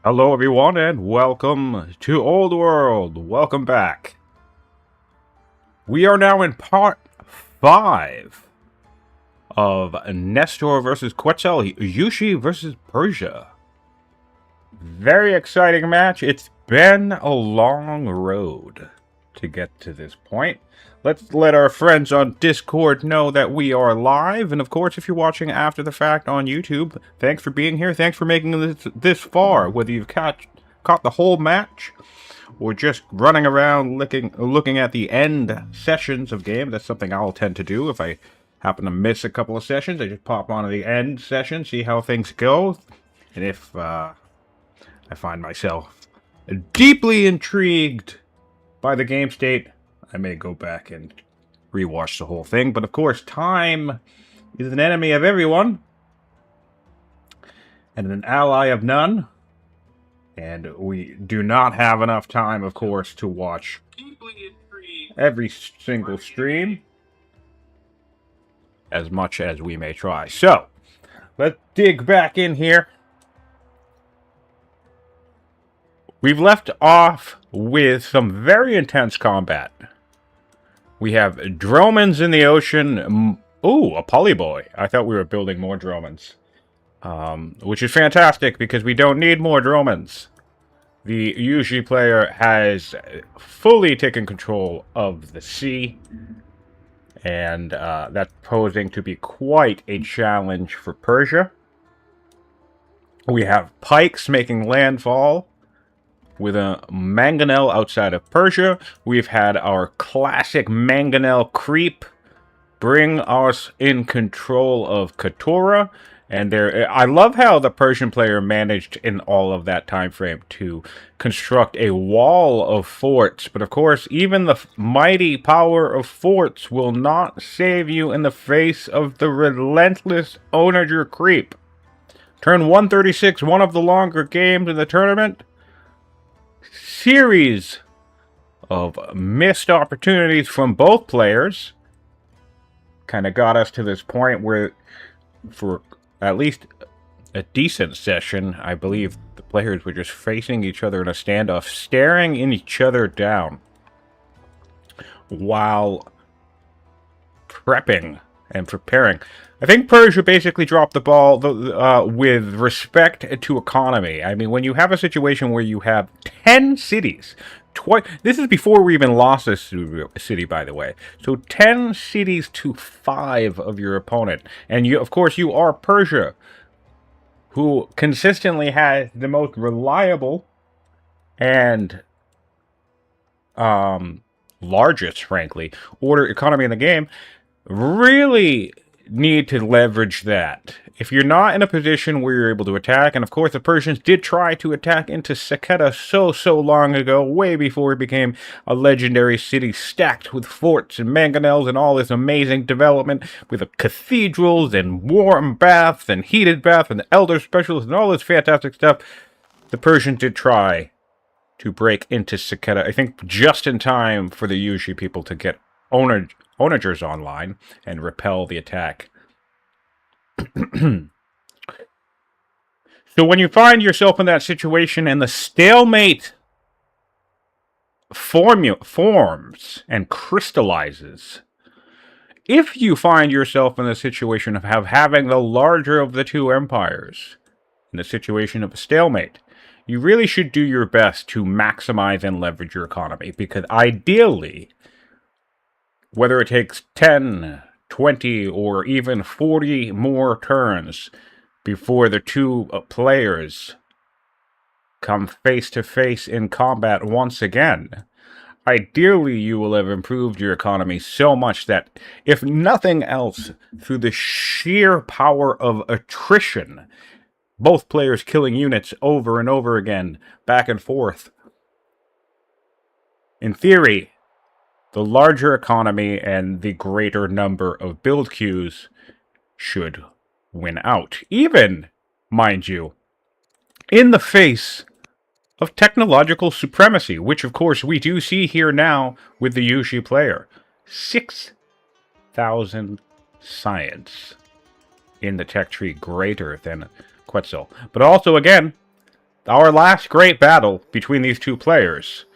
Hello everyone and welcome to Old World. Welcome back. We are now in part 5 of Nestor versus Quetzal, Yushi versus Persia. Very exciting match. It's been a long road to get to this point. Let's let our friends on Discord know that we are live. And of course, if you're watching after the fact on YouTube, thanks for being here. Thanks for making this far. Whether you've caught the whole match or just running around looking at the end sessions of games. That's something I'll tend to do if I happen to miss a couple of sessions. I just pop onto the end session, see how things go. And if I find myself deeply intrigued by the game state, I may go back and rewatch the whole thing. But of course, time is an enemy of everyone and an ally of none. And we do not have enough time, of course, to watch every single stream as much as we may try. So, let's dig back in here. We've left off with some very intense combat. We have Dromans in the ocean. Ooh, a polyboy. I thought we were building more Dromans. Which is fantastic because we don't need more Dromans. The Yushi player has fully taken control of the sea. And that's posing to be quite a challenge for Persia. We have pikes making landfall with a mangonel outside of Persia. We've had our classic mangonel creep bring us in control of Katora. And I love how the Persian player managed in all of that time frame to construct a wall of forts. But of course, even the mighty power of forts will not save you in the face of the relentless onager creep. Turn 136, one of the longer games in the tournament. Series of missed opportunities from both players kind of got us to this point where, for at least a decent session, I believe the players were just facing each other in a standoff, staring in each other down while prepping and preparing. I think Persia basically dropped the ball with respect to economy. I mean, when you have a situation where you have 10 cities, this is before we even lost this city, by the way. So 10 cities to 5 of your opponent. And you, of course, you are Persia, who consistently has the most reliable and largest, frankly, order economy in the game. Really need to leverage that. If you're not in a position where you're able to attack, and of course the Persians did try to attack into Saketa so long ago, way before it became a legendary city stacked with forts and mangonels and all this amazing development with cathedrals and warm baths and heated baths and elder specialists and all this fantastic stuff. The Persians did try to break into Saketa, I think just in time for the Yushi people to get onagers online and repel the attack. So when you find yourself in that situation and the stalemate forms and crystallizes, if you find yourself in the situation of having the larger of the two empires in the situation of a stalemate, you really should do your best to maximize and leverage your economy, because ideally, whether it takes 10, 20, or even 40 more turns before the two players come face to face in combat once again, ideally you will have improved your economy so much that, if nothing else, through the sheer power of attrition, both players killing units over and over again, back and forth, in theory, the larger economy and the greater number of build queues should win out. Even, mind you, in the face of technological supremacy, which of course we do see here now with the Yushi player. 6,000 science in the tech tree greater than Quetzal. But also, again, Our last great battle between these two players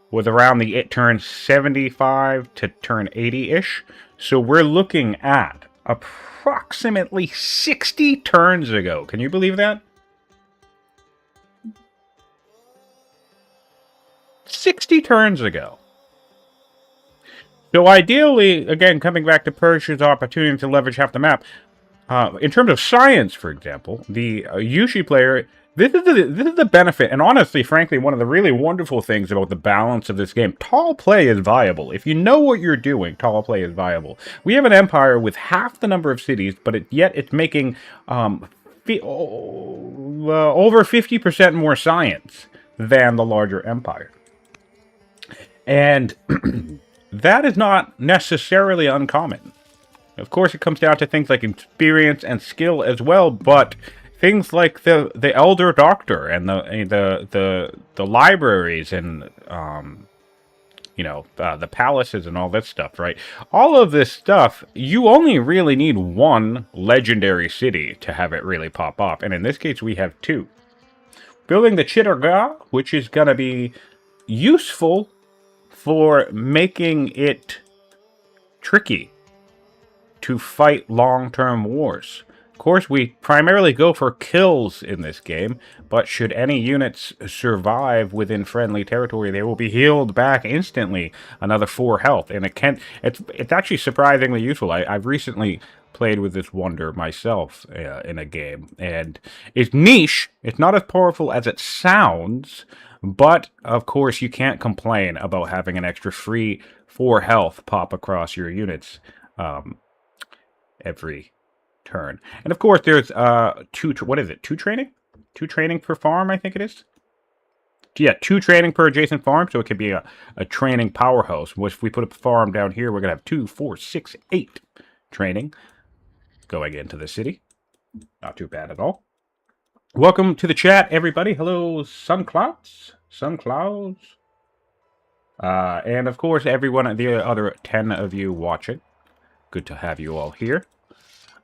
was around the turn 75 to turn 80-ish. So we're looking at approximately 60 turns ago. Can you believe that? 60 turns ago. So ideally, again, coming back to Persia's opportunity to leverage half the map, in terms of science, for example, the Yushi player, this is the benefit, and honestly, frankly, one of the really wonderful things about the balance of this game. Tall play is viable. If you know what you're doing, tall play is viable. We have an empire with half the number of cities, but yet it's making over 50% more science than the larger empire. And that is not necessarily uncommon. Of course, it comes down to things like experience and skill as well, but things like the Elder Doctor and the libraries and the palaces and all that stuff, right? All of this stuff, you only really need one legendary city to have it really pop off, and in this case, we have two. Building the Chitterga, which is going to be useful for making it tricky to fight long-term wars. Of course, we primarily go for kills in this game, but should any units survive within friendly territory, they will be healed back instantly, another 4 health, and it's actually surprisingly useful. I've recently played with this wonder myself in a game, and it's niche. It's not as powerful as it sounds, but of course you can't complain about having an extra free 4 health pop across your units every turn. And of course there's two training? 2 training per farm, I think it is. Yeah, 2 training per adjacent farm, so it could be a training powerhouse. Which if we put a farm down here, we're gonna have 2, 4, 6, 8 training going into the city. Not too bad at all. Welcome to the chat, everybody. Hello, Sunclouds. And of course, everyone, the other 10 of you watching. Good to have you all here.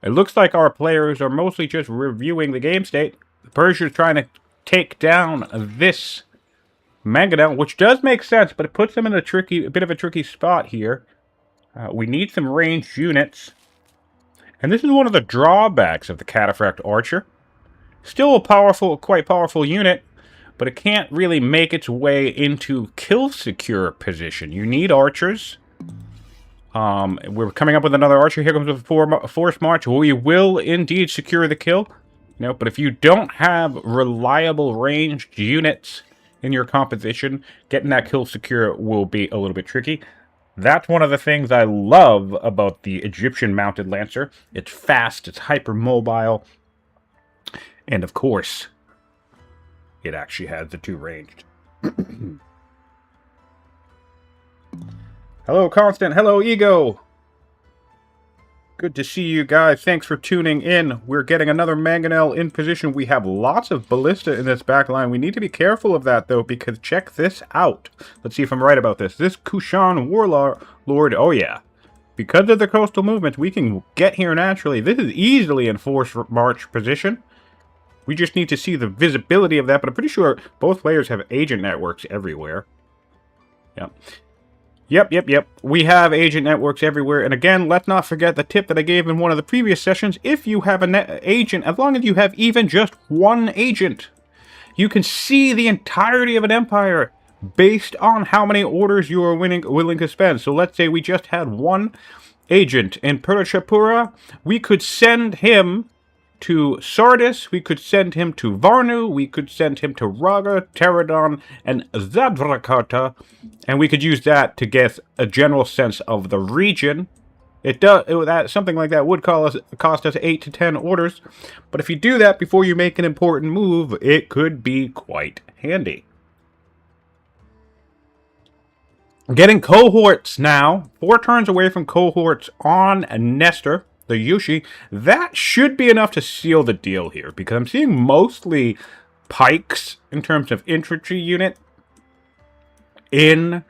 It looks like our players are mostly just reviewing the game state. Persia's trying to take down this Mangonel, which does make sense, but it puts them in a bit of a tricky spot here. We need some ranged units. And this is one of the drawbacks of the Cataphract Archer. Still a quite powerful unit, but it can't really make its way into kill-secure position. You need archers. We're coming up with another archer. Here comes a force march. We will indeed secure the kill. But if you don't have reliable ranged units in your composition, getting that kill secure will be a little bit tricky. That's one of the things I love about the Egyptian Mounted Lancer. It's fast, it's hypermobile, and of course, it actually has the 2 ranged. Hello, Constant. Hello, Ego. Good to see you guys. Thanks for tuning in. We're getting another Mangonel in position. We have lots of ballista in this back line. We need to be careful of that, though, because check this out. Let's see if I'm right about this. This Kushan Warlord, oh yeah. Because of the coastal movements, we can get here naturally. This is easily in force march position. We just need to see the visibility of that, but I'm pretty sure both players have agent networks everywhere. Yep. We have agent networks everywhere. And again, let's not forget the tip that I gave in one of the previous sessions. If you have an agent, as long as you have even just one agent, you can see the entirety of an empire based on how many orders you are willing to spend. So let's say we just had one agent in Purashapura. We could send him to Sardis, we could send him to Varnu, we could send him to Raga, Pterodon, and Zadrakata, and we could use that to get a general sense of the region. Something like that would cost us 8 to 10 orders, but if you do that before you make an important move, it could be quite handy. Getting cohorts now, 4 turns away from cohorts on Nestor. The Yushi, that should be enough to seal the deal here, because I'm seeing mostly pikes in terms of infantry unit in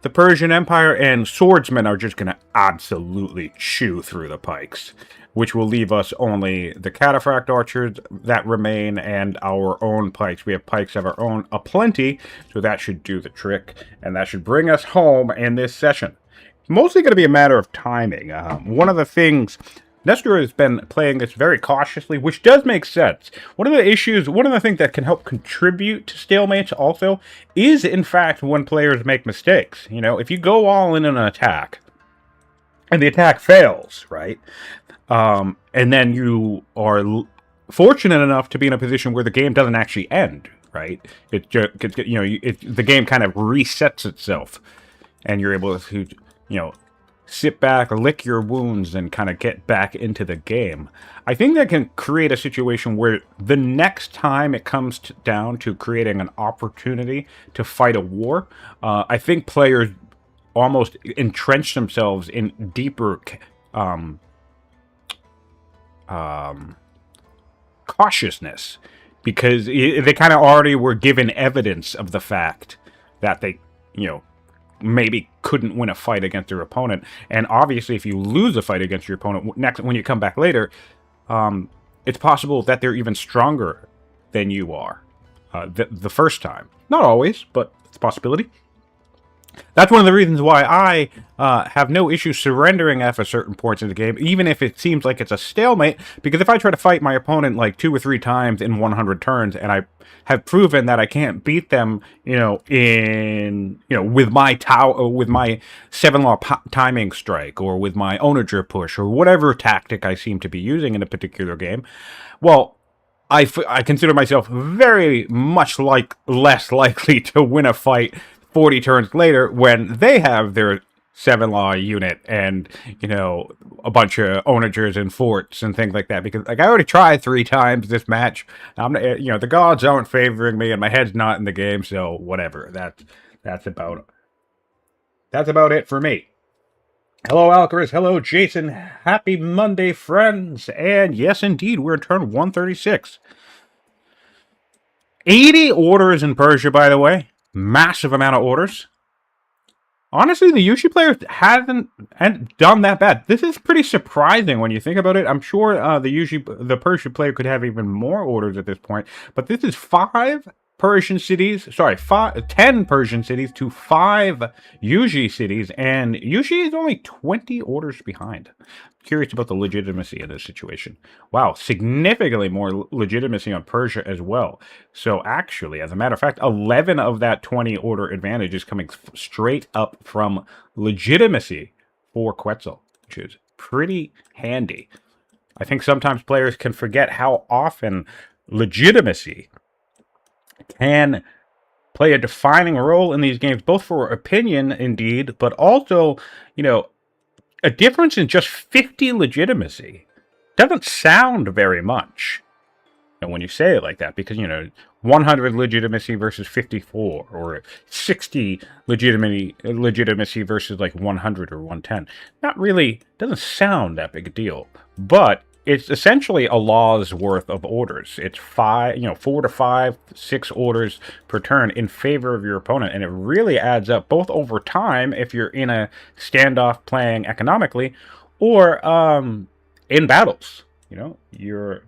the Persian Empire, and swordsmen are just going to absolutely chew through the pikes. which will leave us only the cataphract archers that remain and our own pikes. We have pikes of our own aplenty, so that should do the trick, and that should bring us home in this session. Mostly going to be a matter of timing. One of the things... Nestor has been playing this very cautiously, which does make sense. One of the things that can help contribute to stalemates also is, in fact, when players make mistakes. You know, if you go all in an attack, and the attack fails, right? And then you are fortunate enough to be in a position where the game doesn't actually end, right? It just, the game kind of resets itself, and you're able to, sit back, lick your wounds, and kind of get back into the game. I think that can create a situation where the next time it comes down to creating an opportunity to fight a war, I think players almost entrench themselves in deeper cautiousness, because they kind of already were given evidence of the fact that they, maybe couldn't win a fight against their opponent. And obviously, if you lose a fight against your opponent, when you come back later, it's possible that they're even stronger than you are the first time. Not always, but it's a possibility. That's one of the reasons why I have no issue surrendering after certain points in the game, even if it seems like it's a stalemate, because if I try to fight my opponent like 2 or 3 times in 100 turns, and I have proven that I can't beat them, with my 7-law timing strike, or with my onager push, or whatever tactic I seem to be using in a particular game, well, I consider myself very much less likely to win a fight 40 turns later when they have their 7-law unit and, a bunch of onagers and forts and things like that. Because, I already tried 3 times this match. The gods aren't favoring me and my head's not in the game, so whatever. That's about it for me. Hello, Alcaraz. Hello, Jason. Happy Monday, friends. And yes, indeed, we're in turn 136. 80 orders in Persia, by the way. Massive amount of orders. Honestly, the Yushi players hadn't done that bad. This is pretty surprising when you think about it. I'm sure the Persian player could have even more orders at this point, but this is 10 Persian cities to 5 Yuji cities, and Yuji is only 20 orders behind. Curious about the legitimacy of this situation. Wow, significantly more legitimacy on Persia as well. So actually, as a matter of fact, 11 of that 20 order advantage is coming straight up from legitimacy for Quetzal, which is pretty handy. I think sometimes players can forget how often legitimacy can play a defining role in these games, both for opinion, indeed, but also, a difference in just 50 legitimacy doesn't sound very much. And when you say it like that, because, 100 legitimacy versus 54, or 60 legitimacy versus like 100 or 110, not really, doesn't sound that big a deal. But it's essentially a law's worth of orders. It's 4 to 5, 6 orders per turn in favor of your opponent, and it really adds up both over time if you're in a standoff playing economically, or in battles. You're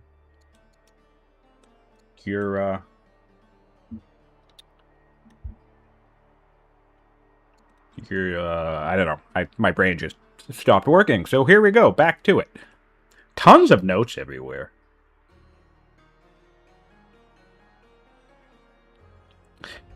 I don't know. My brain just stopped working. So here we go. Back to it. Tons of notes everywhere.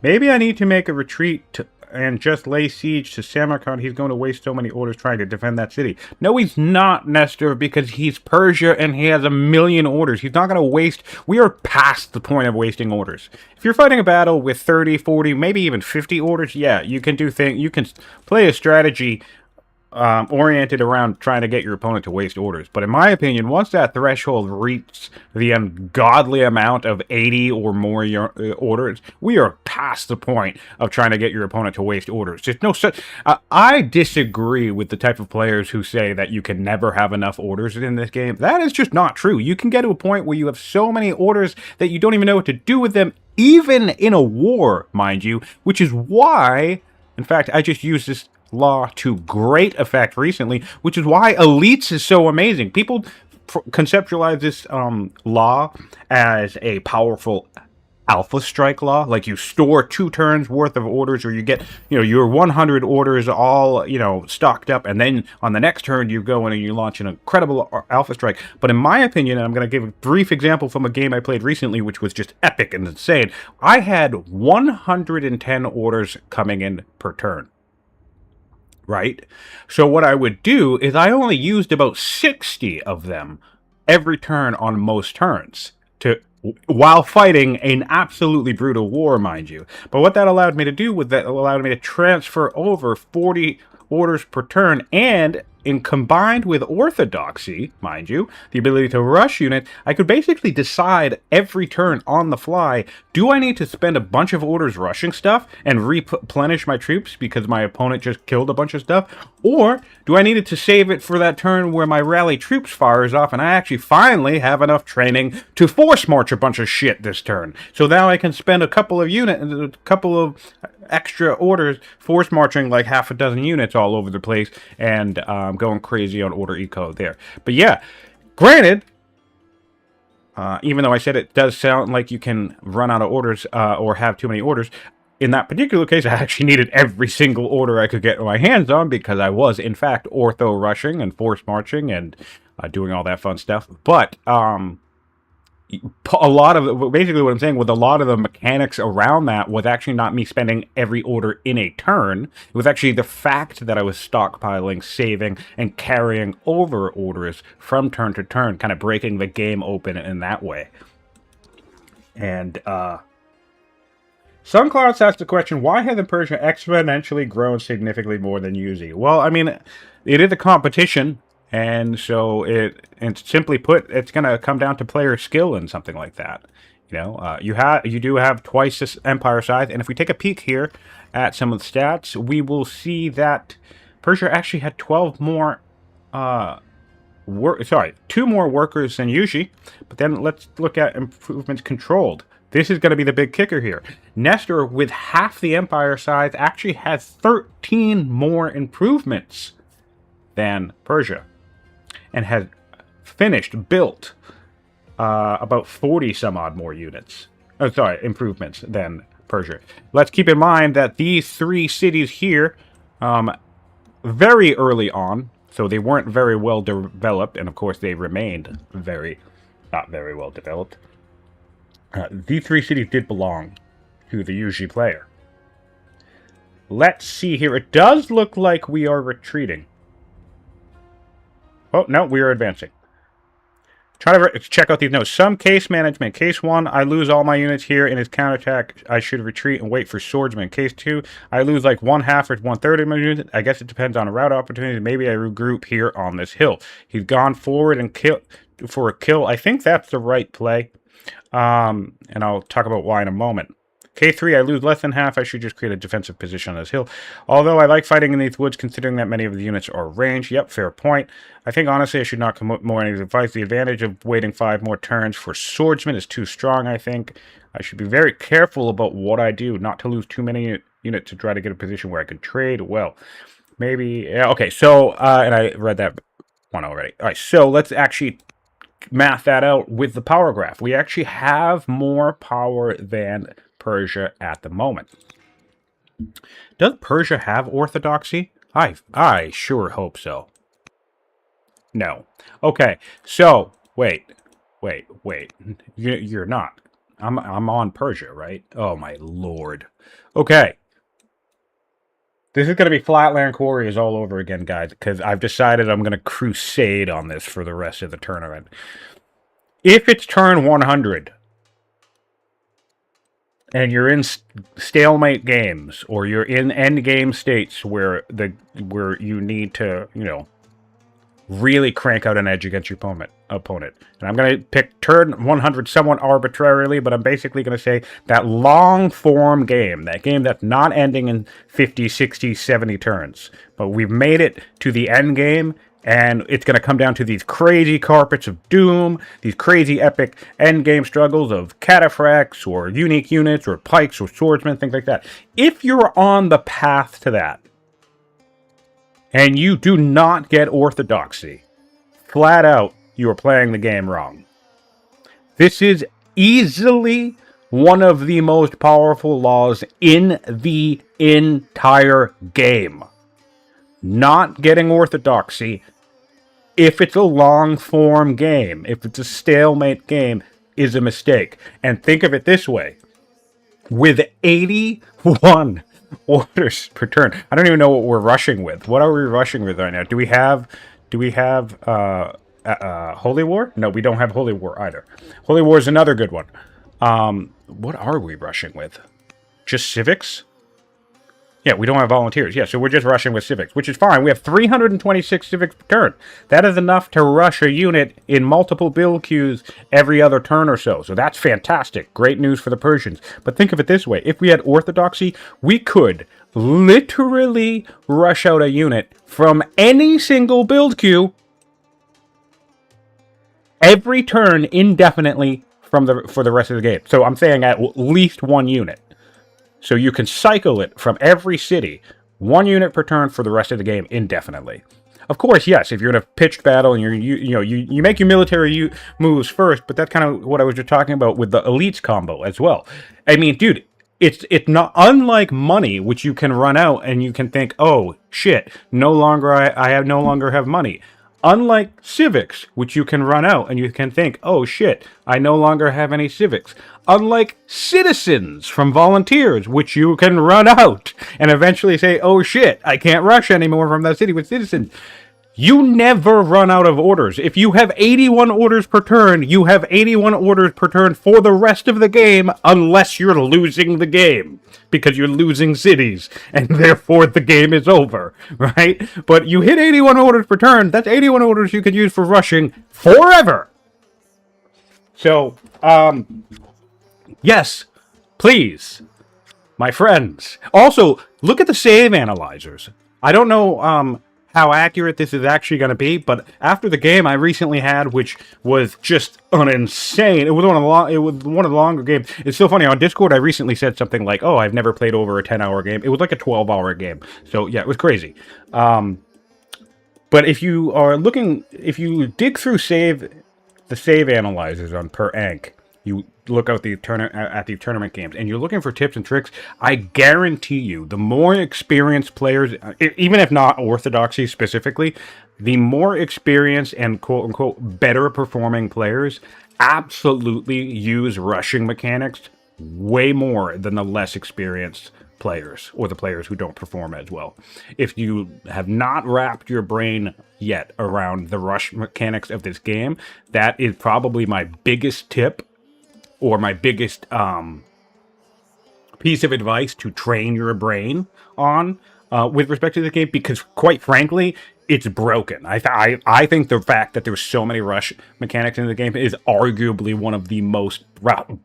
Maybe I need to make a retreat and just lay siege to Samarkand. He's going to waste so many orders trying to defend that city. No, he's not, Nestor, because he's Persia and he has 1,000,000 orders. He's not going to waste... We are past the point of wasting orders. If you're fighting a battle with 30, 40, maybe even 50 orders, yeah, you can do things... You can play a strategy oriented around trying to get your opponent to waste orders. But in my opinion, once that threshold reaches the ungodly amount of 80 or more orders, we are past the point of trying to get your opponent to waste orders. There's no such... I disagree with the type of players who say that you can never have enough orders in this game. That is just not true. You can get to a point where you have so many orders that you don't even know what to do with them, even in a war, mind you, which is why... In fact, I just used this law to great effect recently, which is why elites is so amazing. People conceptualize this law as a powerful alpha strike law. Like you store 2 turns worth of orders, or you get, your 100 orders all, stocked up, and then on the next turn you go in and you launch an incredible alpha strike. But in my opinion, and I'm going to give a brief example from a game I played recently, which was just epic and insane, I had 110 orders coming in per turn. Right? So what I would do is I only used about 60 of them every turn on most turns, while fighting an absolutely brutal war, mind you. But what that allowed me to do was that allowed me to transfer over 40 orders per turn, and combined with orthodoxy, mind you, the ability to rush units, I could basically decide every turn on the fly, do I need to spend a bunch of orders rushing stuff and replenish my troops because my opponent just killed a bunch of stuff? Or do I need to save it for that turn where my rally troops fires off and I actually finally have enough training to force march a bunch of shit this turn? So now I can spend a couple of extra orders force marching like half a dozen units all over the place and going crazy on order eco there. But yeah, granted, even though I said it does sound like you can run out of orders or have too many orders, in that particular case, I actually needed every single order I could get my hands on because I was, in fact, ortho rushing and force marching and doing all that fun stuff. But a lot of basically what I'm saying with a lot of the mechanics around that was actually not me spending every order in a turn. It was actually the fact that I was stockpiling, saving, and carrying over orders from turn to turn, kind of breaking the game open in that way. And Suncloud asks the question, why hasn't Persia exponentially grown significantly more than UZ? Well, I mean, it is a competition. And so and simply put, it's going to come down to player skill and something like that. You do have twice this empire size, and if we take a peek here at some of the stats, we will see that Persia actually had 12 more 2 more workers than Yushi. But then let's look at improvements controlled. This is going to be the big kicker here. Nestor, with half the empire size, actually has 13 more improvements than Persia, and has built about 40 some odd more improvements than Persia. Let's keep in mind that these 3 cities here, very early on, so they weren't very well developed, and of course they remained not very well developed. These 3 cities did belong to the Yuji player. Let's see here. It does look like we are retreating. Oh, no, we are advancing. Try to check out these notes. Some case management. Case 1, I lose all my units here in his counterattack. I should retreat and wait for swordsman. Case 2, I lose like 1/2 or 1/3 of my units. I guess it depends on a route opportunity. Maybe I regroup here on this hill. He's gone forward and for a kill. I think that's the right play. And I'll talk about why in a moment. K3, I lose less than half. I should just create a defensive position on this hill. Although I like fighting in these woods, considering that many of the units are ranged. Yep, fair point. I think, honestly, I should not commit more any advice. The advantage of waiting 5 more turns for swordsman is too strong, I think. I should be very careful about what I do, not to lose too many units to try to get a position where I can trade well. Maybe, yeah, okay, so, and I read that one already. All right, so let's actually math that out with the power graph. We actually have more power than Persia at the moment. Does Persia have orthodoxy? I sure hope so. No. Okay, so wait. You're not. I'm on Persia, right? Oh my lord. Okay. This is going to be Flatland Quarries all over again, guys, because I've decided I'm going to crusade on this for the rest of the tournament. If it's turn 100, and you're in stalemate games, or you're in end game states where you need to, really crank out an edge against your opponent. And I'm going to pick turn 100 somewhat arbitrarily, but I'm basically going to say that long form game, that game that's not ending in 50, 60, 70 turns, but we've made it to the end game. And it's going to come down to these crazy carpets of doom, these crazy epic endgame struggles of cataphracts or unique units or pikes or swordsmen, things like that. If you're on the path to that, and you do not get orthodoxy, flat out, you are playing the game wrong. This is easily one of the most powerful laws in the entire game. Not getting orthodoxy, if it's a long-form game, if it's a stalemate game, is a mistake. And think of it this way. With 81 orders per turn, I don't even know what we're rushing with. What are we rushing with right now? Do we have Holy War? No, we don't have Holy War either. Holy War is another good one. What are we rushing with? Just civics? Yeah, we don't have volunteers. Yeah, so we're just rushing with civics, which is fine. We have 326 civics per turn. That is enough to rush a unit in multiple build queues every other turn or so. So that's fantastic. Great news for the Persians. But think of it this way. If we had orthodoxy, we could literally rush out a unit from any single build queue every turn indefinitely for the rest of the game. So I'm saying at least one unit. So you can cycle it from every city, 1 unit per turn for the rest of the game indefinitely. Of course, yes, if you're in a pitched battle and you make your military moves first, but that's kind of what I was just talking about with the elites combo as well. I mean, dude, it's not unlike money, which you can run out and you can think, oh shit, I no longer have money. Unlike civics, which you can run out and you can think, oh shit, I no longer have any civics. Unlike citizens from volunteers, which you can run out and eventually say, oh shit, I can't rush anymore from that city with citizens. You never run out of orders. If you have 81 orders per turn, you have 81 orders per turn for the rest of the game, unless you're losing the game. Because you're losing cities, and therefore the game is over, right? But you hit 81 orders per turn, that's 81 orders you could use for rushing forever. So, yes, please, my friends. Also, look at the save analyzers. I don't know, how accurate this is actually going to be, but after the game I recently had, which was just an insane, it was one of the longer games. It's so funny, on Discord I recently said something like, oh, I've never played over a 10-hour game. It was like a 12-hour game. So yeah, it was crazy. But if you dig through the save analyzers on per Ank, you look out at the tournament games, and you're looking for tips and tricks, I guarantee you, the more experienced players, even if not orthodoxy specifically, the more experienced and quote-unquote better performing players absolutely use rushing mechanics way more than the less experienced players, or the players who don't perform as well. If you have not wrapped your brain yet around the rush mechanics of this game, that is probably my biggest tip, or my biggest piece of advice to train your brain on with respect to the game, because quite frankly, it's broken. I think the fact that there's so many rush mechanics in the game is arguably one of the most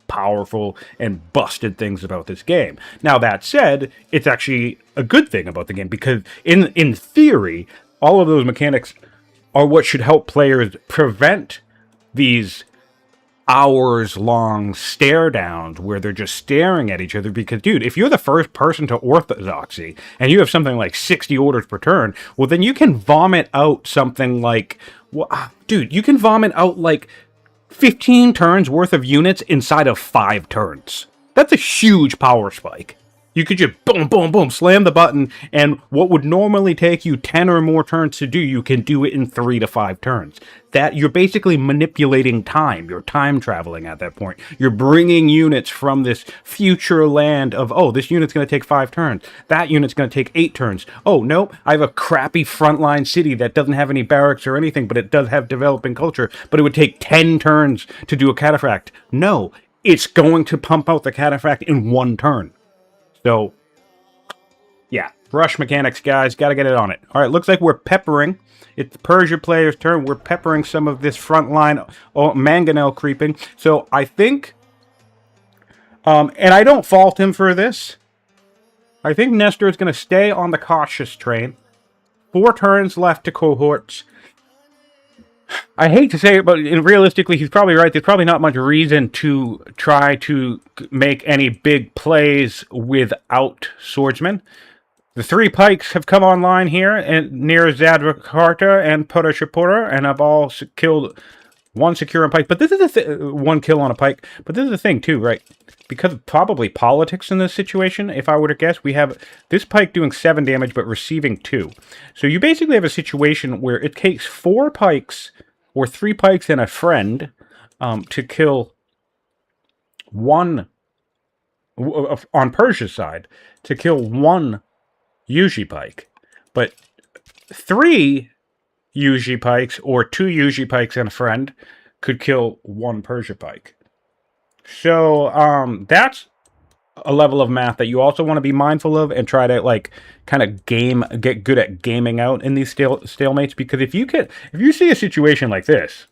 powerful and busted things about this game. Now, that said, it's actually a good thing about the game, because in theory, all of those mechanics are what should help players prevent these hours-long stare-downs where they're just staring at each other. Because, dude, if you're the first person to orthodoxy and you have something like 60 orders per turn, well, then you can vomit out something like, dude, you can vomit out like 15 turns worth of units inside of 5 turns. That's a huge power spike. You could just boom, boom, boom, slam the button, and what would normally take you 10 or more turns to do, you can do it in 3 to 5 turns. That you're basically manipulating time. You're time traveling at that point. You're bringing units from this future land of, oh, this unit's going to take 5 turns. That unit's going to take 8 turns. Oh, no, I have a crappy frontline city that doesn't have any barracks or anything, but it does have developing culture, but it would take 10 turns to do a cataphract. No, it's going to pump out the cataphract in 1 turn. So, yeah, rush mechanics, guys. Got to get it on it. All right, looks like we're peppering. It's the Persia player's turn. We're peppering some of this frontline mangonel creeping. So, I think, and I don't fault him for this, I think Nestor is going to stay on the cautious train. 4 turns left to cohorts. I hate to say it, but realistically, he's probably right. There's probably not much reason to try to make any big plays without swordsmen. The 3 pikes have come online here and near Zadvakarta and Purashapura, and have all killed 1 secure on pike. But this is a 1 kill on a pike. But this is the thing, too, right? Because of probably politics in this situation, if I were to guess, we have this pike doing 7 damage, but receiving 2. So you basically have a situation where it takes 4 pikes, or 3 pikes and a friend, to kill 1, on Persia's side, to kill 1 Yuji pike. But 3 Yuji pikes, or 2 Yuji pikes and a friend, could kill 1 Persia pike. So, that's a level of math that you also want to be mindful of and try to, like, kind of get good at gaming out in these stalemates. Because if you see a situation like this,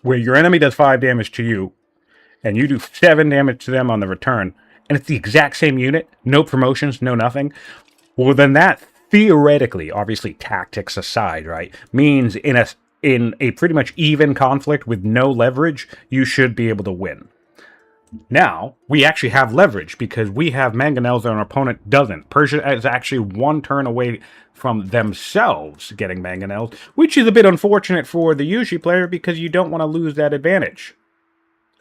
where your enemy does 5 damage to you, and you do 7 damage to them on the return, and it's the exact same unit, no promotions, no nothing, well, then that theoretically, obviously tactics aside, right, means in a pretty much even conflict with no leverage, you should be able to win. Now, we actually have leverage because we have mangonels and our opponent doesn't. Persia is actually 1 turn away from themselves getting mangonels, which is a bit unfortunate for the Yuji player because you don't want to lose that advantage.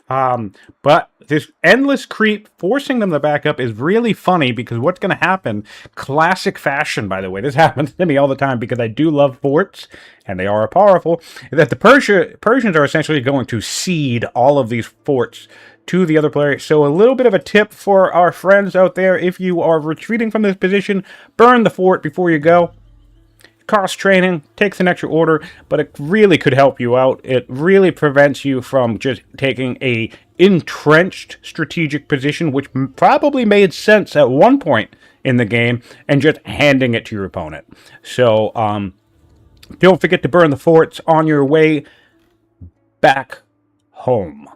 But this endless creep forcing them to back up is really funny because what's going to happen, classic fashion, by the way, this happens to me all the time because I do love forts, and they are powerful, that the Persians are essentially going to cede all of these forts to the other player. So a little bit of a tip for our friends out there, if you are retreating from this position, burn the fort before you go. Cost training, takes an extra order, but it really could help you out. It really prevents you from just taking a entrenched strategic position, which probably made sense at one point in the game, and just handing it to your opponent. So, don't forget to burn the forts on your way back home.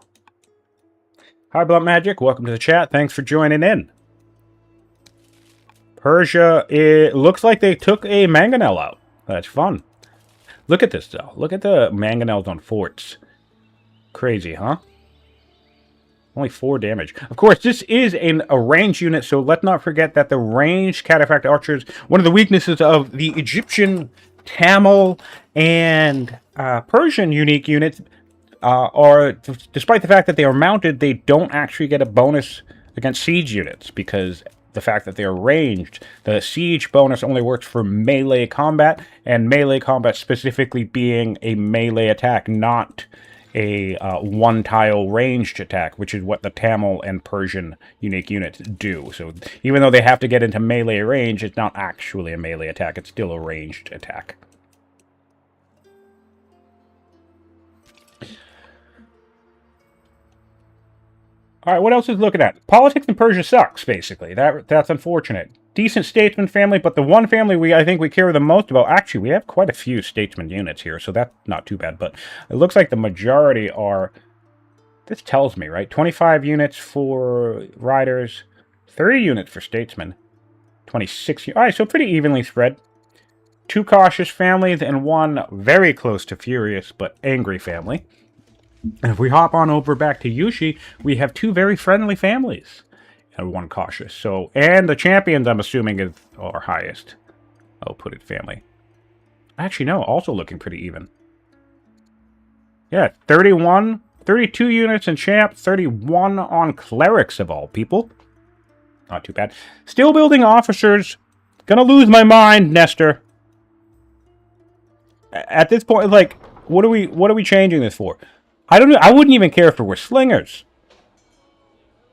Hi, Blunt Magic. Welcome to the chat. Thanks for joining in. Persia, it looks like they took a mangonel out. That's fun. Look at this, though. Look at the mangonels on forts. Crazy, huh? Only 4 damage. Of course, this is a ranged unit, so let's not forget that the ranged cataphract archers, one of the weaknesses of the Egyptian, Tamil, and Persian unique units, are, despite the fact that they are mounted, they don't actually get a bonus against siege units, because the fact that they are ranged, the siege bonus only works for melee combat, and melee combat specifically being a melee attack, not a one-tile ranged attack, which is what the Tamil and Persian unique units do. So even though they have to get into melee range, it's not actually a melee attack, it's still a ranged attack. All right, what else is looking at? Politics in Persia sucks, basically. That's unfortunate. Decent statesman family, but the one family I think we care the most about... Actually, we have quite a few statesman units here, so that's not too bad. But it looks like the majority are... This tells me, right? 25 units for riders, 30 units for statesmen, 26... All right, so pretty evenly spread. 2 cautious families and 1 very close to furious but angry family. And if we hop on over back to Yushi, we have 2 very friendly families and 1 cautious. So, and the champions, I'm assuming, is our highest. I'll put it family. Actually, no, also looking pretty even. Yeah, 31, 32 units in champ, 31 on clerics of all people. Not too bad. Still building officers. Gonna lose my mind, Nestor. At this point, like, what are we changing this for? I don't know. I wouldn't even care if it were slingers.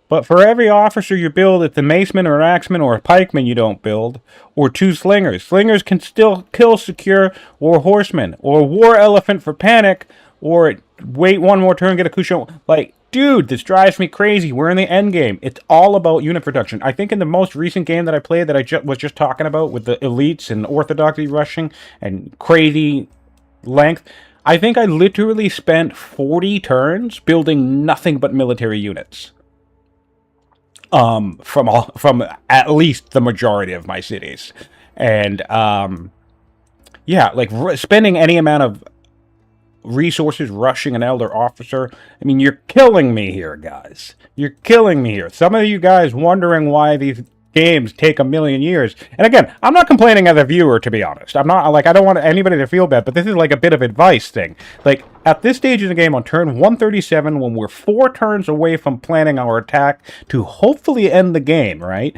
But for every officer you build, it's a maceman or an axeman or a pikeman you don't build, or 2 slingers. Slingers can still kill secure or horsemen, or war elephant for panic, or wait 1 more turn, get a cushion. Like, dude, this drives me crazy. We're in the end game. It's all about unit production. I think in the most recent game that I played that I was just talking about with the elites and orthodoxy rushing and crazy length, I think I literally spent 40 turns building nothing but military units. From at least the majority of my cities. And, yeah, like, spending any amount of resources rushing an elder officer, I mean, you're killing me here, guys. You're killing me here. Some of you guys wondering why these games take a million years. And again, I'm not complaining as a viewer, to be honest. I'm not, like, I don't want anybody to feel bad, but this is like a bit of advice thing. Like, at this stage of the game, on turn 137, when we're 4 turns away from planning our attack to hopefully end the game, right?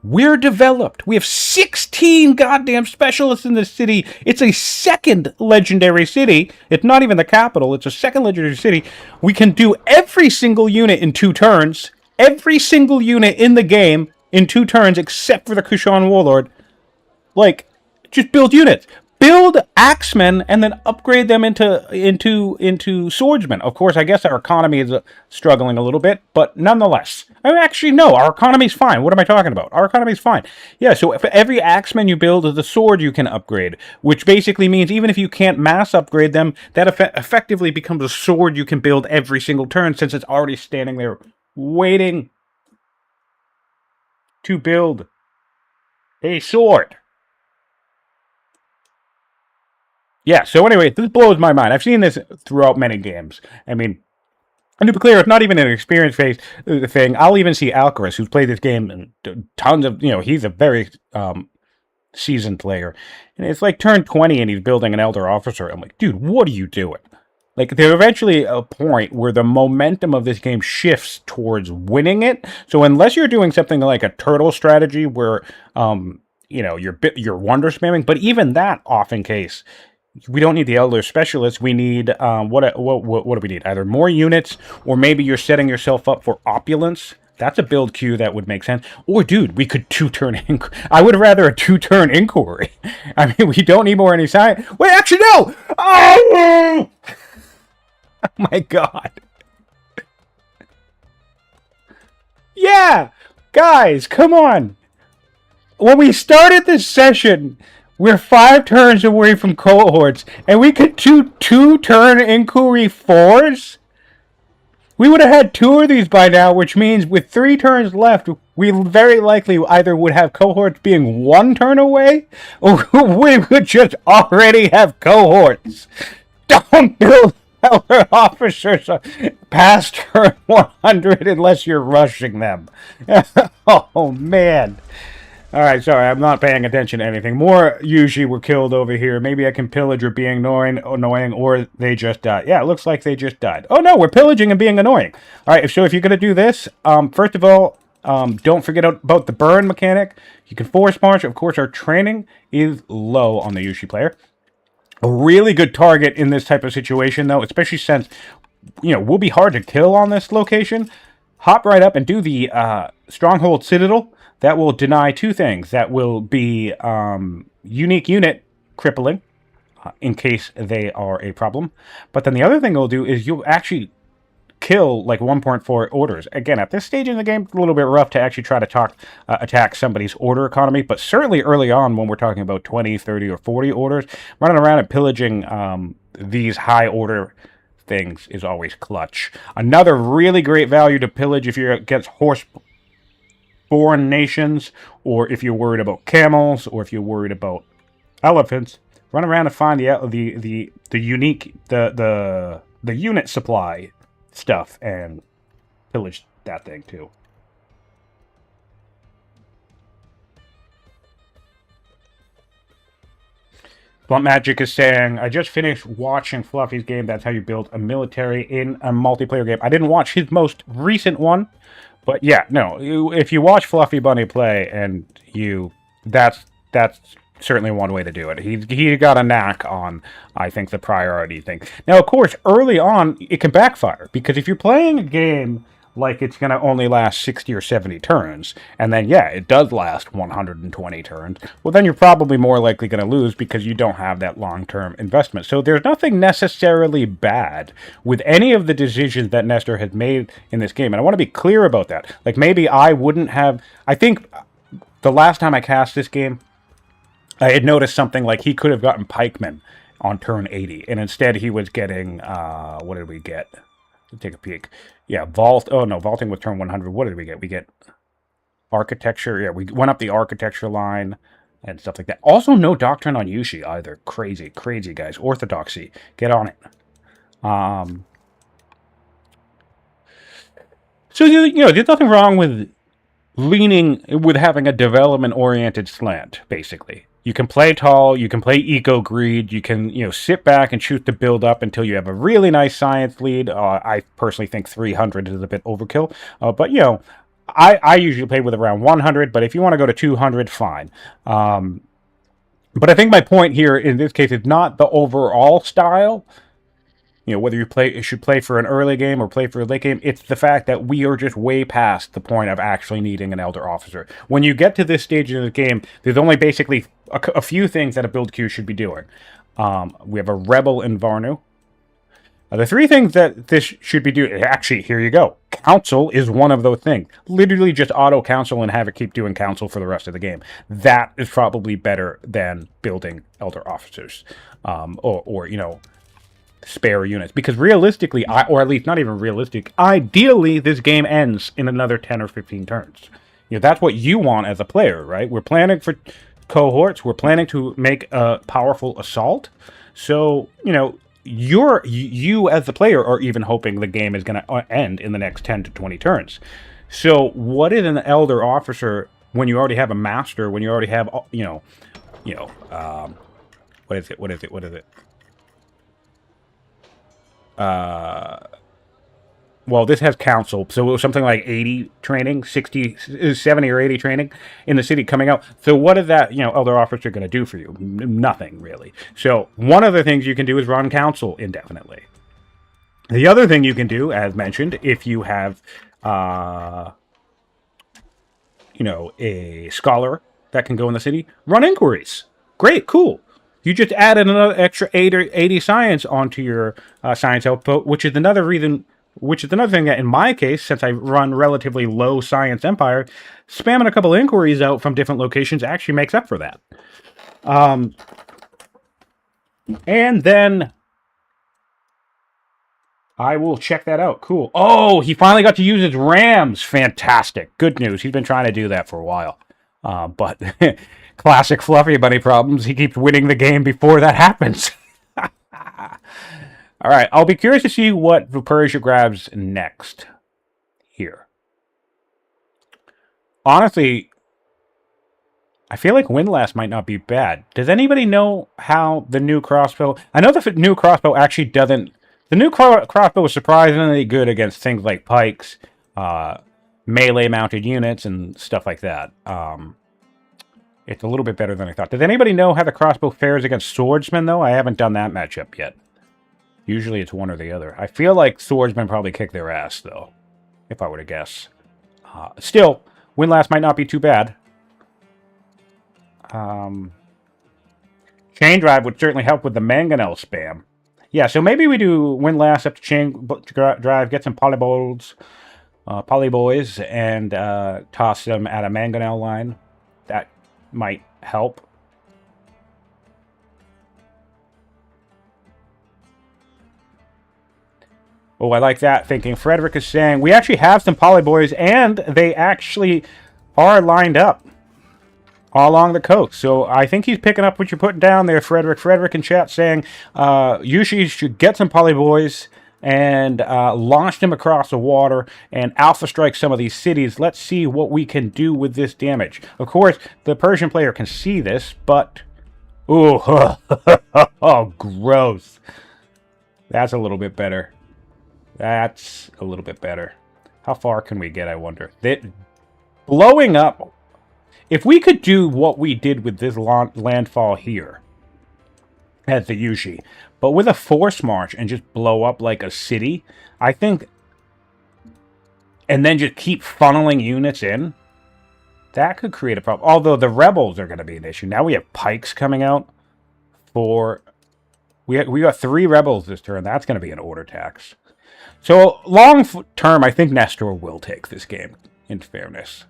We're developed. We have 16 goddamn specialists in this city. It's a second legendary city. It's not even the capital. It's a second legendary city. We can do every single unit in 2 turns. Every single unit in the game in 2 turns, except for the Kushan Warlord. Like, just build units. Build axemen and then upgrade them into swordsmen. Of course, I guess our economy is struggling a little bit, but nonetheless. I mean, actually, no, our economy's fine. What am I talking about? Our economy's fine. Yeah, so for every axeman you build is a sword you can upgrade, which basically means even if you can't mass upgrade them, that effectively becomes a sword you can build every single turn since it's already standing there waiting to build a sword. Yeah, so anyway, this blows my mind. I've seen this throughout many games. I mean, and to be clear, it's not even an experience phase thing. I'll even see Alcaraz, who's played this game and tons of, he's a very seasoned player. And it's like turn 20 and he's building an Elder Officer. I'm like, dude, what are you doing? Like, there's eventually a point where the momentum of this game shifts towards winning it. So unless you're doing something like a turtle strategy where, you're wonder spamming, but even that often case, we don't need the Elder Specialist. We need, what do we need? Either more units, or maybe you're setting yourself up for Opulence. That's a build queue that would make sense. Or, dude, we could 2-turn... I would rather a 2-turn Inquiry. I mean, we don't need more any science. Wait, actually, no! Oh! Oh my god. Yeah! Guys, come on! When we started this session, we're 5 turns away from cohorts, and we could do 2-turn Inquiry 4s? We would have had 2 of these by now, which means with 3 turns left, we very likely either would have cohorts being 1 turn away, or we would just already have cohorts. Don't build Elder Officers past turn 100 unless you're rushing them. Oh, man. Alright, sorry, I'm not paying attention to anything. More Yuji were killed over here. Maybe I can pillage or be annoying, or they just died. Yeah, it looks like they just died. Oh no, we're pillaging and being annoying. Alright, so if you're going to do this, first of all, don't forget about the burn mechanic. You can force march. Of course, our training is low on the Yushi player. A really good target in this type of situation, though, especially since, we'll be hard to kill on this location. Hop right up and do the Stronghold Citadel. That will deny 2 things. That will be unique unit crippling, in case they are a problem. But then the other thing it'll do is you'll actually kill like 1.4 orders. Again, at this stage in the game, it's a little bit rough to actually try to attack somebody's order economy, but certainly early on when we're talking about 20, 30, or 40 orders, running around and pillaging these high order things is always clutch. Another really great value to pillage if you're against horse-born nations, or if you're worried about camels, or if you're worried about elephants, run around and find the unique the unit supply stuff and pillage that thing too. Blunt Magic is saying, I just finished watching Fluffy's game. That's how you build a military in a multiplayer game. I didn't watch his most recent one, but yeah, no. If you watch Fluffy Bunny play, and that's certainly one way to do it. He got a knack on, I think, the priority thing. Now, of course, early on, it can backfire, because if you're playing a game like it's going to only last 60 or 70 turns, and then, yeah, it does last 120 turns, well, then you're probably more likely going to lose because you don't have that long-term investment. So there's nothing necessarily bad with any of the decisions that Nestor has made in this game, and I want to be clear about that. Like, maybe I wouldn't have... I think the last time I cast this game, I had noticed something like he could have gotten pikemen on turn 80, and instead he was getting, what did we get? Let's take a peek. Yeah, vaulting with turn 100. What did we get? We get architecture. Yeah, we went up the architecture line and stuff like that. Also, no doctrine on Yushi either. Crazy, crazy, guys. Orthodoxy. Get on it. So, there's nothing wrong with leaning with having a development-oriented slant, basically. You can play tall, you can play eco-greed, you can, sit back and choose to build up until you have a really nice science lead. I personally think 300 is a bit overkill, but, I usually play with around 100, but if you want to go to 200, fine. But I think my point here, in this case, is not the overall style, whether you should play for an early game or play for a late game, it's the fact that we are just way past the point of actually needing an Elder Officer. When you get to this stage of the game, there's only basically a few things that a build queue should be doing. We have a Rebel in Varnu. The three things that this should be doing, actually, here you go. Council is one of those things. Literally just auto-council and have it keep doing council for the rest of the game. That is probably better than building Elder Officers. Or spare units, because realistically, or at least not even realistic, ideally this game ends in another 10 or 15 turns. That's what you want as a player, right? We're planning for cohorts, we're planning to make a powerful assault, so you as the player are even hoping the game is going to end in the next 10 to 20 turns. So what is an Elder Officer when you already have a master, when you already have what is it? Well, this has council, so it was something like 80 training, 60, 70 or 80 training in the city coming out. So what is that, Elder Officer going to do for you? Nothing, really. So one of the things you can do is run council indefinitely. The other thing you can do, as mentioned, if you have, a scholar that can go in the city, run inquiries. Great, cool. You just added another extra 80 science onto your science output, which is another thing that, in my case, since I run relatively low science empire, spamming a couple inquiries out from different locations actually makes up for that. And then I will check that out. Cool. Oh, he finally got to use his rams. Fantastic. Good news. He's been trying to do that for a while. But classic Fluffy Bunny problems. He keeps winning the game before that happens. All right. I'll be curious to see what Persia grabs next here. Honestly, I feel like Windlass might not be bad. Does anybody know how the new crossbow... I know the new crossbow actually doesn't... The new crossbow is surprisingly good against things like pikes, melee-mounted units, and stuff like that. It's a little bit better than I thought. Does anybody know how the crossbow fares against swordsmen, though? I haven't done that matchup yet. Usually it's one or the other. I feel like swordsmen probably kick their ass, though, if I were to guess. Still, Windlass might not be too bad. Chain Drive would certainly help with the Mangonel spam. Yeah, so maybe we do Windlass up to Chain Drive, get some polyboys, and toss them at a Mangonel line. That might help. Oh, I like that thinking. Frederick is saying, we actually have some polyboys, and they actually are lined up all along the coast. So I think he's picking up what you're putting down there, Frederick. Frederick in chat saying, Yushi should get some polyboys and launch them across the water and alpha strike some of these cities. Let's see what we can do with this damage. Of course, the Persian player can see this, but... Ooh, oh, gross. That's a little bit better. That's a little bit better. How far can we get, I wonder? Blowing up... If we could do what we did with this landfall here at the Yushi, but with a force march and just blow up like a city, I think, and then just keep funneling units in, that could create a problem. Although the rebels are going to be an issue. Now we have pikes coming out for... We got 3 rebels this turn. That's going to be an order tax. So long term, I think Nestor will take this game, in fairness.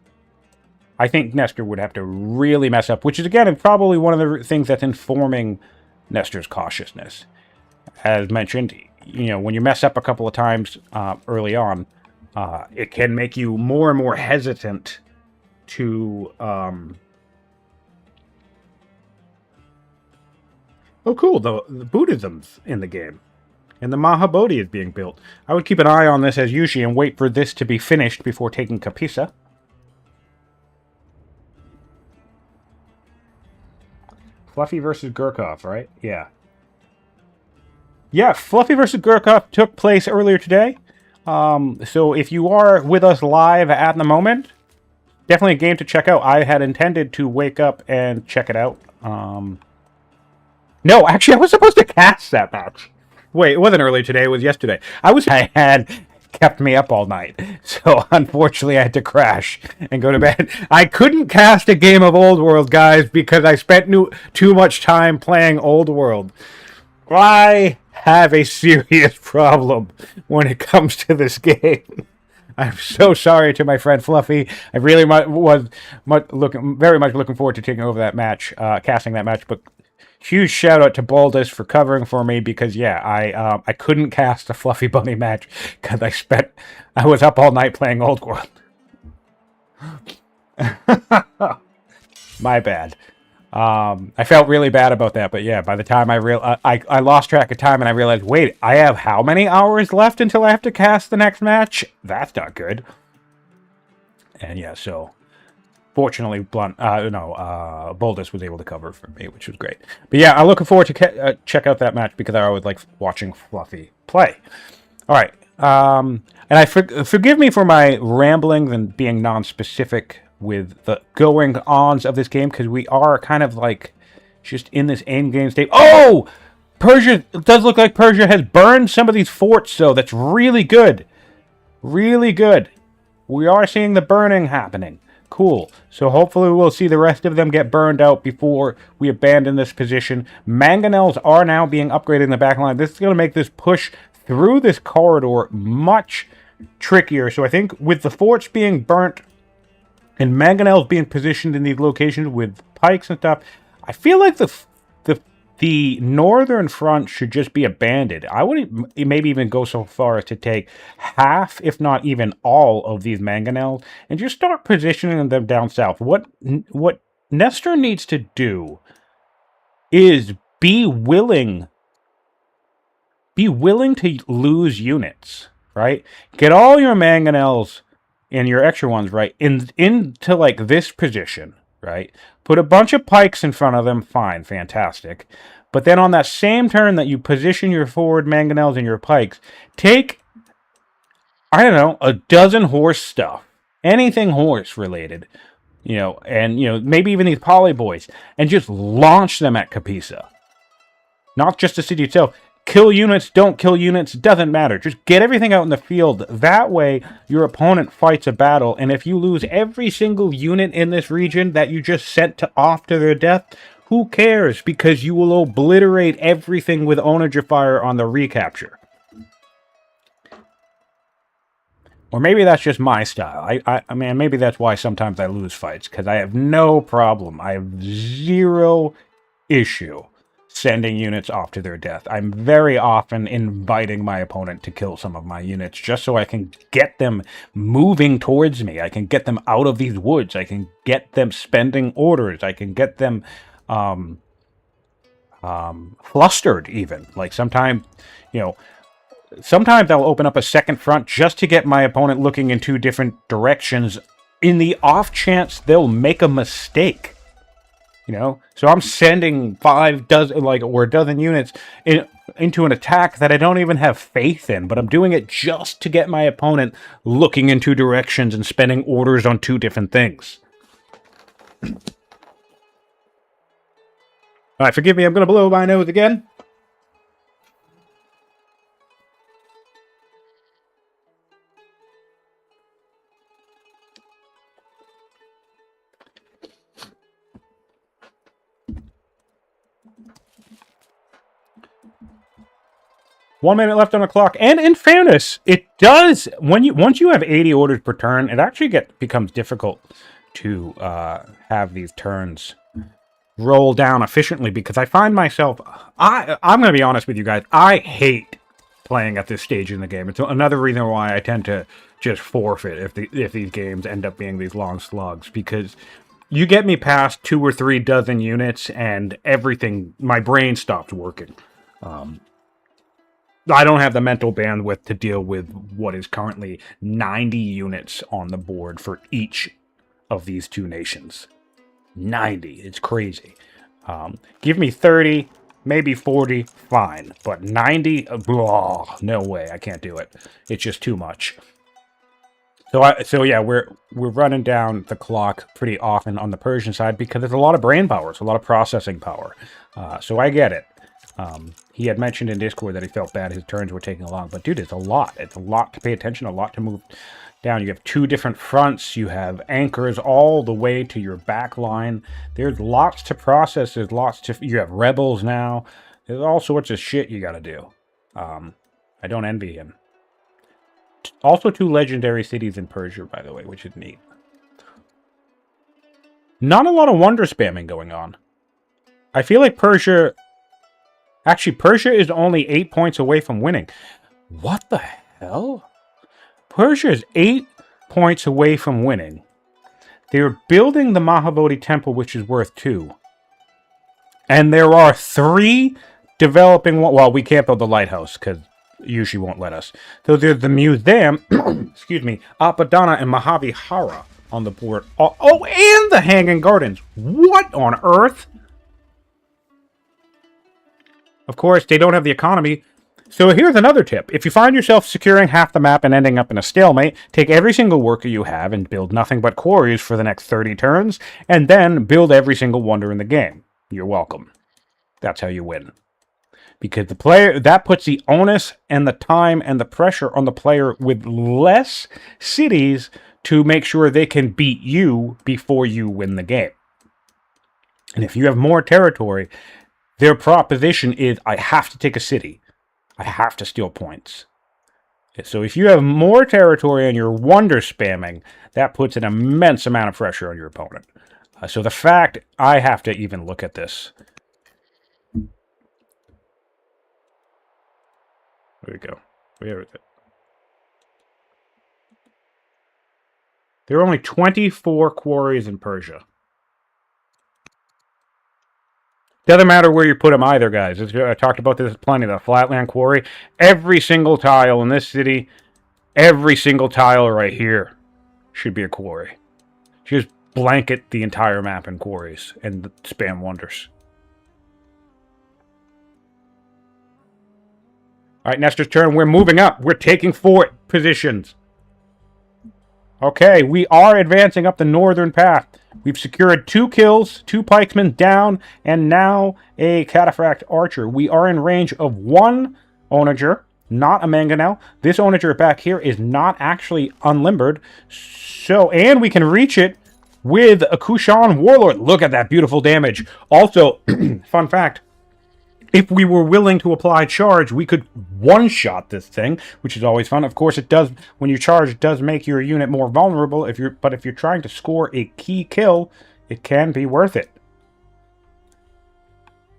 I think Nestor would have to really mess up, which is, again, probably one of the things that's informing Nestor's cautiousness. As mentioned, when you mess up a couple of times early on, it can make you more and more hesitant to... Oh, cool, the Buddhism's in the game. And the Mahabodhi is being built. I would keep an eye on this as Yushi and wait for this to be finished before taking Kapisa. Fluffy versus Gurkov, right? Yeah. Yeah, Fluffy versus Gurkov took place earlier today. So if you are with us live at the moment, definitely a game to check out. I had intended to wake up and check it out. No, actually, I was supposed to cast that match. Wait, it wasn't early today. It was yesterday. I had kept me up all night. So, unfortunately, I had to crash and go to bed. I couldn't cast a game of Old World, guys, because I spent too much time playing Old World. I have a serious problem when it comes to this game. I'm so sorry to my friend Fluffy. I really was very much looking forward to taking over that match, casting that match. But huge shout out to Baldus for covering for me because yeah, I couldn't cast a Fluffy Bunny match because I was up all night playing Old World. My bad. I felt really bad about that, but yeah, by the time I lost track of time and I realized, wait, I have how many hours left until I have to cast the next match? That's not good. And yeah, so fortunately, Boldus was able to cover for me, which was great. But yeah, I'm looking forward to check out that match because I always like watching Fluffy play. All right, and forgive me for my ramblings and being non-specific with the going-ons of this game, because we are kind of like just in this end-game state. Oh! Persia, it does look like Persia has burned some of these forts, so that's really good. Really good. We are seeing the burning happening. Cool. So hopefully we'll see the rest of them get burned out before we abandon this position. Mangonels are now being upgraded in the back line. This is going to make this push through this corridor much trickier. So I think with the forts being burnt and mangonels being positioned in these locations with pikes and stuff, I feel like the northern front should just be abandoned. I would maybe even go so far as to take half, if not even all, of these mangonels and just start positioning them down south. What Nestor needs to do is be willing to lose units, right? Get all your mangonels and your extra ones, right, into like this position, right? Put a bunch of pikes in front of them, fine, fantastic. But then on that same turn that you position your forward mangonels and your pikes, take, I don't know, a dozen horse stuff. Anything horse related, and, maybe even these poly boys, and just launch them at Capisa. Not just the city itself. Kill units, don't kill units, doesn't matter. Just get everything out in the field. That way, your opponent fights a battle, and if you lose every single unit in this region that you just sent off to their death, who cares? Because you will obliterate everything with Onager Fire on the recapture. Or maybe that's just my style. I mean, maybe that's why sometimes I lose fights, because I have no problem. I have zero issue sending units off to their death. I'm very often inviting my opponent to kill some of my units just so I can get them moving towards me. I can get them out of these woods. I can get them spending orders. I can get them flustered even. Like sometimes I'll open up a second front just to get my opponent looking in two different directions in the off chance they'll make a mistake. So I'm sending 5 dozen, or a dozen units into an attack that I don't even have faith in, but I'm doing it just to get my opponent looking in two directions and spending orders on two different things. All right, forgive me, I'm going to blow my nose again. One minute left on the clock, and in fairness, it does once you have 80 orders per turn, it actually becomes difficult to have these turns roll down efficiently because I find myself I'm going to be honest with you guys, I hate playing at this stage in the game. It's another reason why I tend to just forfeit if these games end up being these long slugs, because you get me past 2 or 3 dozen units and everything, my brain stops working. I don't have the mental bandwidth to deal with what is currently 90 units on the board for each of these two nations. 90. It's crazy. Give me 30, maybe 40, fine. But 90, no way, I can't do it. It's just too much. So yeah, we're running down the clock pretty often on the Persian side because there's a lot of brain power, it's a lot of processing power. So I get it. He had mentioned in Discord that he felt bad his turns were taking long, but dude, it's a lot. It's a lot to pay attention, a lot to move down. You have 2 different fronts, you have anchors all the way to your back line. There's lots to process, there's lots to... You have rebels now. There's all sorts of shit you gotta do. I don't envy him. Also 2 legendary cities in Persia, by the way, which is neat. Not a lot of wonder spamming going on. I feel like Persia... Actually, Persia is only 8 points away from winning. What the hell? Persia is 8 points away from winning. They're building the Mahabodhi Temple, which is worth 2. And there are 3 developing... Well, we can't build the lighthouse, because usually won't let us. So there's the museum, excuse me, Apadana and Mahavihara on the board. Oh, and the Hanging Gardens. What on earth? Of course, they don't have the economy. So here's another tip. If you find yourself securing half the map and ending up in a stalemate, take every single worker you have and build nothing but quarries for the next 30 turns, and then build every single wonder in the game. You're welcome. That's how you win. Because the player, that puts the onus and the time and the pressure on the player with less cities to make sure they can beat you before you win the game. And if you have more territory, their proposition is, I have to take a city. I have to steal points. So if you have more territory and you're wonder spamming, that puts an immense amount of pressure on your opponent. So the fact I have to even look at this. There we go. Where is it? There are only 24 quarries in Persia. Doesn't matter where you put them either, guys. I talked about this plenty. The Flatland Quarry. Every single tile in this city, every single tile right here should be a quarry. Just blanket the entire map in quarries and spam wonders. All right, Nestor's turn. We're moving up. We're taking fort positions. Okay, we are advancing up the northern path. We've secured 2 kills, 2 pikemen down, and now a cataphract archer. We are in range of 1 onager, not a mangonel. This onager back here is not actually unlimbered. So, and we can reach it with a Kushan warlord. Look at that beautiful damage. Also, fun fact, if we were willing to apply charge, we could one-shot this thing, which is always fun. Of course, it does, when you charge, it does make your unit more vulnerable. But if you're trying to score a key kill, it can be worth it.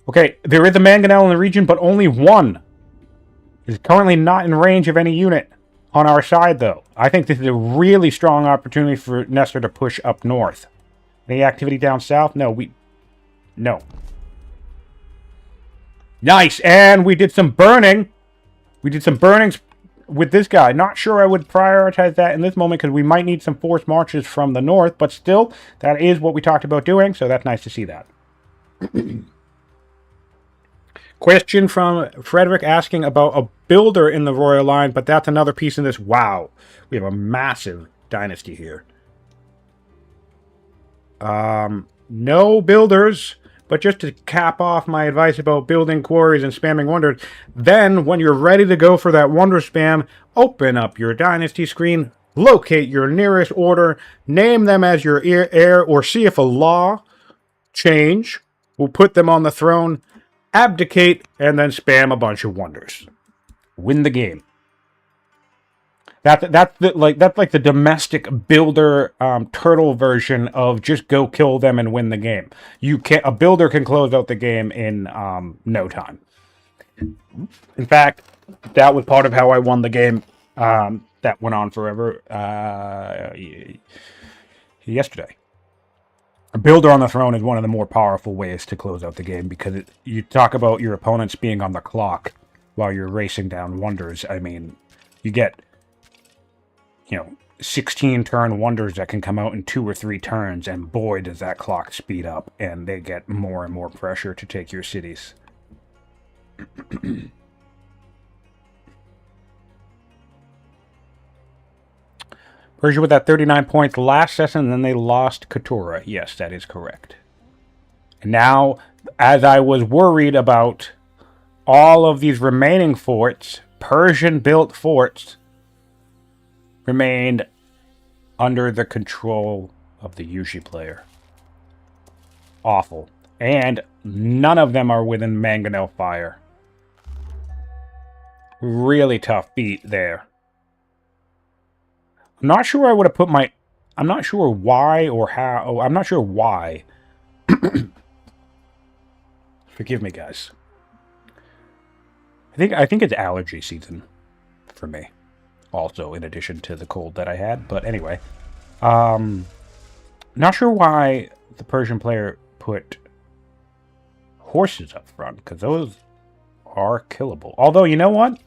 Okay, there is a mangonel in the region, but only 1 is currently not in range of any unit on our side, though. I think this is a really strong opportunity for Nestor to push up north. Any activity down south? No, no. Nice, and we did some burning. We did some burnings with this guy. Not sure I would prioritize that in this moment because we might need some forced marches from the north, but still, that is what we talked about doing, so that's nice to see that. Question from Frederick asking about a builder in the royal line, but that's another piece in this. Wow, we have a massive dynasty here. No builders. But just to cap off my advice about building quarries and spamming wonders, then when you're ready to go for that wonder spam, open up your dynasty screen, locate your nearest order, name them as your heir, or see if a law change will put them on the throne, abdicate, and then spam a bunch of wonders. Win the game. That's like the domestic builder turtle version of just go kill them and win the game. A builder can close out the game in no time. In fact, that was part of how I won the game that went on forever yesterday. A builder on the throne is one of the more powerful ways to close out the game because you talk about your opponents being on the clock while you're racing down wonders. I mean, you get 16-turn wonders that can come out in 2 or 3 turns, and boy, does that clock speed up, and they get more and more pressure to take your cities. Persia with that 39 points last session, and then they lost Katura. Yes, that is correct. And now, as I was worried about all of these remaining forts, Persian-built forts, remained under the control of the Yushi player. Awful. And none of them are within mangonel fire. Really tough beat there. I'm not sure I would have put my... I'm not sure why or how... Oh, I'm not sure why. Forgive me, guys. I think it's allergy season for me. Also, in addition to the cold that I had. But anyway. Not sure why the Persian player put horses up front. Because those are killable. Although, you know what?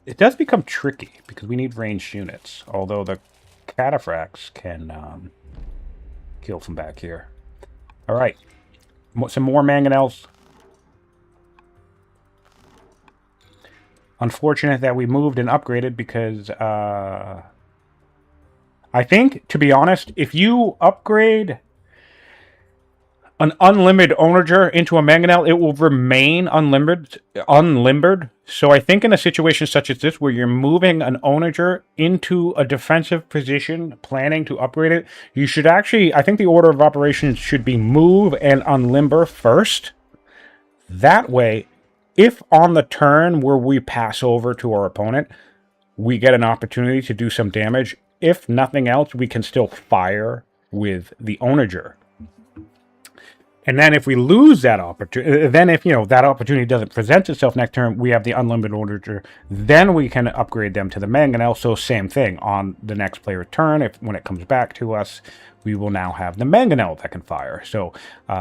It does become tricky. Because we need ranged units. Although the cataphracts can kill from back here. Alright. Some more mangonels. Unfortunate that we moved and upgraded because, I think, to be honest, if you upgrade an unlimbered onager into a mangonel, it will remain unlimbered. So I think in a situation such as this, where you're moving an onager into a defensive position, planning to upgrade it, you should actually, I think the order of operations should be move and unlimber first. That way, if on the turn where we pass over to our opponent, we get an opportunity to do some damage, if nothing else, we can still fire with the onager. And then if we lose that opportunity, then if, you know, that opportunity doesn't present itself next turn, we have the unlimited onager, then we can upgrade them to the mangonel. So same thing, on the next player's turn, when it comes back to us, we will now have the mangonel that can fire. So,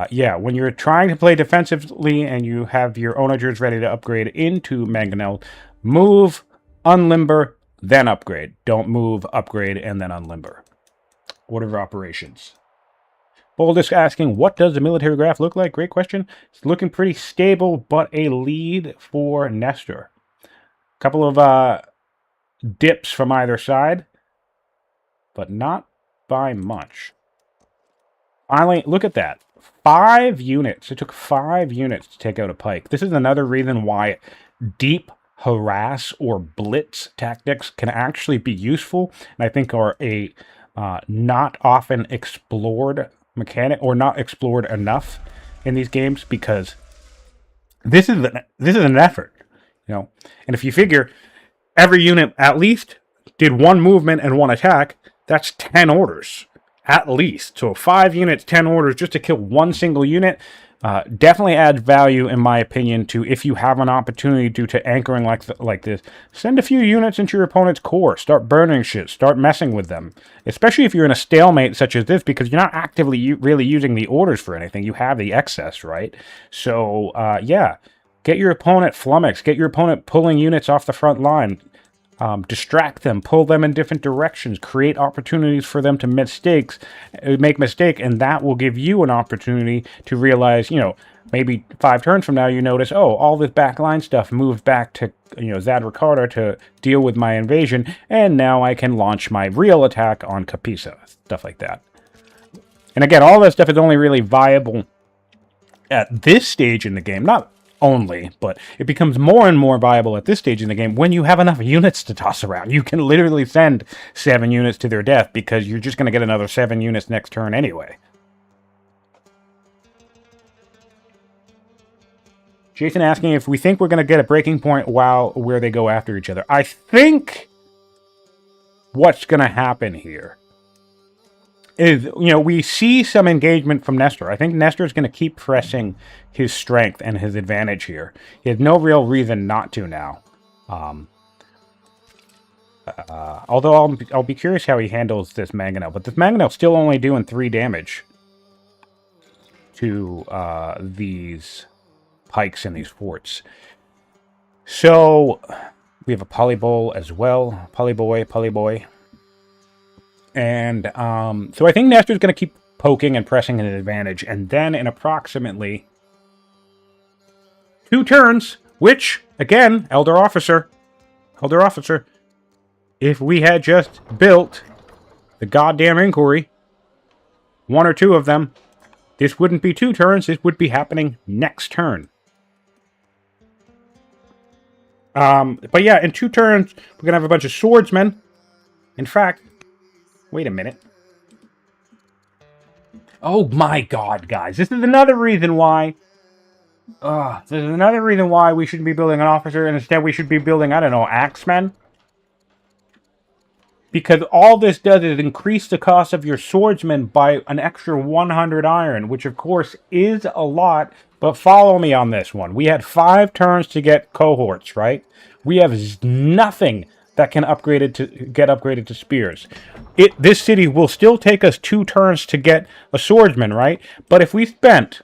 yeah, when you're trying to play defensively and you have your onagers ready to upgrade into mangonel, move, unlimber, then upgrade. Don't move, upgrade, and then unlimber. Order of operations. Boldest asking, what does the military graph look like? Great question. It's looking pretty stable, but a lead for Nestor. A couple of dips from either side, but not by much. Finally, look at that. 5 units. It took 5 units to take out a pike. This is another reason why deep harass or blitz tactics can actually be useful, and I think are a not often explored mechanic, or not explored enough in these games, because this is an effort, you know. And if you figure every unit at least did 1 movement and 1 attack, that's 10 orders at least. So 5 units, 10 orders just to kill 1 single unit definitely adds value, in my opinion, to if you have an opportunity due to anchoring like this. Send a few units into your opponent's core. Start burning shit. Start messing with them. Especially if you're in a stalemate such as this, because you're not actively really using the orders for anything. You have the excess, right? So, yeah. Get your opponent flummoxed. Get your opponent pulling units off the front line. Distract them, pull them in different directions, create opportunities for them to make mistake, and that will give you an opportunity to realize, you know, maybe 5 turns from now you notice, oh, all this backline stuff moved back to, you know, Zad Ricardo to deal with my invasion, and now I can launch my real attack on Capisa, stuff like that. And again, all that stuff is only really viable at this stage in the game, not only, but it becomes more and more viable at this stage in the game when you have enough units to toss around. You can literally send 7 units to their death because you're just going to get another 7 units next turn anyway. Jason asking if we think we're going to get a breaking point where they go after each other. I think what's going to happen here is, you know, we see some engagement from Nestor. I think Nestor is going to keep pressing his strength and his advantage here. He has no real reason not to now. Although I'll be curious how he handles this mangonel. But this mangonel's still only doing 3 damage to these pikes and these forts. So We have a polyboy as well. Polyboy. And so I think Nestor's going to keep poking and pressing an advantage. And then in approximately 2 turns, which, again, Elder Officer, if we had just built the goddamn inquiry, 1 or 2 of them, this wouldn't be 2 turns, this would be happening next turn. But yeah, in 2 turns, we're going to have a bunch of swordsmen. In fact, wait a minute. Oh my god, guys. This is another reason why... this is another reason why we shouldn't be building an officer, and instead we should be building, I don't know, axemen. Because all this does is increase the cost of your swordsman by an extra 100 iron, which of course is a lot, but follow me on this one. We had 5 turns to get cohorts, right? We have nothing that can get upgraded to spears. This city will still take us 2 turns to get a swordsman, right? But if we spent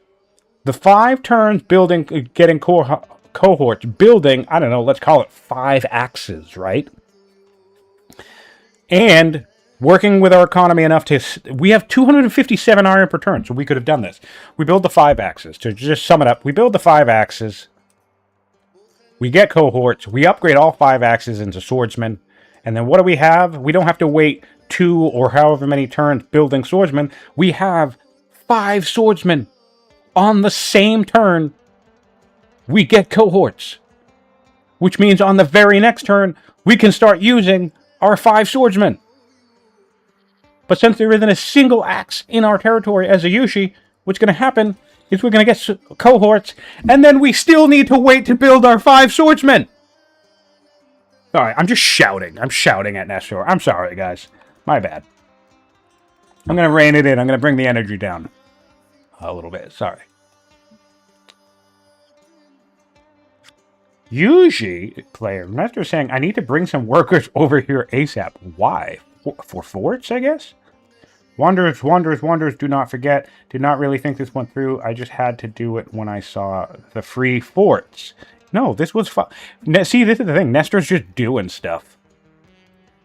the 5 turns getting cohorts, building, I don't know, let's call it 5 axes, right? And working with our economy enough to... We have 257 iron per turn, so we could have done this. We build the 5 axes. To just sum it up, we build the 5 axes. We get cohorts. We upgrade all 5 axes into swordsmen. And then what do we have? We don't have to wait 2 or however many turns building swordsmen. We have 5 swordsmen. On the same turn, we get cohorts. Which means on the very next turn, we can start using our 5 swordsmen. But since there isn't a single axe in our territory as a Yushi, what's going to happen is we're going to get cohorts, and then we still need to wait to build our 5 swordsmen. Alright, I'm just shouting. I'm shouting at Nestor. I'm sorry, guys. My bad. I'm going to rein it in. I'm going to bring the energy down a little bit. Sorry. Usually, player, Nestor's saying, I need to bring some workers over here ASAP. Why? For forts, I guess? Wonders, do not forget. Did not really think this went through. I just had to do it when I saw the free forts. No, this was fun. See, this is the thing. Nestor's just doing stuff.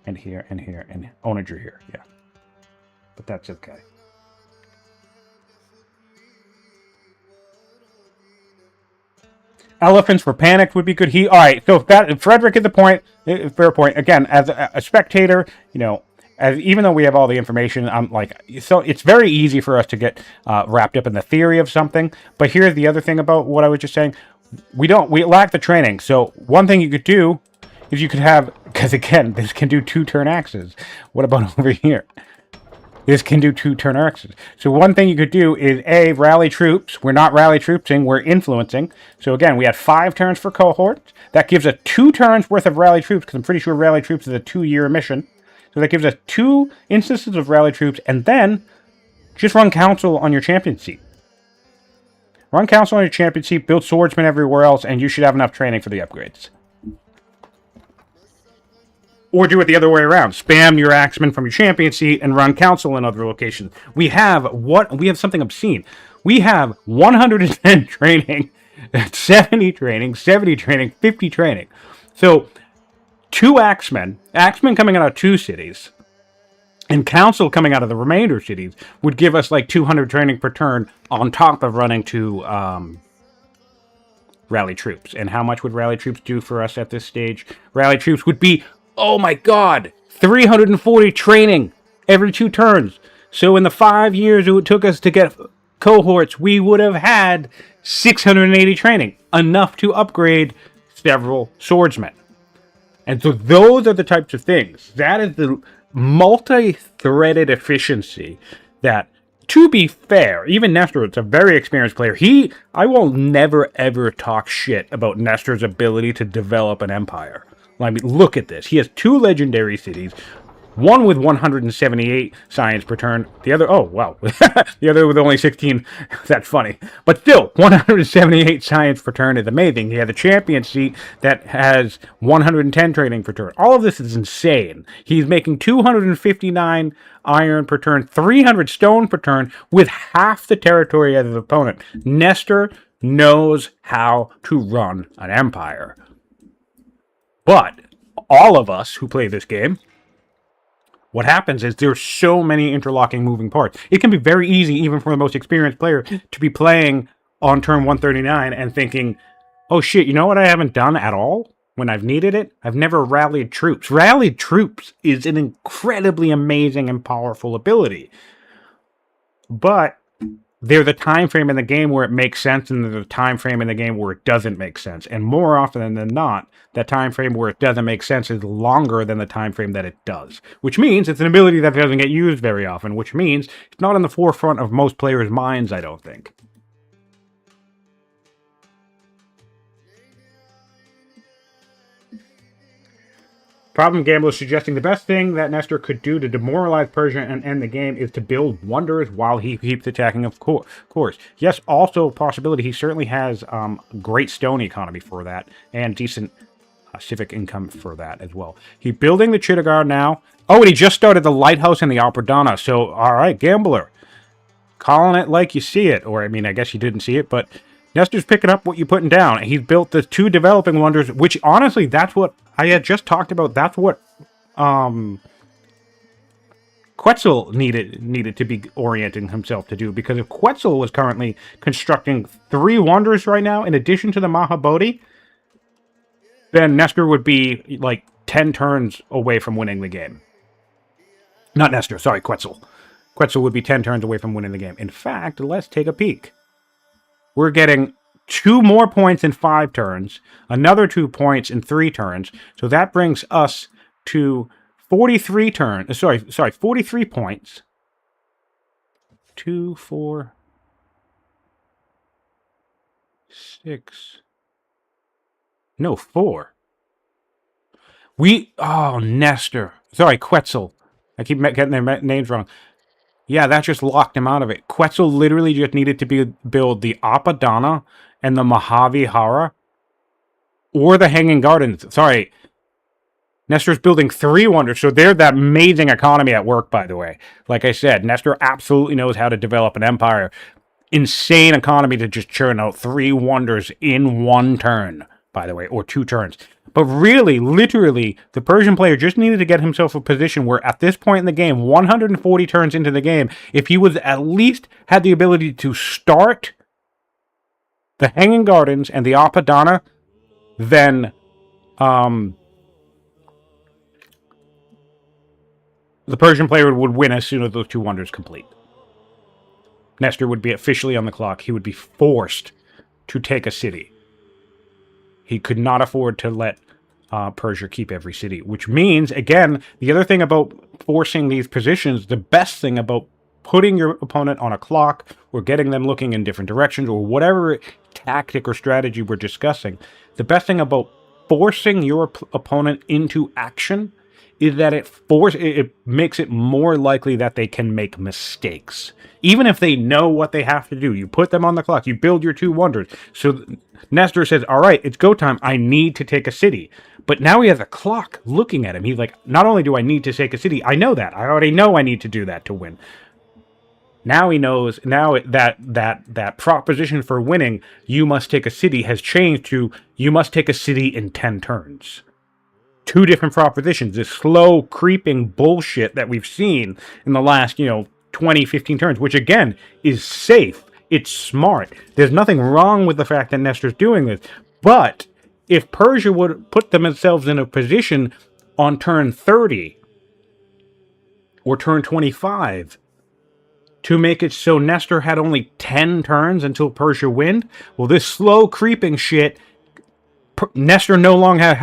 And here, and onager here, yeah. But that's okay. Elephants for panicked would be good. All right, so if that Frederick is the point, fair point. Again, as a spectator, you know, even though we have all the information, I'm like, so it's very easy for us to get wrapped up in the theory of something. But here's the other thing about what I was just saying: we lack the training. So one thing you could do is you could have, because again, this can do 2 turn axes. What about over here? This can do 2 turn axes. So one thing you could do is A, rally troops. We're not rally troopsing, we're influencing. So again, we had 5 turns for cohorts. That gives us 2 turns worth of rally troops, because I'm pretty sure rally troops is a 2-year mission. So that gives us 2 instances of rally troops, and then just run council on your champion seat. Run council on your champion seat, build swordsmen everywhere else, and you should have enough training for the upgrades. Or do it the other way around. Spam your axemen from your champion seat and run council in other locations. We have something obscene. We have 110 training, 70 training, 50 training. So 2 axemen coming out of 2 cities, and council coming out of the remainder cities would give us like 200 training per turn on top of running 2 rally troops. And how much would rally troops do for us at this stage? Rally troops would be, oh my god, 340 training every 2 turns. So in the 5 years it took us to get cohorts, we would have had 680 training. Enough to upgrade several swordsmen. And so those are the types of things. That is the multi-threaded efficiency that, to be fair, even Nestor, it's a very experienced player. I will never ever talk shit about Nestor's ability to develop an empire. I mean, look at this. He has 2 legendary cities, one with 178 science per turn, the other, oh, wow, the other with only 16, that's funny. But still, 178 science per turn is amazing. He has a champion seat that has 110 training per turn. All of this is insane. He's making 259 iron per turn, 300 stone per turn, with half the territory as his opponent. Nestor knows how to run an empire. But all of us who play this game, what happens is there's so many interlocking moving parts. It can be very easy, even for the most experienced player, to be playing on turn 139 and thinking, oh shit, you know what I haven't done at all when I've needed it? I've never rallied troops. Rallied troops is an incredibly amazing and powerful ability. But there's a time frame in the game where it makes sense, and there's a time frame in the game where it doesn't make sense. And more often than not, that time frame where it doesn't make sense is longer than the time frame that it does. Which means it's an ability that doesn't get used very often, which means it's not in the forefront of most players' minds, I don't think. Problem Gambler is suggesting the best thing that Nestor could do to demoralize Persia and end the game is to build wonders while he keeps attacking, of course. Yes, also a possibility. He certainly has great stone economy for that, and decent civic income for that as well. He's building the Chittagard now. Oh, and he just started the Lighthouse and the Opera Donna. So, all right, Gambler. Calling it like you see it. Or, I mean, I guess you didn't see it, but Nestor's picking up what you're putting down. He's built the 2 developing wonders, which honestly, that's what I had just talked about. That's what Quetzal needed to be orienting himself to do. Because if Quetzal was currently constructing 3 wonders right now, in addition to the Mahabodhi, then Nestor would be like 10 turns away from winning the game. Not Nestor, sorry, Quetzal. Quetzal would be 10 turns away from winning the game. In fact, let's take a peek. We're getting 2 more points in 5 turns, another 2 points in 3 turns. So that brings us to 43 turns. Sorry, 43 points. 2, 4, 6. No, 4. Oh, Nestor. Sorry, Quetzal. I keep getting their names wrong. Yeah, that just locked him out of it. Quetzal literally just needed to build the Apadana and the Mahavihara, or the Hanging Gardens. Sorry. Nestor's building 3 wonders, so they're that amazing economy at work, by the way. Like I said, Nestor absolutely knows how to develop an empire. Insane economy to just churn out 3 wonders in 1 turn, by the way, or 2 turns. But really, literally, the Persian player just needed to get himself a position where at this point in the game, 140 turns into the game, if he was at least had the ability to start the Hanging Gardens and the Apadana, then the Persian player would win as soon as those 2 wonders complete. Nestor would be officially on the clock. He would be forced to take a city. He could not afford to let Persia keep every city, which means, again, the other thing about forcing these positions, the best thing about putting your opponent on a clock or getting them looking in different directions or whatever tactic or strategy we're discussing, the best thing about forcing your opponent into action is that it makes it more likely that they can make mistakes. Even if they know what they have to do, you put them on the clock, you build your 2 wonders. So Nestor says, all right, it's go time. I need to take a city. But now he has a clock looking at him. He's like, not only do I need to take a city, I know that. I already know I need to do that to win. Now he knows, now that proposition for winning, you must take a city, has changed to, you must take a city in 10 turns. 2 different propositions. This slow, creeping bullshit that we've seen in the last, 20, 15 turns, which again is safe. It's smart. There's nothing wrong with the fact that Nestor's doing this. But if Persia would put themselves in a position on turn 30 or turn 25 to make it so Nestor had only 10 turns until Persia win, well, this slow creeping shit, Nestor no longer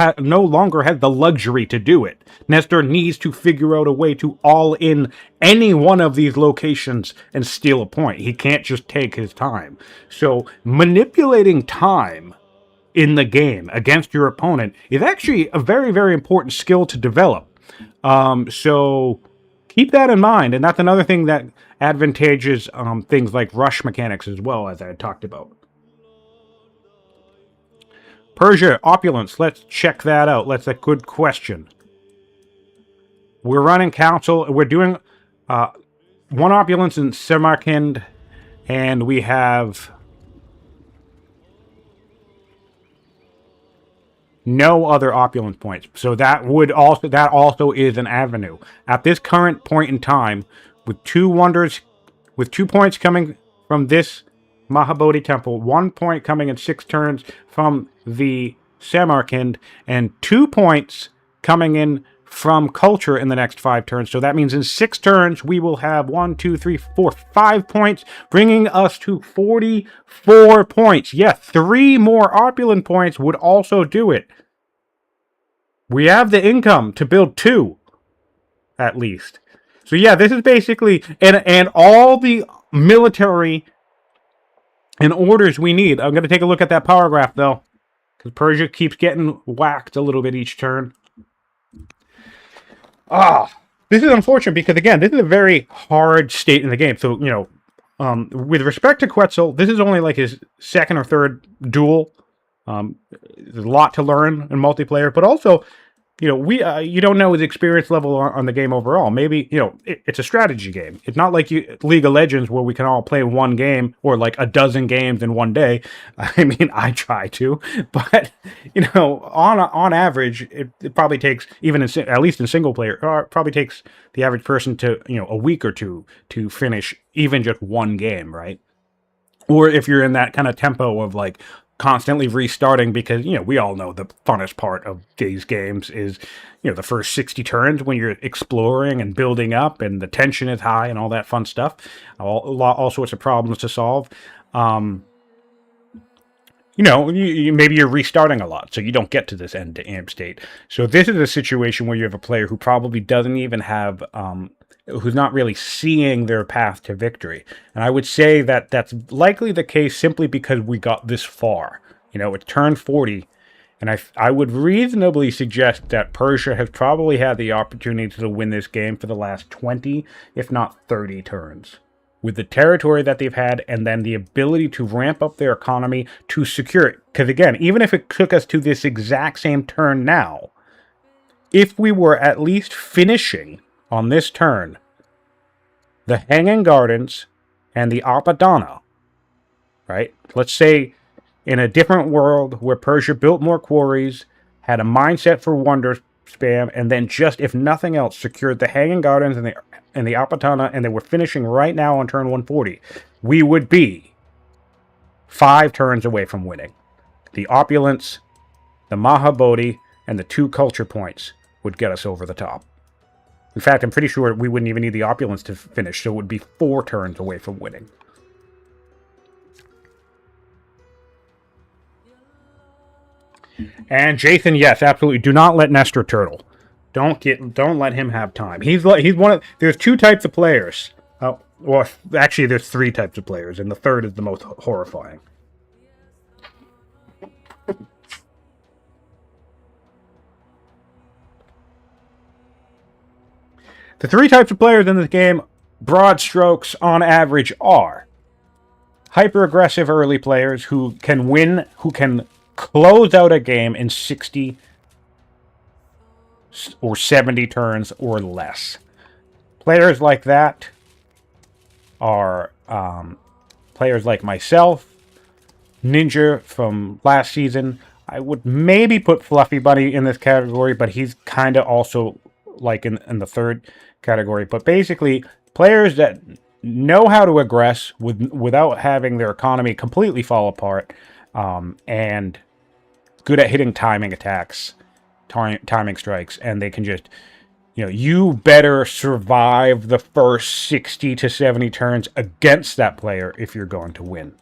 had the luxury to do it. Nestor needs to figure out a way to all in any one of these locations and steal a point. He can't just take his time. So manipulating time in the game against your opponent is actually a very, very important skill to develop. So keep that in mind. And that's another thing that advantages things like rush mechanics as well, as I had talked about. Persia, opulence, let's check that out. That's a good question. We're running council. We're doing 1 opulence in Samarkand, and we have no other opulence points. So that also is an avenue. At this current point in time, with 2 wonders, with 2 points coming from this Mahabodhi Temple, 1 point coming in 6 turns from the Samarkand, and 2 points coming in from culture in the next 5 turns. So that means in 6 turns, we will have 1, 2, 3, 4, 5 points, bringing us to 44 points. Yes, 3 more opulent points would also do it. We have the income to build 2, at least. So yeah, this is basically, and all the military and orders we need. I'm going to take a look at that power graph, though, because Persia keeps getting whacked a little bit each turn. This is unfortunate because, again, this is a very hard state in the game. So, with respect to Quetzal, this is only like his 2nd or 3rd duel. There's a lot to learn in multiplayer, but also, you don't know his experience level on the game overall. Maybe, it's a strategy game. It's not like League of Legends where we can all play one game or like a dozen games in one day. I mean, I try to, but on average, it probably takes, even at least in single player, it probably takes the average person to a week or 2 to finish even just one game, right? Or if you're in that kind of tempo of like constantly restarting, because we all know the funnest part of these games is the first 60 turns when you're exploring and building up and the tension is high and all that fun stuff, all sorts of problems to solve. Maybe you're restarting a lot, so you don't get to this end to amp state. So this is a situation where you have a player who probably doesn't even have who's not really seeing their path to victory. And I would say that that's likely the case simply because we got this far. It's turn 40, and I would reasonably suggest that Persia has probably had the opportunity to win this game for the last 20, if not 30 turns. With the territory that they've had, and then the ability to ramp up their economy to secure it. Because again, even if it took us to this exact same turn now, if we were at least finishing on this turn the Hanging Gardens and the Apadana, right? Let's say in a different world where Persia built more quarries, had a mindset for wonder spam, and then just, if nothing else, secured the Hanging Gardens and the Apatana, and they were finishing right now on turn 140, we would be 5 turns away from winning. The opulence, the Mahabodhi, and the 2 culture points would get us over the top. In fact, I'm pretty sure we wouldn't even need the opulence to finish, so it would be 4 turns away from winning. And Jason, yes, absolutely. Do not let Nestor turtle. Don't let him have time. He's one of. There's 2 types of players. Well, actually, there's 3 types of players, and the third is the most horrifying. The 3 types of players in this game, broad strokes on average, are hyper-aggressive early players who can win, who can close out a game in 60 or 70 turns or less. Players like that are players like myself, Ninja from last season. I would maybe put Fluffy Bunny in this category, but he's kind of also like in the 3rd category. But basically, players that know how to aggress without having their economy completely fall apart, and good at hitting timing attacks, timing strikes, and they can just, you better survive the first 60 to 70 turns against that player if you're going to win.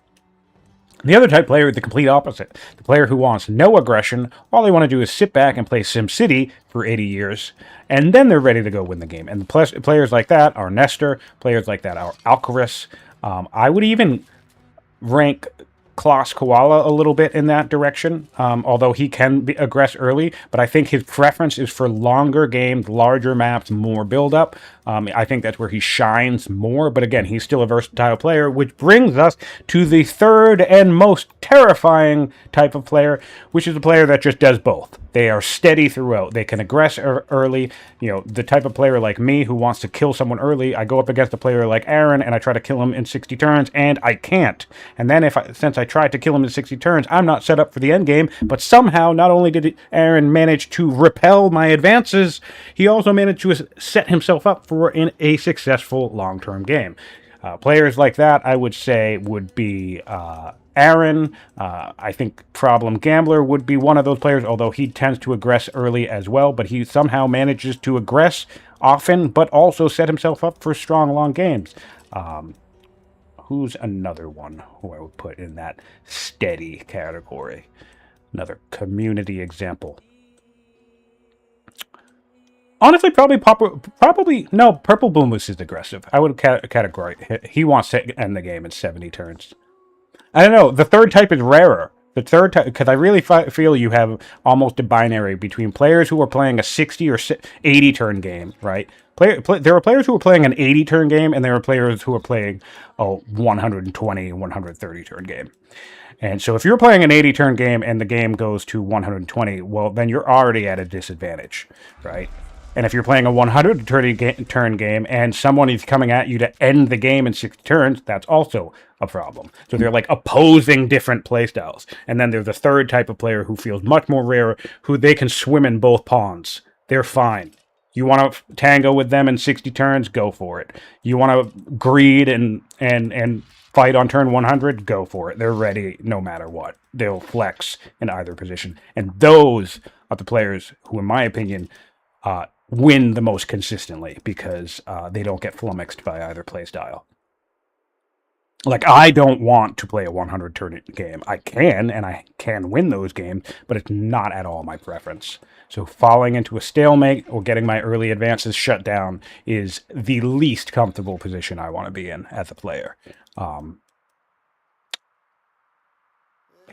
The other type player is the complete opposite. The player who wants no aggression. All they want to do is sit back and play SimCity for 80 years, and then they're ready to go win the game. And the players like that are Nestor. Players like that are Alcaris. I would even rank Klaus Koala a little bit in that direction, although he can aggress early, but I think his preference is for longer games, larger maps, more build-up. I think that's where he shines more, but again, he's still a versatile player, which brings us to the 3rd and most terrifying type of player, which is a player that just does both. They are steady throughout. They can aggress early. You know, the type of player like me who wants to kill someone early, I go up against a player like Aaron and I try to kill him in 60 turns, and I can't. And then since I tried to kill him in 60 turns, I'm not set up for the end game, but somehow not only did Aaron manage to repel my advances, he also managed to set himself up for a successful long-term game. Players like that, I would say, would be Aaron. I think Problem Gambler would be one of those players, although he tends to aggress early as well, but he somehow manages to aggress often, but also set himself up for strong, long games. Who's another one who I would put in that steady category? Another community example. Honestly, no. Purple Boomless is aggressive. I would categorize. He wants to end the game in 70 turns. I don't know. The third type is rarer. The third type, because I really feel you have almost a binary between players who are playing a 60 or 80 turn game, right? There are players who are playing an 80 turn game, and there are players who are playing a 120, 130 turn game. And so if you're playing an 80 turn game and the game goes to 120, well, then you're already at a disadvantage, right? And if you're playing a 100 turn game and someone is coming at you to end the game in 60 turns, that's also a problem. So they're like opposing different playstyles. And then there's a third type of player who feels much more rare, who they can swim in both ponds. They're fine. You want to tango with them in 60 turns? Go for it. You want to greed and fight on turn 100? Go for it. They're ready no matter what. They'll flex in either position. And those are the players who, in my opinion, win the most consistently because they don't get flummoxed by either playstyle. Like, I don't want to play a 100 turn game. I can, and I can win those games, but it's not at all my preference. So falling into a stalemate or getting my early advances shut down is the least comfortable position I want to be in as a player. And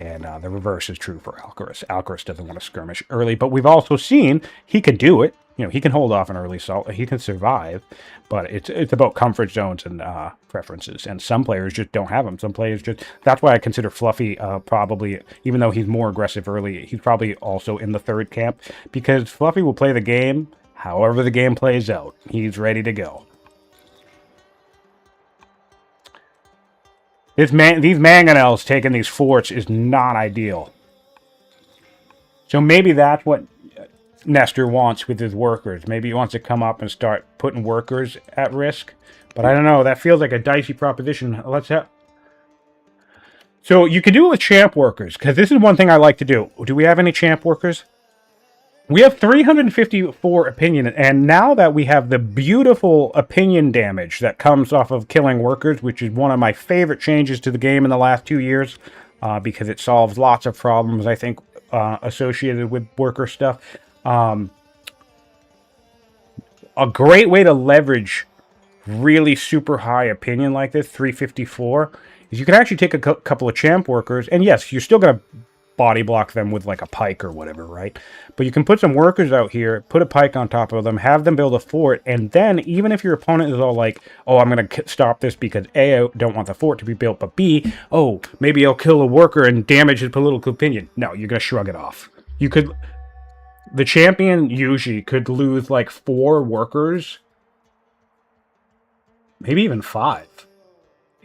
the reverse is true for Alcaraz. Alcaraz doesn't want to skirmish early, but we've also seen he can do it. You know, he can hold off an early assault. He can survive, but it's about comfort zones and preferences. And some players just don't have them. Some players just... That's why I consider Fluffy probably, even though he's more aggressive early, he's probably also in the third camp, because Fluffy will play the game however the game plays out. He's ready to go. These mangonels taking these forts is not ideal. So maybe that's what Nestor wants with his workers. Maybe he wants to come up and start putting workers at risk. But I don't know. That feels like a dicey proposition. Let's have... So you can do it with champ workers, because this is one thing I like to do. Do we have any champ workers? We have 354 opinion, and now that we have the beautiful opinion damage that comes off of killing workers, which is one of my favorite changes to the game in the last 2 years, because it solves lots of problems, I think, associated with worker stuff. A great way to leverage really super high opinion like this, 354, is you can actually take a couple of champ workers, and yes, you're still going to body block them with like a pike or whatever, right? But you can put some workers out here, put a pike on top of them, have them build a fort, and then even if your opponent is all like, oh, I'm going to stop this because A, I don't want the fort to be built, but B, oh, maybe I'll kill a worker and damage his political opinion. No, you're going to shrug it off. You could... The champion usually could lose like 4 workers, maybe even 5,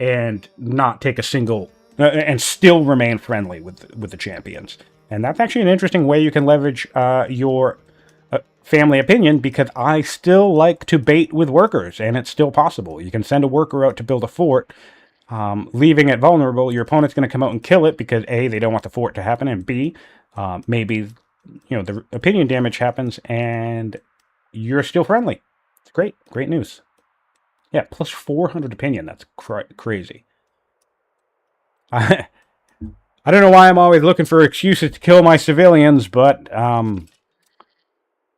and not take a single... and still remain friendly with the champions. And that's actually an interesting way you can leverage your family opinion, because I still like to bait with workers, and it's still possible. You can send a worker out to build a fort, leaving it vulnerable. Your opponent's going to come out and kill it because A, they don't want the fort to happen, and B, maybe the opinion damage happens and you're still friendly. It's great. Great news. Yeah, plus 400 opinion. That's crazy. I don't know why I'm always looking for excuses to kill my civilians, but, for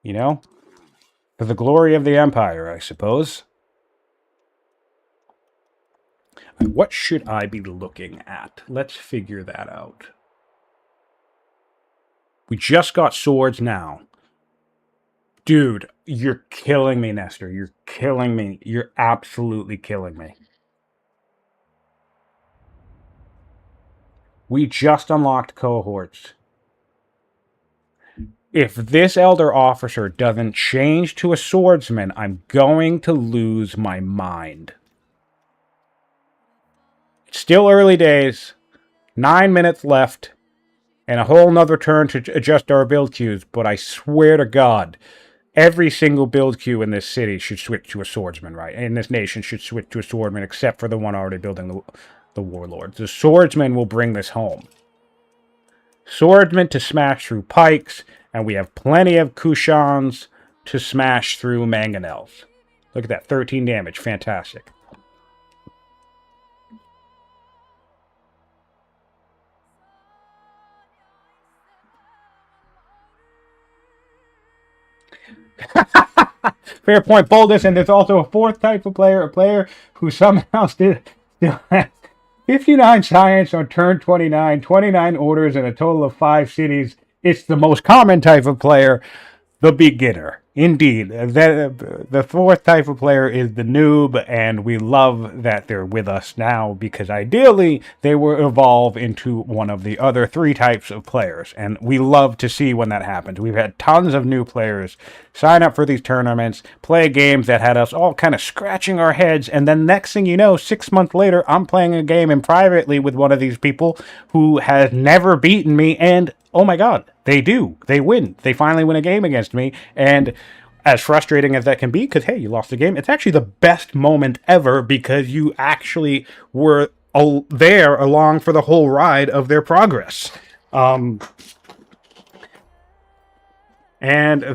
the glory of the Empire, I suppose. What should I be looking at? Let's figure that out. We just got swords now. Dude, you're killing me, Nestor. You're killing me. You're absolutely killing me. We just unlocked cohorts. If this elder officer doesn't change to a swordsman, I'm going to lose my mind. It's still early days. 9 minutes left. And a whole nother turn to adjust our build queues. But I swear to God, every single build queue in this city should switch to a swordsman, right? In this nation should switch to a swordsman, except for the one already building the warlords. The swordsman will bring this home. Swordsman to smash through pikes, and we have plenty of Kushans to smash through mangonels. Look at that, 13 damage, fantastic. Fair point, boldness, and there's also a fourth type of player, a player who somehow still has 59 science on turn 29, 29 orders, and a total of 5 cities. It's the most common type of player, the beginner. Indeed, the fourth type of player is the noob, and we love that they're with us now because ideally they will evolve into one of the other 3 types of players, and we love to see when that happens. We've had tons of new players sign up for these tournaments, play games that had us all kind of scratching our heads, and then next thing you know, 6 months later, I'm playing a game in privately with one of these people who has never beaten me, and oh my God, they do. They win. They finally win a game against me. And as frustrating as that can be, because, hey, you lost the game, it's actually the best moment ever because you actually were there along for the whole ride of their progress. And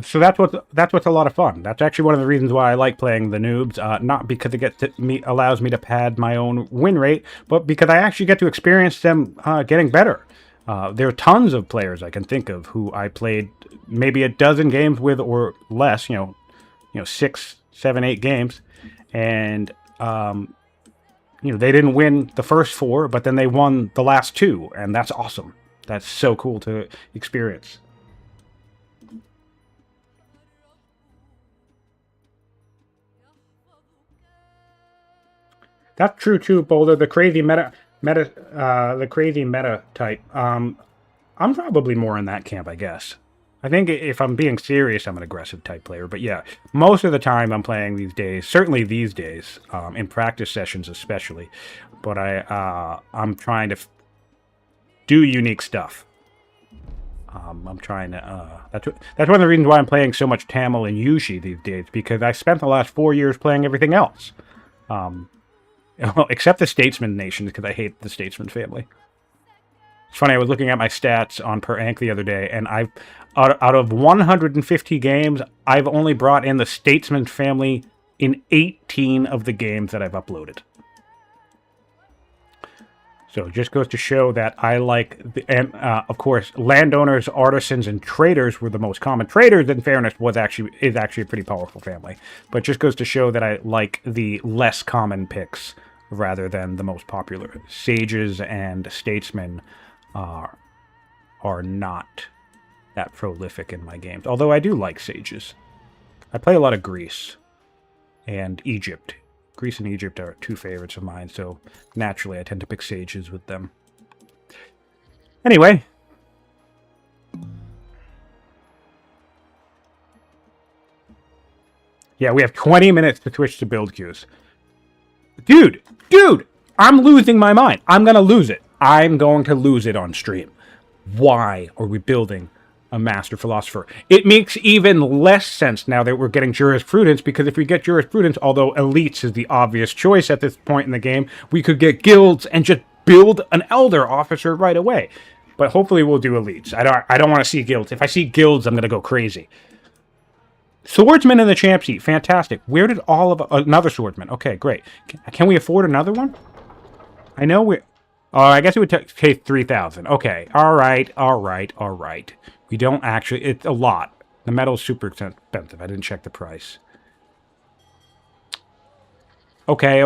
so that's what's a lot of fun. That's actually one of the reasons why I like playing the noobs. Not because it allows me to pad my own win rate, but because I actually get to experience them getting better. There are tons of players I can think of who I played maybe a dozen games with or less, 6, 7, 8 games. And, they didn't win the first 4, but then they won the last 2. And that's awesome. That's so cool to experience. That's true too, Boulder. The crazy meta type. I'm probably more in that camp, I guess. I think if I'm being serious, I'm an aggressive type player. But yeah, most of the time I'm playing these days, certainly these days, in practice sessions especially. But I'm trying to do unique stuff. I'm trying to. That's one of the reasons why I'm playing so much Tamil and Yushi these days, because I spent the last 4 years playing everything else. Except the Statesman Nation, because I hate the Statesman family. It's funny, I was looking at my stats on Per Ank the other day, and I've out of 150 games, I've only brought in the Statesman family in 18 of the games that I've uploaded. So it just goes to show that I like, of course, landowners, artisans, and traders were the most common. Traders, in fairness, is actually a pretty powerful family. But it just goes to show that I like the less common picks rather than the most popular. Sages and statesmen are not that prolific in my games. Although I do like sages. I play a lot of Greece and Egypt. Greece and Egypt are 2 favorites of mine, so naturally I tend to pick sages with them. Anyway. Yeah, we have 20 minutes to switch to build queues. Dude! I'm losing my mind. I'm going to lose it. I'm going to lose it on stream. Why are we building a master philosopher? It makes even less sense now that we're getting jurisprudence, because if we get jurisprudence, although elites is the obvious choice at this point in the game, we could get guilds and just build an elder officer right away. But hopefully we'll do elites. I don't want to see guilds. If I see guilds, I'm going to go crazy. Swordsman in the champ seat. Fantastic. Where did all of... another swordsman. Okay, great. Can we afford another one? I know we... Oh, I guess it would take 3,000. Okay. All right. We don't actually... It's a lot. The metal's super expensive. I didn't check the price. Okay.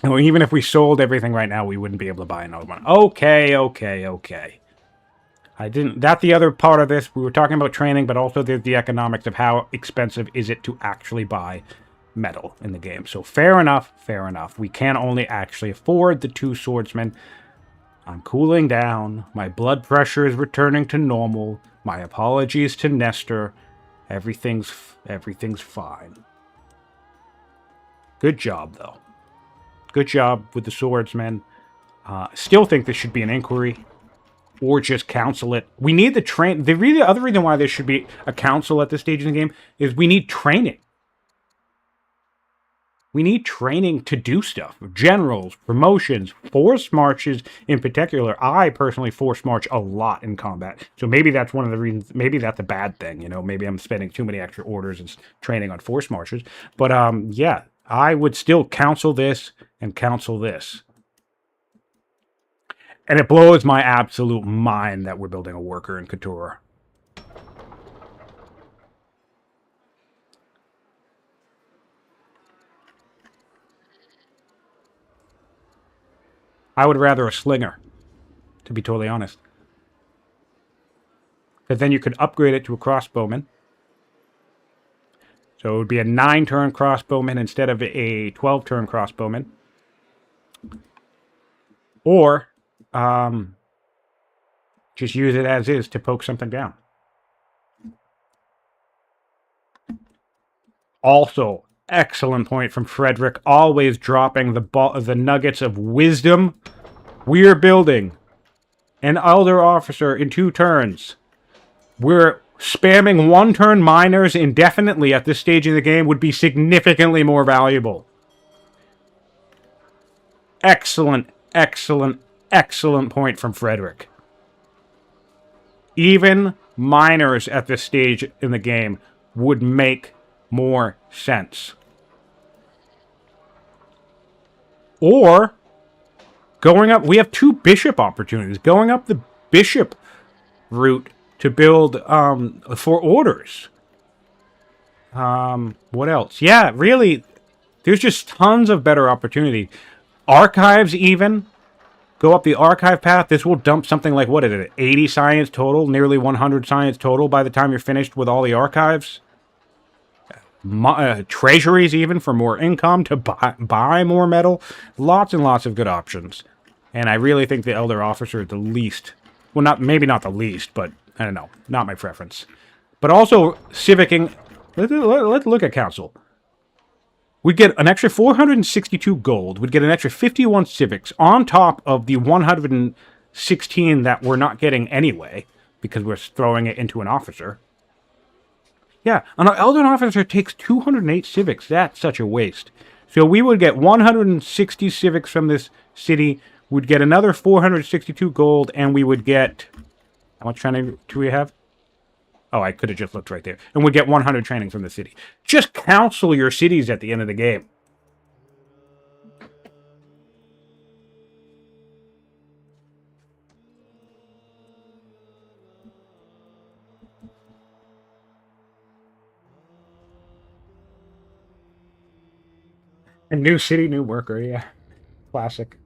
Well, even if we sold everything right now, we wouldn't be able to buy another one. Okay. I didn't... That's the other part of this. We were talking about training, but also there's the economics of how expensive is it to actually buy metal in the game. So fair enough. We can only actually afford the 2 swordsmen. I'm cooling down. My blood pressure is returning to normal. My apologies to Nestor. Everything's fine. Good job, though. Good job with the swordsmen. Still think this should be an inquiry. Or just council it. We need the train. The other reason why there should be a council at this stage in the game is we need training. We need training to do stuff. Generals, promotions, force marches in particular. I personally force march a lot in combat. So maybe that's one of the reasons. Maybe that's a bad thing. You know, maybe I'm spending too many extra orders and training on force marches. But yeah, I would still counsel this and counsel this. And it blows my absolute mind that we're building a worker in Couture. I would rather a slinger, to be totally honest. Because then you could upgrade it to a crossbowman. So it would be a 9-turn crossbowman instead of a 12-turn crossbowman. Or just use it as is to poke something down. Also, excellent point from Frederick, always dropping the nuggets of wisdom. We're building an elder officer in 2 turns. We're spamming 1-turn miners indefinitely at this stage of the game would be significantly more valuable. Excellent, excellent, excellent point from Frederick. Even miners at this stage in the game would make more sense. Or going up, we have 2 bishop opportunities. Going up the bishop route to build for orders. What else? Yeah, really, there's just tons of better opportunity. Archives even. Go up the archive path. This will dump something like, what is it, 80 science total? Nearly 100 science total by the time you're finished with all the archives. Treasuries even for more income to buy more metal. Lots and lots of good options. And I really think the Elder Officer is the least. Well, maybe not the least, but I don't know. Not my preference. But also, civicing. Let's look at Council. We'd get an extra 462 gold. We'd get an extra 51 civics on top of the 116 that we're not getting anyway because we're throwing it into an officer. Yeah, an elder officer takes 208 civics. That's such a waste. So we would get 160 civics from this city. We'd get another 462 gold, and we would get... How much training do we have? Oh, I could have just looked right there. And we'd get 100 training from the city. Just counsel your cities at the end of the game. A new city, new worker, yeah. Classic.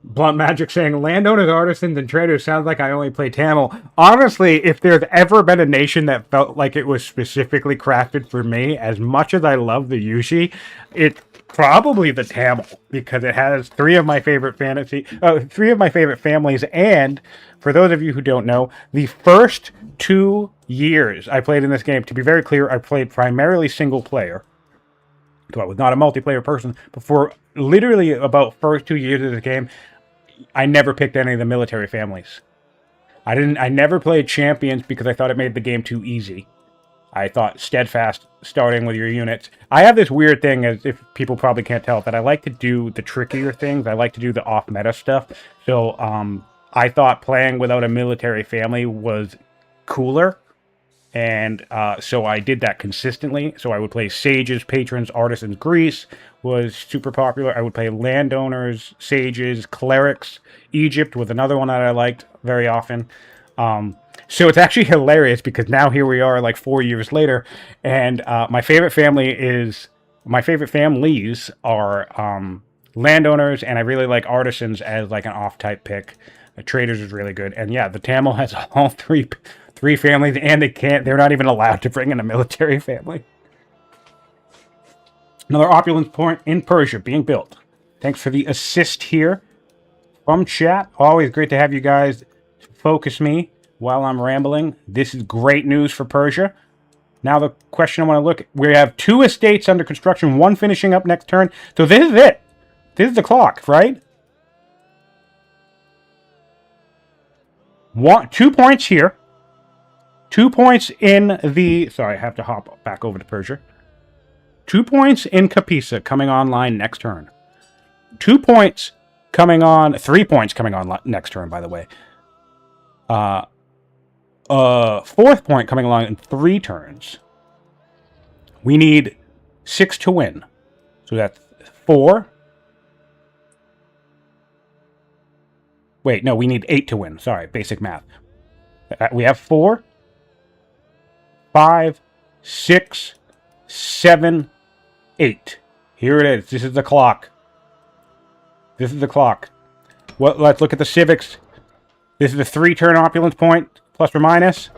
Blunt Magic saying, landowners, artisans, and traders sounds like I only play Tamil. Honestly, if there's ever been a nation that felt like it was specifically crafted for me, as much as I love the Yushi, it's probably the Tamil, because it has 3 of my favorite families, and for those of you who don't know, the first 2 years I played in this game, to be very clear, I played primarily single player. So I was not a multiplayer person, but for literally about first 2 years of the game, I never picked any of the military families. I never played champions because I thought it made the game too easy. I thought steadfast starting with your units. I have this weird thing, as if people probably can't tell, that I like to do the trickier things. I like to do the off-meta stuff. So I thought playing without a military family was cooler. And so I did that consistently. So I would play sages, patrons, artisans. Greece was super popular. I would play landowners, sages, clerics. Egypt was another one that I liked very often. So it's actually hilarious because now here we are like 4 years later. And my favorite families are landowners. And I really like artisans as like an off-type pick. Traders is really good. And yeah, the Tamil has all three families, and they're not even allowed to bring in a military family. Another opulence point in Persia being built. Thanks for the assist here from chat. Always great to have you guys focus me while I'm rambling. This is great news for Persia. Now the question I want to look at, we have 2 estates under construction, 1 finishing up next turn. So this is it. This is the clock, right? 2 points here. 2 points in the... Sorry, I have to hop back over to Persia. 2 points in Kapisa coming online next turn. 2 points coming on... 3 points coming on next turn, by the way. 4th point coming along in 3 turns. We need 6 to win. So that's 4. Wait, no, we need 8 to win. Sorry, basic math. We have 4, 5, 6, 7, 8. Here it is. This is the clock. This is the clock. Well, let's look at the civics. This is a 3-turn opulence point, plus or minus.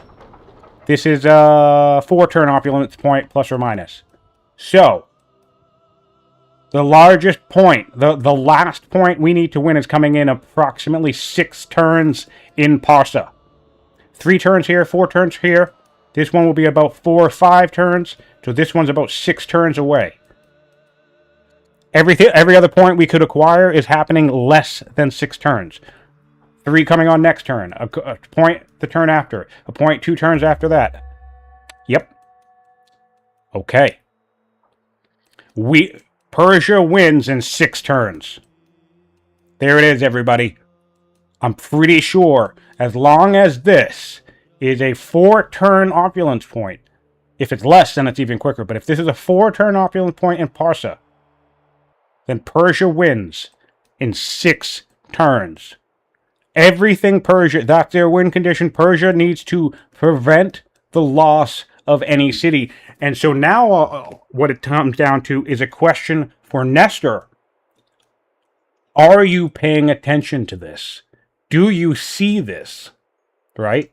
This is a 4-turn opulence point, plus or minus. So, the largest point, the last point we need to win is coming in approximately 6 turns in Parsa. 3 turns here, 4 turns here. This one will be about 4 or 5 turns. So this one's about 6 turns away. Every other point we could acquire is happening less than 6 turns. 3 coming on next turn. A point the turn after. A point 2 turns after that. Yep. Okay. Persia wins in 6 turns. There it is, everybody. I'm pretty sure as long as this is a 4-turn opulence point, if it's less, then it's even quicker. But if this is a 4-turn opulence point in Parsa, then Persia wins in 6 turns. Everything Persia, that's their win condition. Persia needs to prevent the loss of any city. And so now what it comes down to is a question for Nestor. Are you paying attention to this? Do you see this? Right?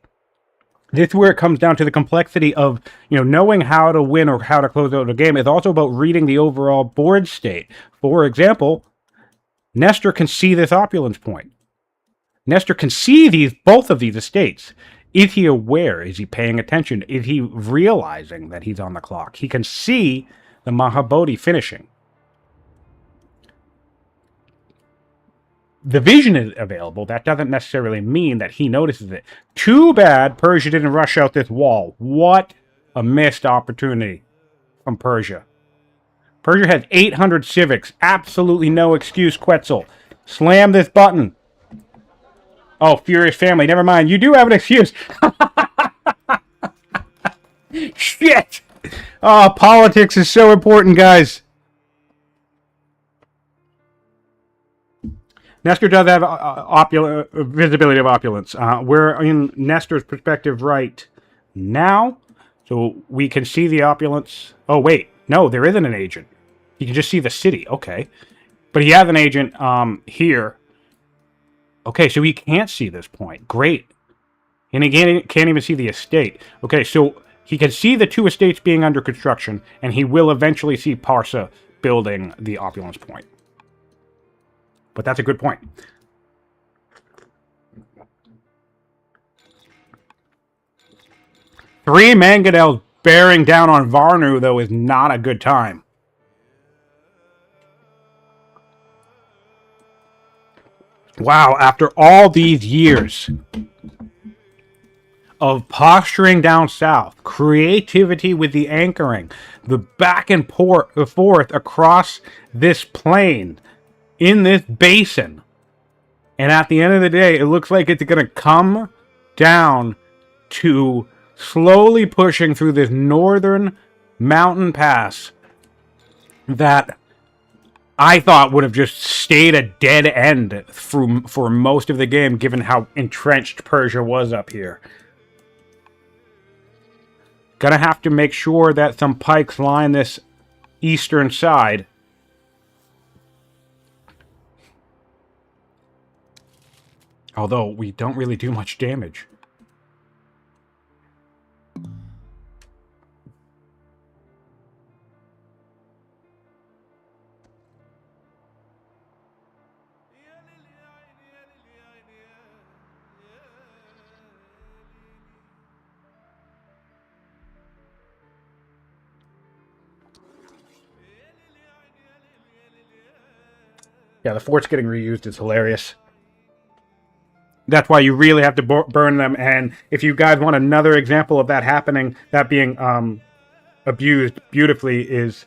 This is where it comes down to the complexity of, knowing how to win or how to close out a game. It's also about reading the overall board state. For example, Nestor can see this opulence point. Nestor can see both of these estates. Is he aware? Is he paying attention? Is he realizing that he's on the clock? He can see the Mahabodhi finishing. The vision is available. That doesn't necessarily mean that he notices it. Too bad Persia didn't rush out this wall. What a missed opportunity from Persia. Persia has 800 civics. Absolutely no excuse, Quetzal. Slam this button. Oh, Furious Family. Never mind. You do have an excuse. Shit. Oh, politics is so important, guys. Nestor does have visibility of opulence. We're in Nestor's perspective right now, so we can see the opulence. Oh, wait. No, there isn't an agent. You can just see the city. Okay. But he has an agent here. Okay, so he can't see this point. Great. And he can't even see the estate. Okay, so he can see the 2 estates being under construction, and he will eventually see Parsa building the opulence point. But that's a good point. Three Mangonels bearing down on Varnu, though, is not a good time. Wow, after all these years of posturing down south, creativity with the anchoring, the back and forth across this plain, in this basin, and at the end of the day, it looks like it's going to come down to slowly pushing through this northern mountain pass that I thought would have just stayed a dead end for most of the game, given how entrenched Persia was up here. Gonna have to make sure that some pikes line this eastern side. Although we don't really do much damage. Yeah, the forts getting reused is hilarious. That's why you really have to burn them. And if you guys want another example of that happening, that being abused beautifully, is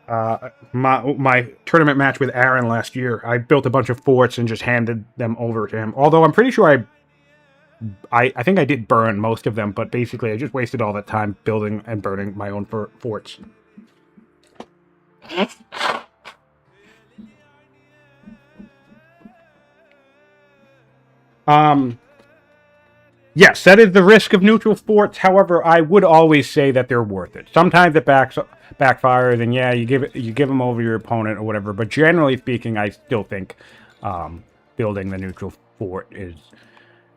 my tournament match with Aaron last year. I built a bunch of forts and just handed them over to him. Although I'm pretty sure I think I did burn most of them, but basically I just wasted all that time building and burning my own forts. Yes, that is the risk of neutral forts. However, I would always say that they're worth it. Sometimes it backfires, and yeah, you give them over your opponent or whatever. But generally speaking, I still think building the neutral fort is,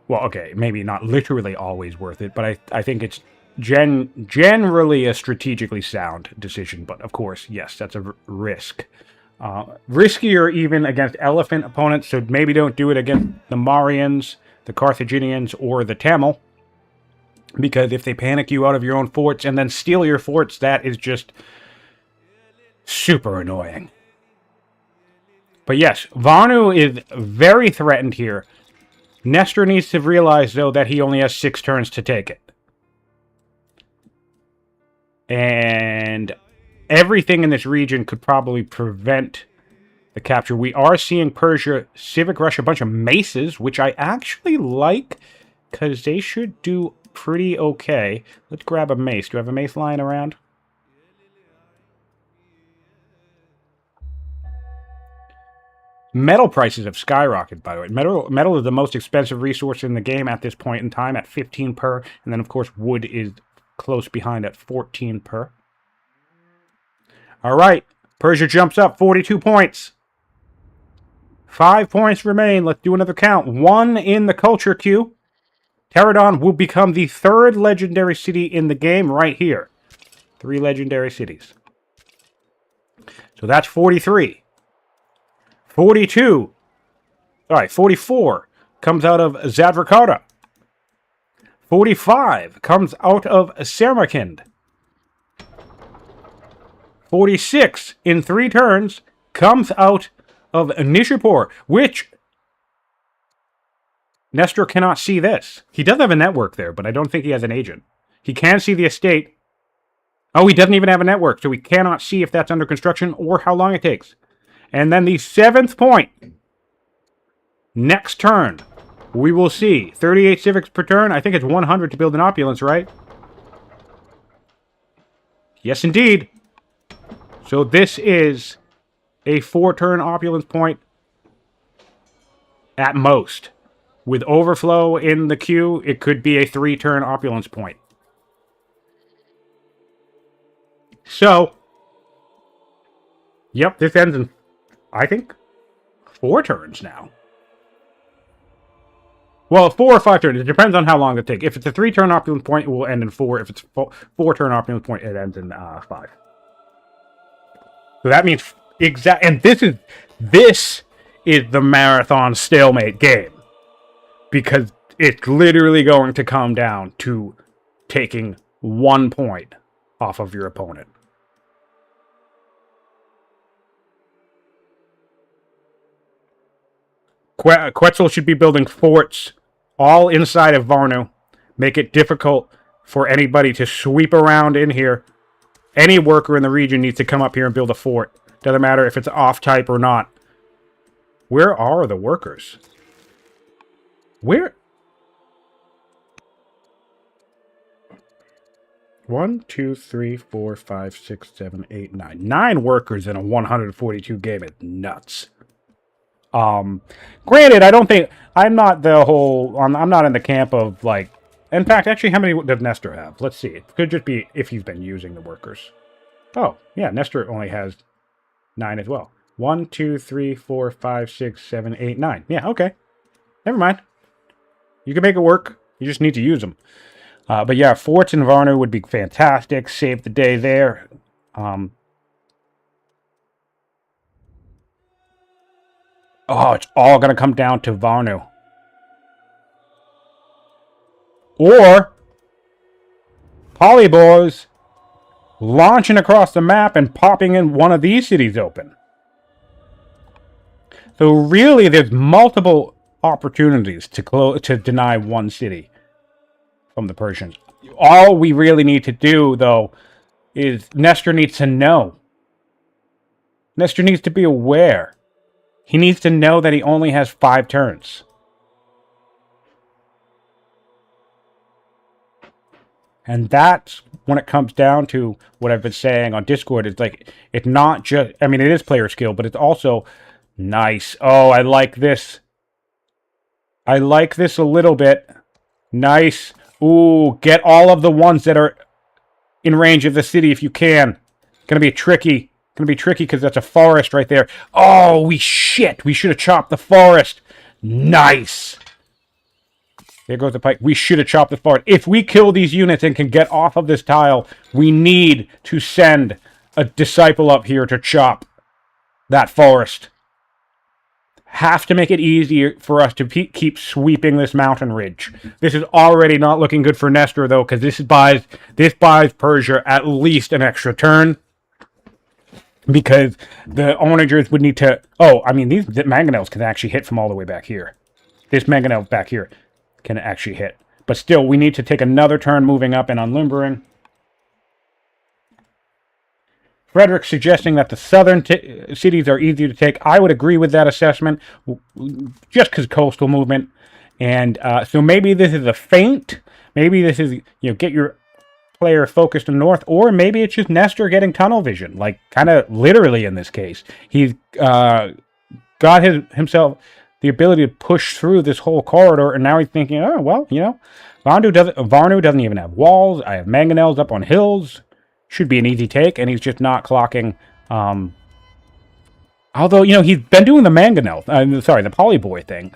well, okay, maybe not literally always worth it, but I think it's generally a strategically sound decision. But of course, yes, that's a risk. Riskier even against elephant opponents, so maybe don't do it against the Marians, the Carthaginians, or the Tamil, because if they panic you out of your own forts and then steal your forts, that is just super annoying. But yes, Vanu is very threatened here. Nestor needs to realize, though, that he only has 6 turns to take it. And everything in this region could probably prevent the capture. We are seeing Persia Civic Rush a bunch of maces, which I actually like, because they should do pretty okay. Let's grab a mace. Do I have a mace lying around? Metal prices have skyrocketed, by the way. Metal is the most expensive resource in the game at this point in time at 15 per. And then, of course, wood is close behind at 14 per. All right. Persia jumps up 42 points. 5 points remain. Let's do another count. 1 in the culture queue. Pterodon will become the 3rd legendary city in the game right here. 3 legendary cities. So that's 43. 42. Sorry, 44 comes out of Zadrakata. 45 comes out of Samarkand. 46 in 3 turns comes out of Nishapur, which Nestor cannot see this. He does have a network there, but I don't think he has an agent. He can see the estate. Oh, he doesn't even have a network, so we cannot see if that's under construction or how long it takes. And then the 7th point. Next turn, we will see 38 civics per turn. I think it's 100 to build an opulence, right? Yes, indeed. So this is a 4-turn opulence point at most. With overflow in the queue, it could be a 3-turn opulence point. So, yep, this ends in, I think, 4 turns now. Well, 4 or 5 turns. It depends on how long it takes. If it's a 3-turn opulence point, it will end in 4. If it's a 4-turn opulence point, it ends in 5. So that means and this is the marathon stalemate game, because it's literally going to come down to taking 1 point off of your opponent. Quetzal should be building forts all inside of Varnu. Make it difficult for anybody to sweep around in here. Any worker in the region needs to come up here and build a fort. Doesn't matter if it's off type or not. Where are the workers? Where? 1, 2, 3, 4, 5, 6, 7, 8, 9. 9 workers in a 142 game is nuts. Granted, I don't think I'm not in the camp of like. In fact, actually, how many does Nestor have? Let's see. It could just be if he's been using the workers. Oh, yeah, Nestor only has 9 as well. 1, 2, 3, 4, 5, 6, 7, 8, 9. Yeah, okay. Never mind. You can make it work. You just need to use them. But yeah, forts in Varnu would be fantastic. Save the day there. Oh, it's all going to come down to Varnu. Or Polyboys launching across the map and popping in one of these cities open. So really, there's multiple opportunities to deny one city from the Persians. All we really need to do, though, is Nestor needs to know. Nestor needs to be aware. He needs to know that he only has 5 turns. And that's when it comes down to what I've been saying on Discord. It's like, it's not just, I mean, it is player skill, but it's also nice. Oh, I like this. I like this a little bit. Nice. Ooh, get all of the ones that are in range of the city if you can. Gonna be tricky. Gonna be tricky because that's a forest right there. Oh, we should have chopped the forest. Nice. There goes the pike. We should have chopped the forest. If we kill these units and can get off of this tile, we need to send a disciple up here to chop that forest. Have to make it easier for us to keep sweeping this mountain ridge. This is already not looking good for Nestor, though, because this buys Persia at least an extra turn. Because the onagers would need to... Oh, I mean, these mangonels can actually hit from all the way back here. This mangonel back here can actually hit. But still, we need to take another turn moving up and unlimbering. Frederick suggesting that the southern cities are easier to take. I would agree with that assessment, just because coastal movement. And so maybe this is a feint. Maybe this is, get your player focused on north. Or maybe it's just Nestor getting tunnel vision. Like, kind of literally in this case. He's got himself the ability to push through this whole corridor. And now he's thinking, oh, well, Varnu doesn't even have walls. I have mangonels up on hills. Should be an easy take, and he's just not clocking. Although, he's been doing the mangonel, the polyboy thing.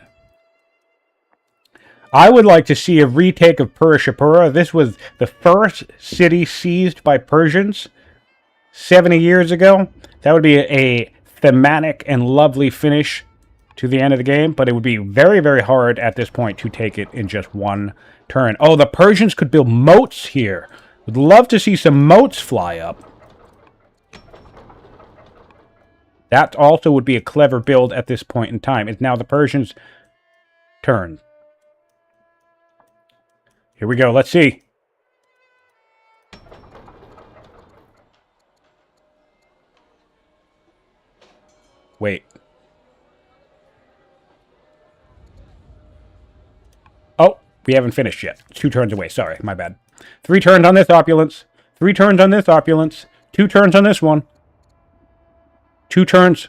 I would like to see a retake of Purishapura. This was the first city seized by Persians 70 years ago. That would be a thematic and lovely finish to the end of the game, but it would be very, very hard at this point to take it in just one turn. Oh, the Persians could build moats here. Would love to see some moats fly up. That also would be a clever build at this point in time. It's now the Persians' turn. Here we go. Let's see. Wait. Oh, we haven't finished yet. 2 turns away. Sorry, my bad. 3 turns on this opulence. 3 turns on this opulence. 2 turns on this one. 2 turns.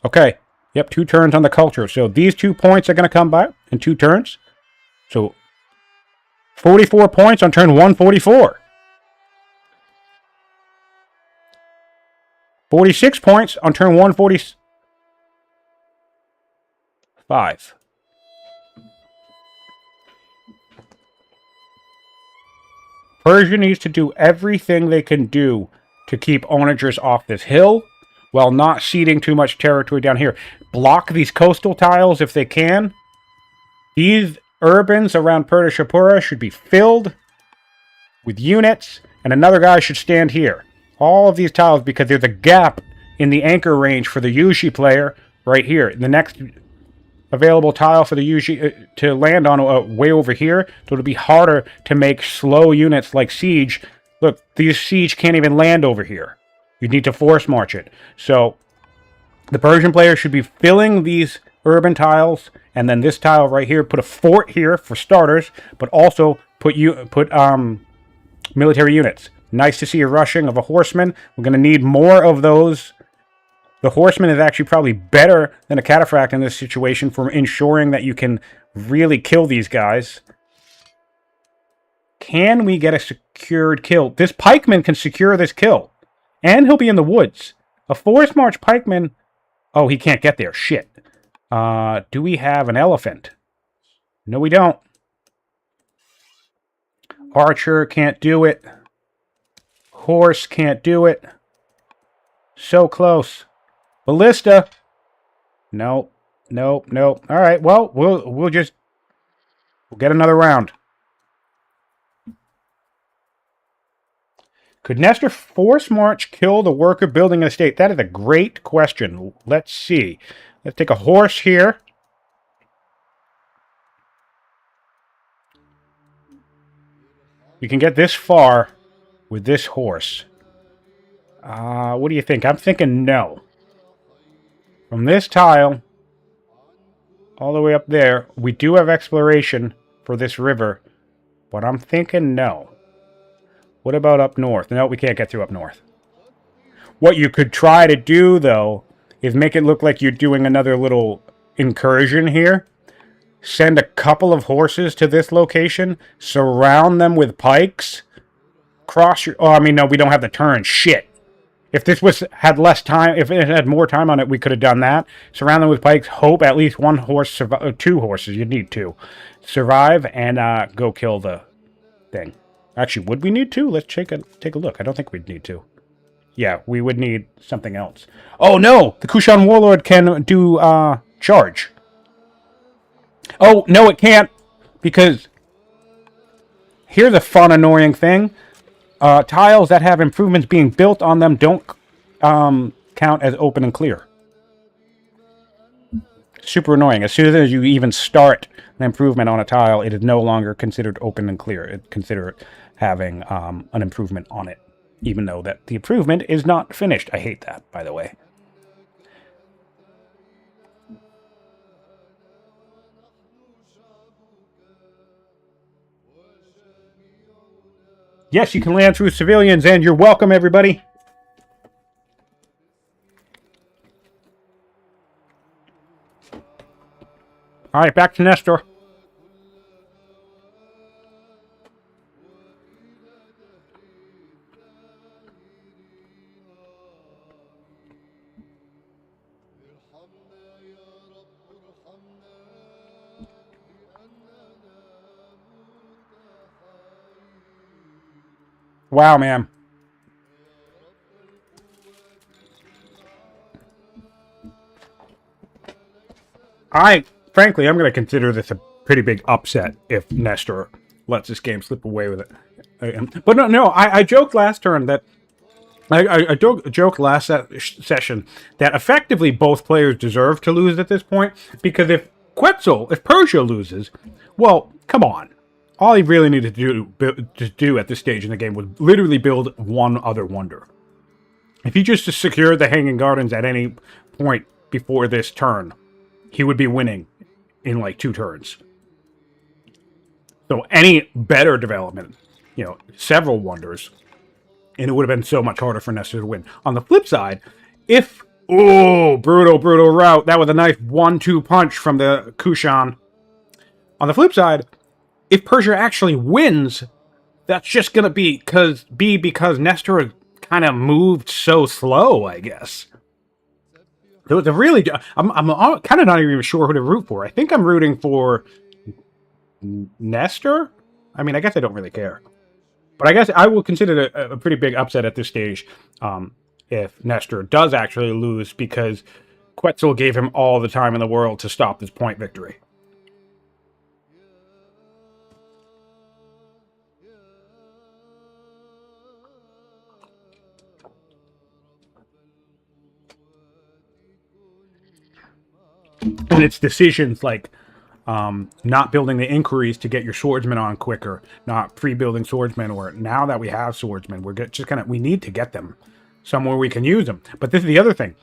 Okay. Yep, 2 turns on the culture. So these 2 points are going to come by in 2 turns. So 44 points on turn 144. 46 points on turn 145. Persia needs to do everything they can do to keep onagers off this hill while not ceding too much territory down here. Block these coastal tiles if they can. These urbans around Purishapura should be filled with units, and another guy should stand here. All of these tiles, because there's a gap in the anchor range for the Yushi player right here. The next available tile for the Yushi to land on way over here, so it'll be harder to make slow units like Siege. Look, these Siege can't even land over here. You need to force march it. So the Persian player should be filling these urban tiles, and then this tile right here, put a fort here for starters, but also put military units. Nice to see a rushing of a horseman. We're going to need more of those. The horseman is actually probably better than a cataphract in this situation for ensuring that you can really kill these guys. Can we get a secured kill? This pikeman can secure this kill. And he'll be in the woods. A forest march pikeman... Oh, he can't get there. Shit. Do we have an elephant? No, we don't. Archer can't do it. Horse can't do it. So close. Ballista. Nope. Nope. Nope. All right. Well, we'll get another round. Could Nestor force march kill the worker building an estate? That is a great question. Let's see. Let's take a horse here. You can get this far with this horse. What do you think? I'm thinking no. From this tile all the way up there, we do have exploration for this river, but I'm thinking no. What about up north? No, we can't get through up north. What you could try to do, though, is make it look like you're doing another little incursion here. Send a couple of horses to this location, surround them with pikes, cross your... Oh, I mean, no, we don't have the turn. Shit. If this had less time, if it had more time on it, we could have done that. Surround them with pikes, hope at least one horse, two horses, you'd need two, survive, and go kill the thing. Actually, would we need two? Let's take a look. I don't think we'd need to. Yeah, we would need something else. Oh, no! The Kushan Warlord can do charge. Oh, no, it can't. Because here's a fun, annoying thing. Tiles that have improvements being built on them don't count as open and clear. Super annoying. As soon as you even start an improvement on a tile, it is no longer considered open and clear. It's considered having an improvement on it, even though that the improvement is not finished. I hate that, by the way. Yes, you can land through civilians, and you're welcome, everybody. All right, back to Nestor. Wow, man. Frankly, I'm going to consider this a pretty big upset if Nestor lets this game slip away with it. But no, I joked last turn that... I joked last session that effectively both players deserve to lose at this point, because if Persia loses, well, come on. All he really needed to do at this stage in the game was literally build one other wonder. If he just secured the Hanging Gardens at any point before this turn, he would be winning in like 2 turns. So any better development, several wonders, and it would have been so much harder for Nestor to win. On the flip side, if... Oh, brutal rout. That was a nice 1-2 punch from the Kushan. On the flip side, if Persia actually wins, that's just going to be because Nestor kind of moved so slow, I guess. It was a really... I'm kind of not even sure who to root for. I think I'm rooting for Nestor? I mean, I guess I don't really care. But I guess I will consider it a pretty big upset at this stage if Nestor does actually lose, because Quetzal gave him all the time in the world to stop this point victory. And it's decisions like not building the inquiries to get your swordsmen on quicker, not pre-building swordsmen, or now that we have swordsmen, we need to get them somewhere we can use them. But this is the other thing.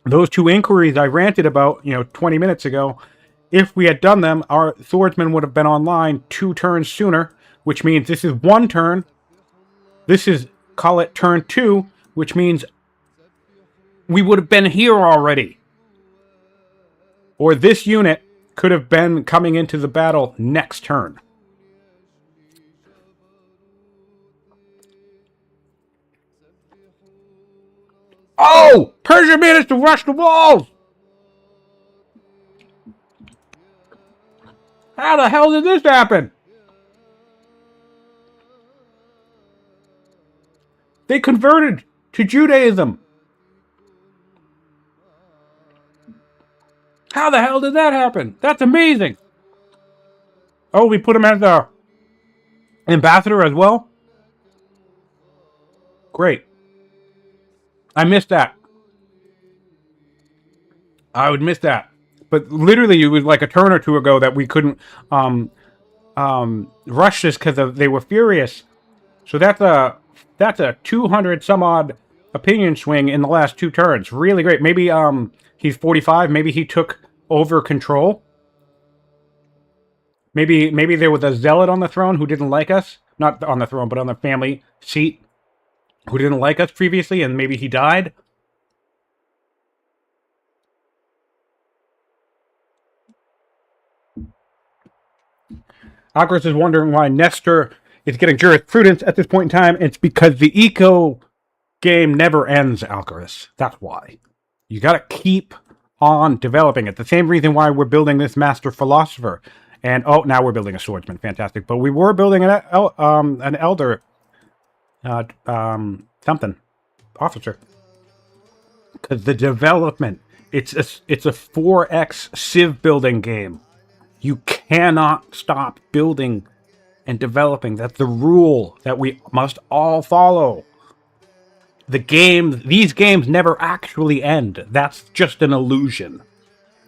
Those 2 inquiries I ranted about, 20 minutes ago, if we had done them, our swordsmen would have been online 2 turns sooner, which means this is 1 turn. This is, call it turn 2, which means we would have been here already. Or this unit could have been coming into the battle next turn. Oh! Persia managed to rush the walls! How the hell did this happen? They converted to Judaism. How the hell did that happen? That's amazing. Oh, we put him as the ambassador as well? Great. I missed that. I would miss that. But literally, it was like a turn or two ago that we couldn't rush this because they were furious. So that's a 200 some odd opinion swing in the last 2 turns. Really great. Maybe he's 45. Maybe he took over control. Maybe there was a zealot on the throne who didn't like us. Not on the throne, but on the family seat, who didn't like us previously, and maybe he died. Akros is wondering why Nestor is getting jurisprudence at this point in time. It's because the eco game never ends, Alcaris. That's why. You gotta keep on developing it. The same reason why we're building this master philosopher. And, oh, now we're building a swordsman. Fantastic. But we were building an elder, something, officer. Because the development, it's a 4x civ building game. You cannot stop building and developing. That's the rule that we must all follow. These games never actually end. That's just an illusion.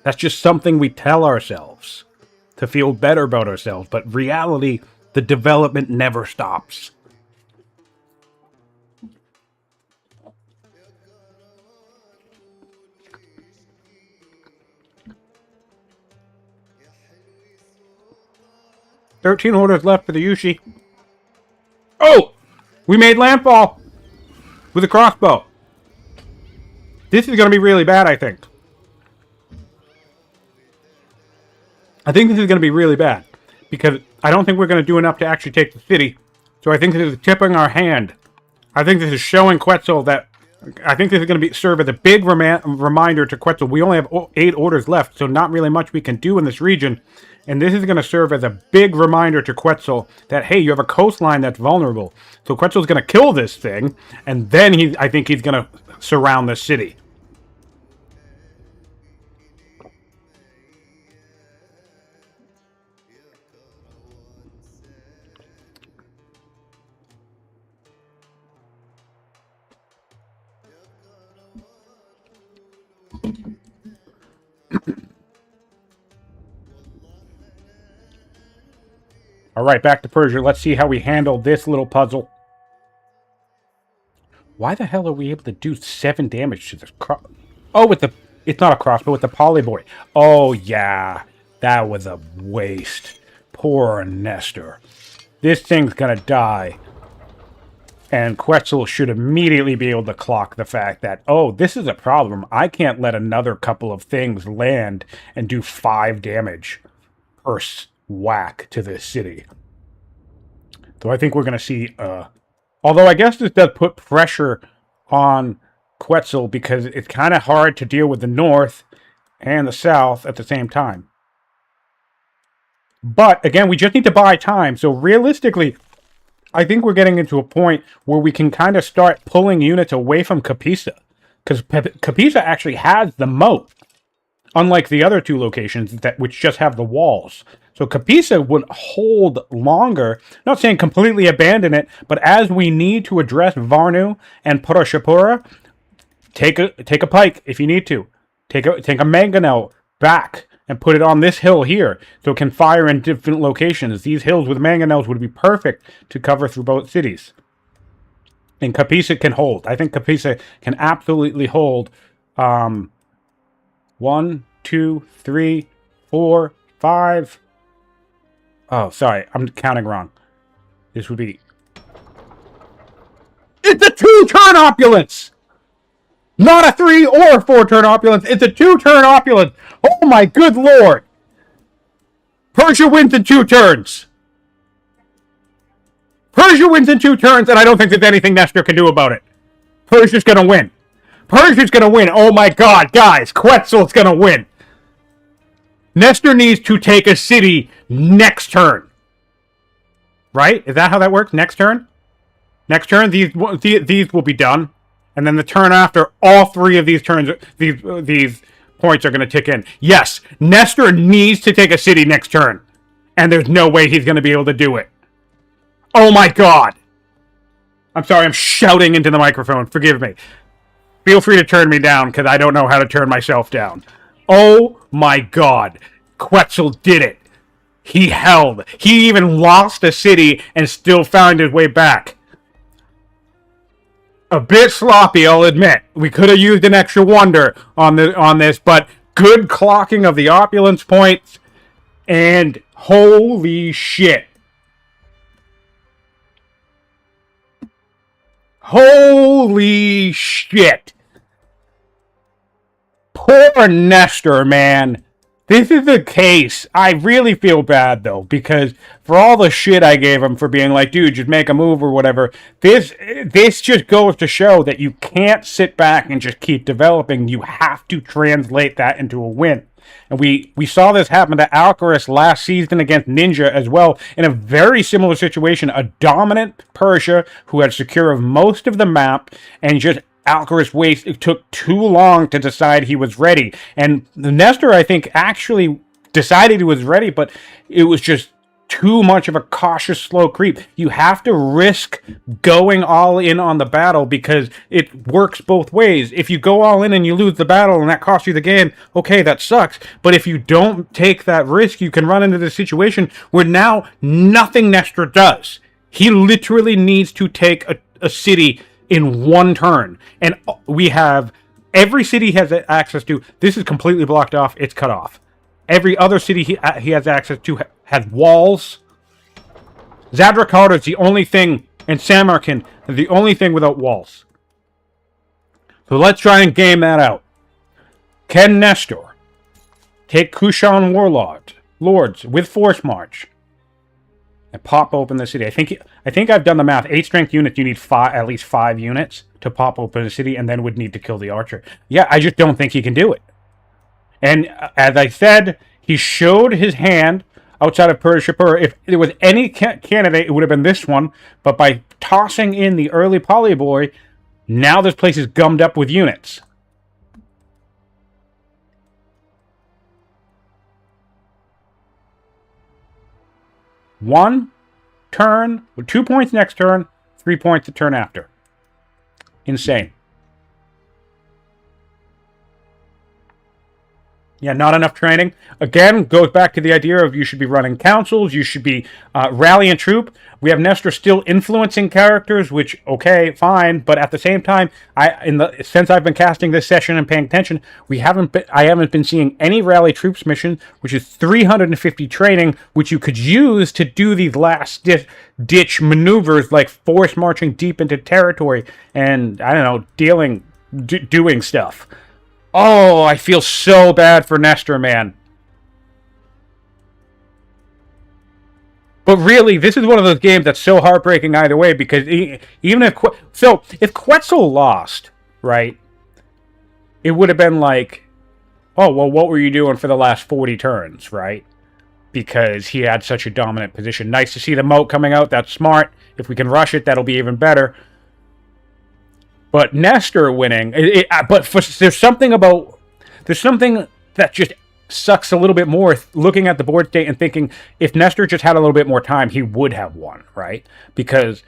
That's just something we tell ourselves to feel better about ourselves. But reality, the development never stops. "13 orders left for the Yushi." Oh! We made landfall! With a crossbow. This is going to be really bad, I think. I think this is going to be really bad. Because I don't think we're going to do enough to actually take the city. So I think this is tipping our hand. I think this is showing Quetzal that... I think this is going to serve as a big reminder to Quetzal. We only have 8 orders left, so not really much we can do in this region. And this is going to serve as a big reminder to Quetzal that, hey, you have a coastline that's vulnerable. So Quetzal's going to kill this thing, and then I think he's going to surround the city. Alright, back to Persia. Let's see how we handle this little puzzle. Why the hell are we able to do 7 damage to this Oh, it's not a crossbow, with the polyboy. Oh, yeah. That was a waste. Poor Nestor. This thing's gonna die. And Quetzal should immediately be able to clock the fact that, oh, this is a problem. I can't let another couple of things land and do 5 damage per whack to this city. So I think we're going to see... although I guess this does put pressure on Quetzal because it's kind of hard to deal with the north and the south at the same time. But, again, we just need to buy time. So realistically, I think we're getting into a point where we can kind of start pulling units away from Capisa. Because Capisa actually has the moat. Unlike the other 2 locations which just have the walls. So Capisa would hold longer. Not saying completely abandon it, but as we need to address Varnu and Purashapura, take a pike if you need to. Take a mangonel back and put it on this hill here, so it can fire in different locations. These hills with mangonels would be perfect to cover through both cities. And Capisa can hold. I think Capisa can absolutely hold 1, 2, 3, 4, 5. Oh, sorry, I'm counting wrong. This would be... It's a 2-turn opulence! Not a 3 or 4-turn opulence, it's a 2-turn opulence! Oh my good lord! Persia wins in 2 turns! Persia wins in 2 turns, and I don't think there's anything Nestor can do about it. Persia's gonna win. Persia's gonna win. Oh my god, guys, Quetzal's gonna win. Nestor needs to take a city next turn. Right? Is that how that works? Next turn? Next turn, these will be done. And then the turn after, all 3 of these turns, these points are going to tick in. Yes, Nestor needs to take a city next turn. And there's no way he's going to be able to do it. Oh my god! I'm sorry, I'm shouting into the microphone. Forgive me. Feel free to turn me down, because I don't know how to turn myself down. Oh my god. Quetzal did it. He held. He even lost a city and still found his way back. A bit sloppy, I'll admit. We could have used an extra wonder on this, but good clocking of the opulence points, and holy shit. Holy shit. Poor Nestor, man. This is the case. I really feel bad, though, because for all the shit I gave him for being like, dude, just make a move or whatever, this just goes to show that you can't sit back and just keep developing. You have to translate that into a win. And we saw this happen to Alcaraz last season against Ninja as well, in a very similar situation. A dominant Persia who had secure of most of the map, and just Alcaraz it took too long to decide he was ready. And Nestor, I think, actually decided he was ready, but it was just too much of a cautious, slow creep. You have to risk going all in on the battle because it works both ways. If you go all in and you lose the battle and that costs you the game, okay, that sucks. But if you don't take that risk, you can run into the situation where now nothing Nestor does. He literally needs to take a city in one turn. And we have every city he has access to. This is completely blocked off. It's cut off. Every other city he has access to has walls. Zadrakar is the only thing, and Samarkand is the only thing without walls. So let's try and game that out. Can Nestor take Kushan Lords with Force March and pop open the city? I think I've done the math. 8 strength units, you need at least 5 units to pop open the city, and then would need to kill the archer. Yeah, I just don't think he can do it. And as I said, he showed his hand outside of Persia. If there was any candidate, it would have been this one. But by tossing in the early Polyboy, now this place is gummed up with units. One turn, with 2 points next turn, 3 points the turn after. Insane. Yeah, not enough training. Again, goes back to the idea of you should be running councils, you should be rallying troop. We have Nestor still influencing characters, which, okay, fine, but at the same time, since I've been casting this session and paying attention, I haven't been seeing any rally troops mission, which is 350 training, which you could use to do these last ditch maneuvers like force marching deep into territory and, I don't know, doing stuff. Oh, I feel so bad for Nestor, man. But really, this is one of those games that's so heartbreaking either way, because even if Quetzal lost, right, it would have been like, oh, well, what were you doing for the last 40 turns, right? Because he had such a dominant position. Nice to see the moat coming out. That's smart. If we can rush it, that'll be even better. But Nestor winning, there's something that just sucks a little bit more looking at the board state and thinking if Nestor just had a little bit more time, he would have won, right? Because,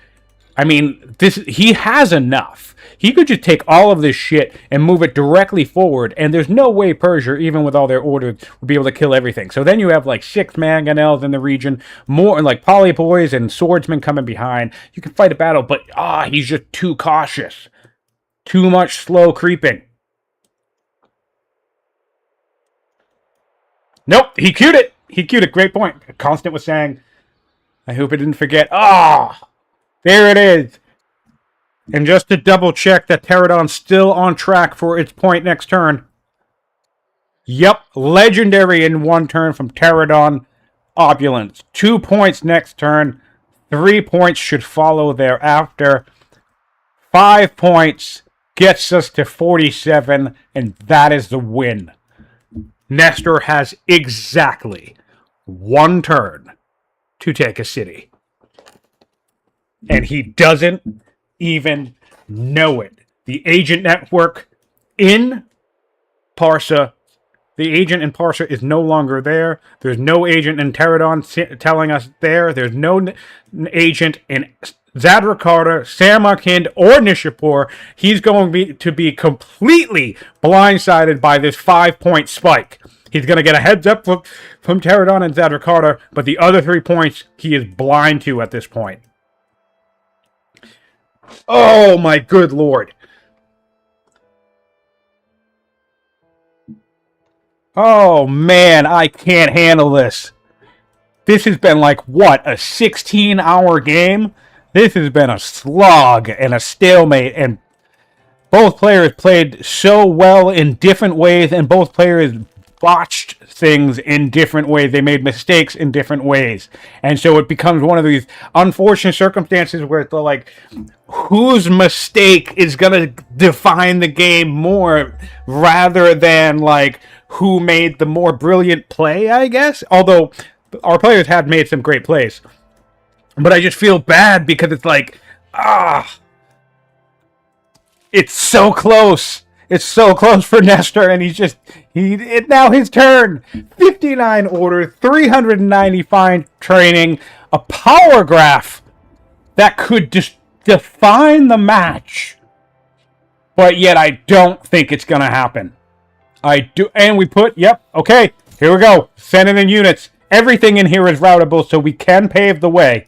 I mean, he has enough. He could just take all of this shit and move it directly forward, and there's no way Persia, even with all their orders, would be able to kill everything. So then you have like 6 mangonels in the region, more like polyboys and swordsmen coming behind. You can fight a battle, but he's just too cautious. Too much slow creeping. Nope, he queued it. He queued it. Great point. Constant was saying, I hope I didn't forget. There it is. And just to double check that Pterodon's still on track for its point next turn. Yep, legendary in 1 turn from Pterodon. Opulence. 2 points next turn. 3 points should follow thereafter. 5 points gets us to 47, and that is the win. Nestor has exactly 1 turn to take a city. And he doesn't even know it. The agent network in Parsa The agent in Parsha is no longer there. There's no agent in Pterodon telling us there. There's no agent in Zadrakata, Samarkand, or Nishapur. He's going to be completely blindsided by this 5-point spike. He's going to get a heads up from Pterodon and Zadrakata, but the other 3 points he is blind to at this point. Oh my good lord. Oh man, I can't handle this. This has been like, what, a 16-hour game? This has been a slog and a stalemate, and both players played so well in different ways, and both players botched things in different ways. They made mistakes in different ways. And so it becomes one of these unfortunate circumstances where it's like, whose mistake is going to define the game more rather than like who made the more brilliant play, I guess. Although our players had made some great plays. But I just feel bad because it's like, it's so close. It's so close for Nestor, and it's now his turn. 59 order, 390 fine training, a power graph that could just define the match. But yet I don't think it's going to happen. I do, and we put, yep, okay, here we go. Sending in units. Everything in here is routable, so we can pave the way.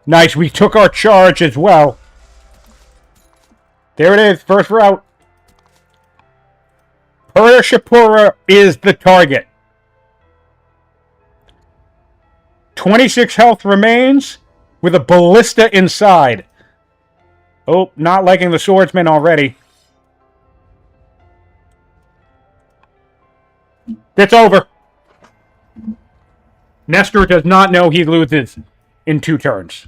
Nice, we took our charge as well. There it is, first route. Purashapura is the target. 26 health remains with a ballista inside. Oh, not liking the swordsman already. It's over. Nestor does not know he loses in 2 turns.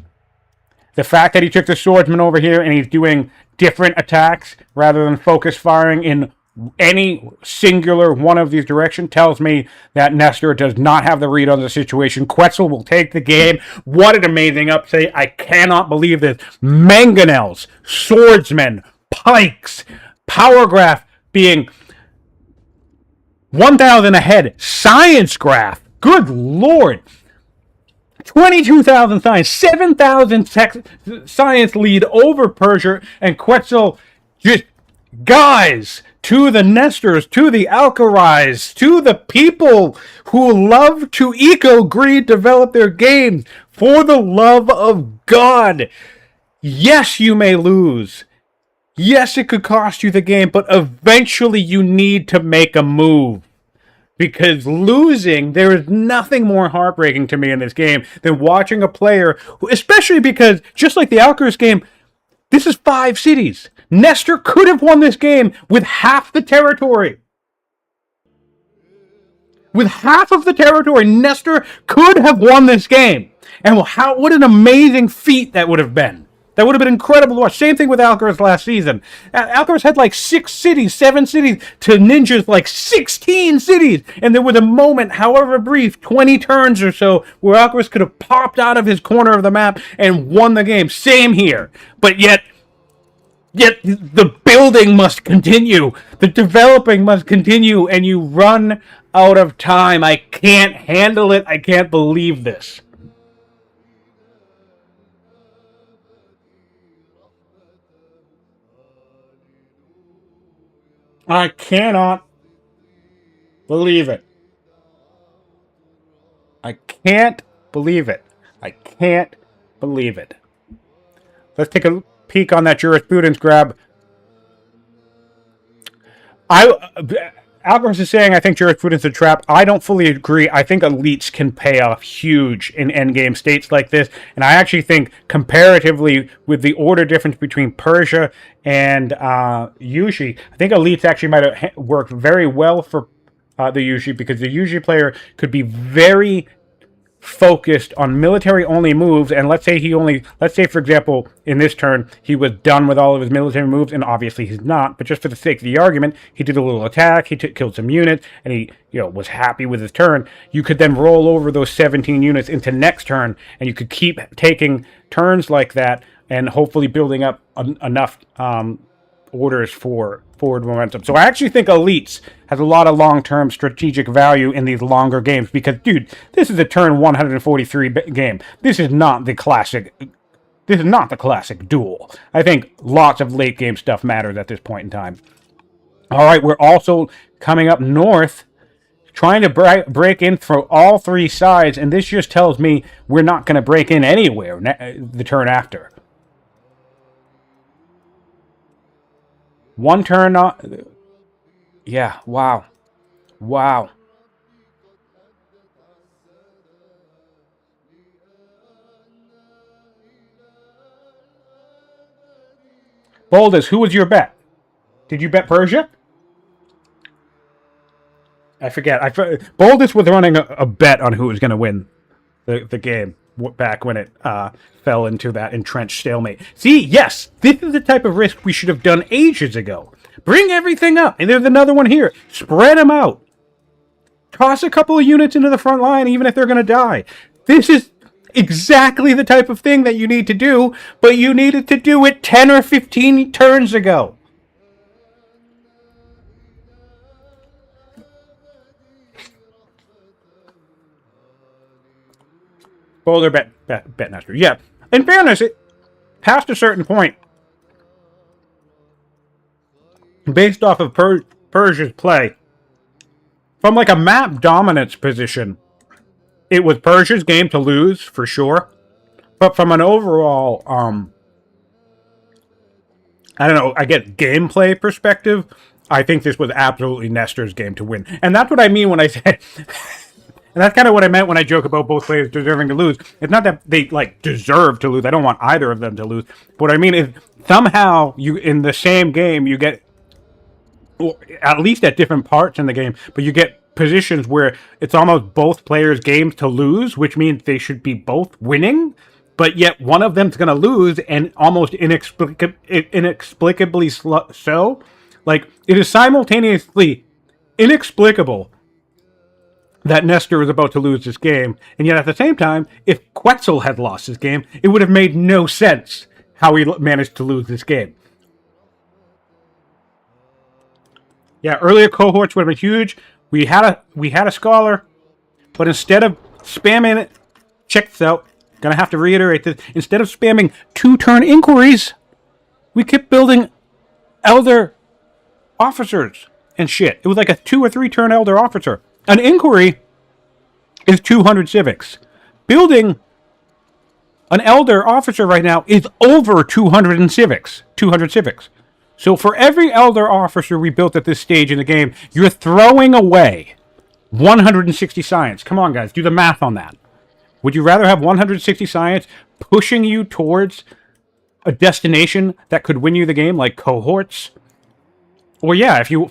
The fact that he took the swordsman over here and he's doing different attacks rather than focus firing in any singular one of these directions tells me that Nestor does not have the read on the situation. Quetzal will take the game. What an amazing upset. I cannot believe this. Mangonels, swordsmen, pikes, power graph being 1,000 ahead. Science graph. Good lord. 22,000 science, 7,000 science lead over Persia, and Quetzal just, guys, to the Nestors, to the Alcarais, to the people who love to eco-greed develop their games, for the love of God. Yes, you may lose. Yes, it could cost you the game, but eventually you need to make a move. Because losing, there is nothing more heartbreaking to me in this game than watching a player, who, especially because, just like the Alcaraz game, this is 5 cities. Nestor could have won this game with half the territory. With half of the territory, Nestor could have won this game. And what an amazing feat that would have been. That would have been incredible to watch. Same thing with Alcaraz last season. Alcaraz had like 6 cities, 7 cities, to Ninja's like 16 cities. And there was a moment, however brief, 20 turns or so, where Alcaraz could have popped out of his corner of the map and won the game. Same here. But yet the building must continue. The developing must continue. And you run out of time. I can't handle it. I can't believe this. I cannot believe it. I can't believe it. I can't believe it. Let's take a peek on that jurisprudence grab. Alcaraz is saying, I think jurisprudence is a trap. I don't fully agree. I think elites can pay off huge in endgame states like this. And I actually think, comparatively, with the order difference between Persia and Yushi, I think elites actually might have worked very well for the Yushi, because the Yushi player could be very focused on military-only moves, and let's say, for example, in this turn, he was done with all of his military moves, and obviously he's not, but just for the sake of the argument, he did a little attack, he killed some units, and he was happy with his turn. You could then roll over those 17 units into next turn, and you could keep taking turns like that, and hopefully building up enough orders for forward momentum. So I actually think Elites has a lot of long-term strategic value in these longer games because, dude, this is a turn 143 game. This is not the classic duel. I think lots of late game stuff matters at this point in time. All right, we're also coming up north, trying to break in through all three sides, and this just tells me we're not going to break in anywhere the turn after. One turn on. Yeah, wow. Wow. Boldus, who was your bet? Did you bet Persia? I forget. Boldus was running a bet on who was going to win the game back when it fell into that entrenched stalemate. See, yes, this is the type of risk we should have done ages ago. Bring everything up. And there's another one here. Spread them out. Toss a couple of units into the front line, even if they're going to die. This is exactly the type of thing that you need to do, but you needed to do it 10 or 15 turns ago. Boulder bet Nestor. Yeah. In fairness, it past a certain point, based off of Persia's play, from like a map dominance position, it was Persia's game to lose for sure. But from an overall, I don't know, I get gameplay perspective, I think this was absolutely Nestor's game to win. And that's what I mean when I say... And that's kind of what I meant when I joke about both players deserving to lose. It's not that they, like, deserve to lose. I don't want either of them to lose. But what I mean is, somehow, you in the same game, you get, or at least at different parts in the game, but you get positions where it's almost both players' games to lose, which means they should be both winning, but yet one of them's going to lose, and almost inexplicably so. Like, it is simultaneously inexplicable that Nestor was about to lose this game, and yet at the same time, if Quetzal had lost this game, it would have made no sense how he managed to lose this game. Yeah, earlier cohorts would have been huge. We had a scholar, but instead of spamming it, check this out. Gonna have to reiterate this. Instead of spamming 2-turn inquiries, we kept building elder officers and shit. It was like a 2 or 3 turn elder officer. An inquiry is 200 civics. Building an elder officer right now is over 200 civics. So for every elder officer we built at this stage in the game, you're throwing away 160 science. Come on, guys, do the math on that. Would you rather have 160 science pushing you towards a destination that could win you the game, like cohorts? Or yeah, if you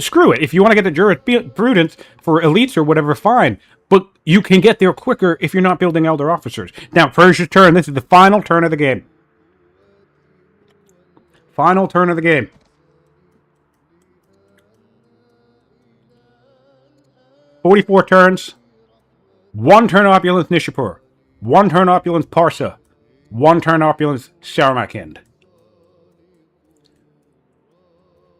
screw it. If you want to get the jurisprudence for elites or whatever, fine. But you can get there quicker if you're not building elder officers. Now, Persia's turn. This is the final turn of the game. Final turn of the game. "44 turns. 1 turn opulence Nishapur. 1 turn opulence Parsa. 1 turn opulence Samarkand.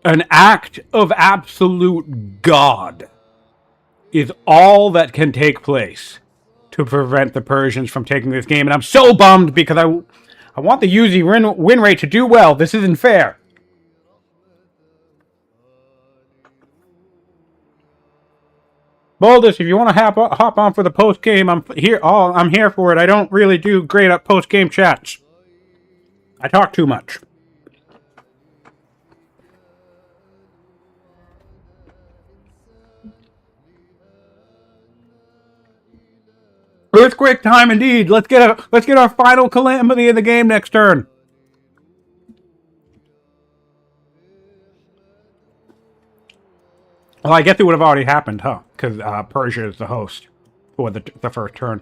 An act of absolute God is all that can take place to prevent the Persians from taking this game. And I'm so bummed because I want the UZ win rate to do well. This isn't fair. Boldus, if you want to hop on for the post game, I'm here. Oh, I'm here for it. I don't really do great at post game chats. I talk too much. Earthquake time indeed. Let's get our final calamity in the game next turn. Well, I guess it would have already happened, huh? Because Persia is the host for the first turn.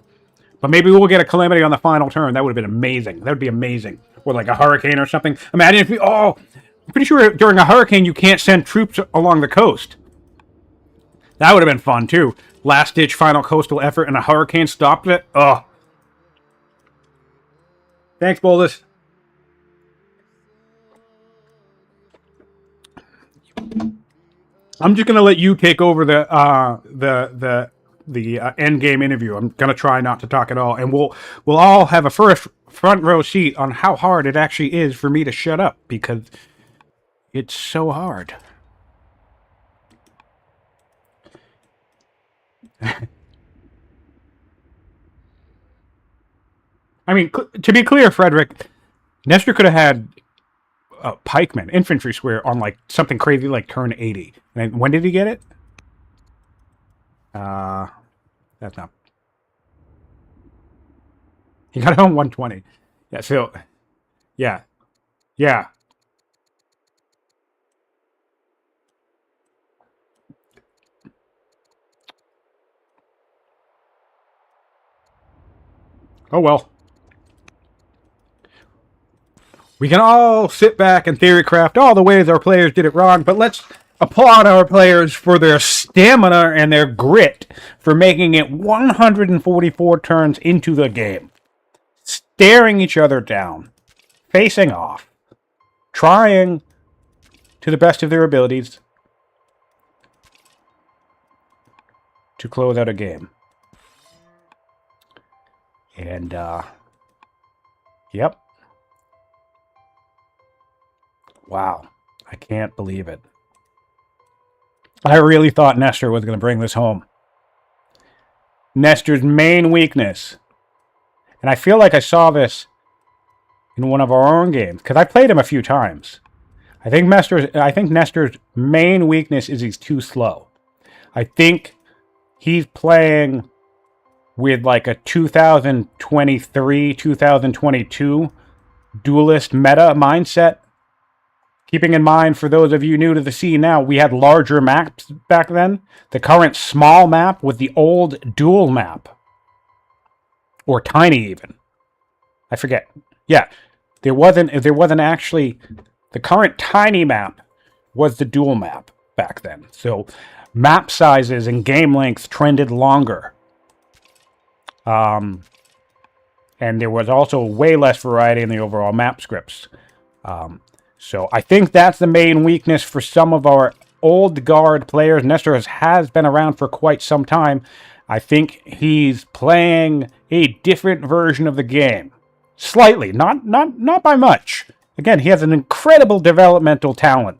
But maybe we'll get a calamity on the final turn. That would have been amazing. That would be amazing. Or like a hurricane or something. Imagine if I'm pretty sure during a hurricane you can't send troops along the coast. That would have been fun too. Last-ditch final coastal effort and a hurricane stopped it. Oh. Thanks, Boldus. I'm just gonna let you take over the end game interview. I'm gonna try not to talk at all, and we'll all have a first front row seat on how hard it actually is for me to shut up, because it's so hard. I mean, to be clear, Frederick, Nestor could have had pikemen, infantry square, on like something crazy like turn 80. And when did he get it? That's not. He got it on 120. Yeah, so, yeah. Yeah. Oh, well. We can all sit back and theorycraft all the ways our players did it wrong, but let's applaud our players for their stamina and their grit for making it 144 turns into the game. Staring each other down, facing off, trying to the best of their abilities to close out a game. And, yep. Wow. I can't believe it. I really thought Nestor was going to bring this home. Nestor's main weakness, and I feel like I saw this in one of our own games, because I played him a few times. I think Nestor's main weakness is he's too slow. I think he's playing with like a 2023, 2022 duelist meta mindset. Keeping in mind, for those of you new to the scene now, we had larger maps back then. The current small map was the old dual map. Or tiny even. I forget. Yeah, there wasn't actually... The current tiny map was the dual map back then. So map sizes and game lengths trended longer. And there was also way less variety in the overall map scripts. So I think that's the main weakness for some of our old guard players. Nestor has been around for quite some time. I think he's playing a different version of the game. Slightly, not by much. Again, he has an incredible developmental talent.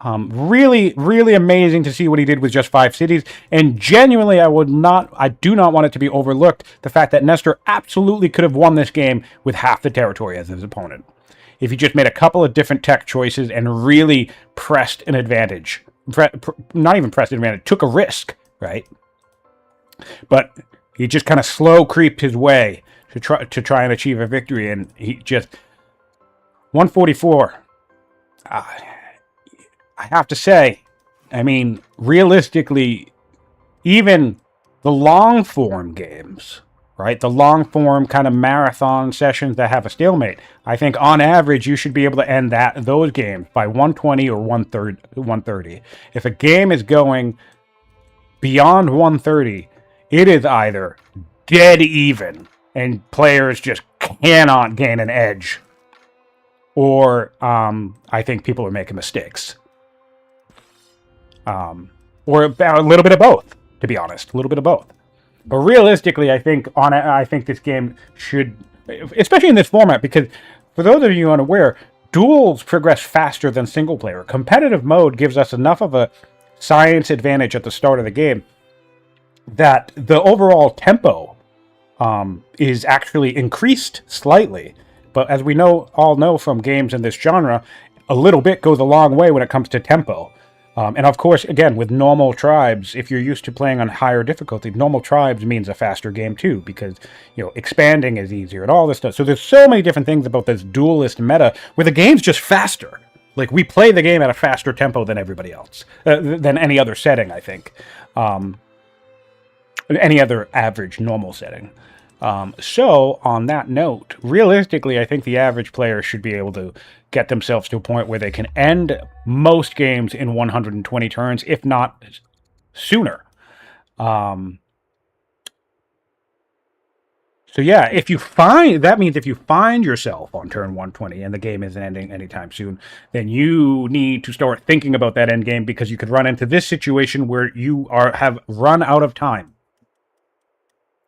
Really, really amazing to see what he did with just 5 cities. And genuinely, I do not want it to be overlooked, the fact that Nestor absolutely could have won this game with half the territory as his opponent, if he just made a couple of different tech choices and really pressed an advantage. Not even pressed an advantage, took a risk, right? But he just kind of slow creeped his way to try and achieve a victory, and he just 144. I have to say, I mean, realistically, even the long form games, right? The long form kind of marathon sessions that have a stalemate, I think on average you should be able to end those games by 120 or 130. If a game is going beyond 130, it is either dead even and players just cannot gain an edge, or I think people are making mistakes. Or a little bit of both, to be honest. A little bit of both. But realistically, I think this game should, especially in this format, because for those of you unaware, duels progress faster than single player. Competitive mode gives us enough of a science advantage at the start of the game that the overall tempo is actually increased slightly. But as we all know from games in this genre, a little bit goes a long way when it comes to tempo. And of course, again, with normal tribes, if you're used to playing on higher difficulty, normal tribes means a faster game too, because, expanding is easier and all this stuff. So there's so many different things about this duelist meta where the game's just faster. Like, we play the game at a faster tempo than everybody else, than any other setting, I think. Any other average normal setting. So, on that note, realistically, I think the average player should be able to get themselves to a point where they can end most games in 120 turns, if not So yeah, if you find that means if you find yourself on turn 120 and the game isn't ending anytime soon, then you need to start thinking about that end game because you could run into this situation where you have run out of time.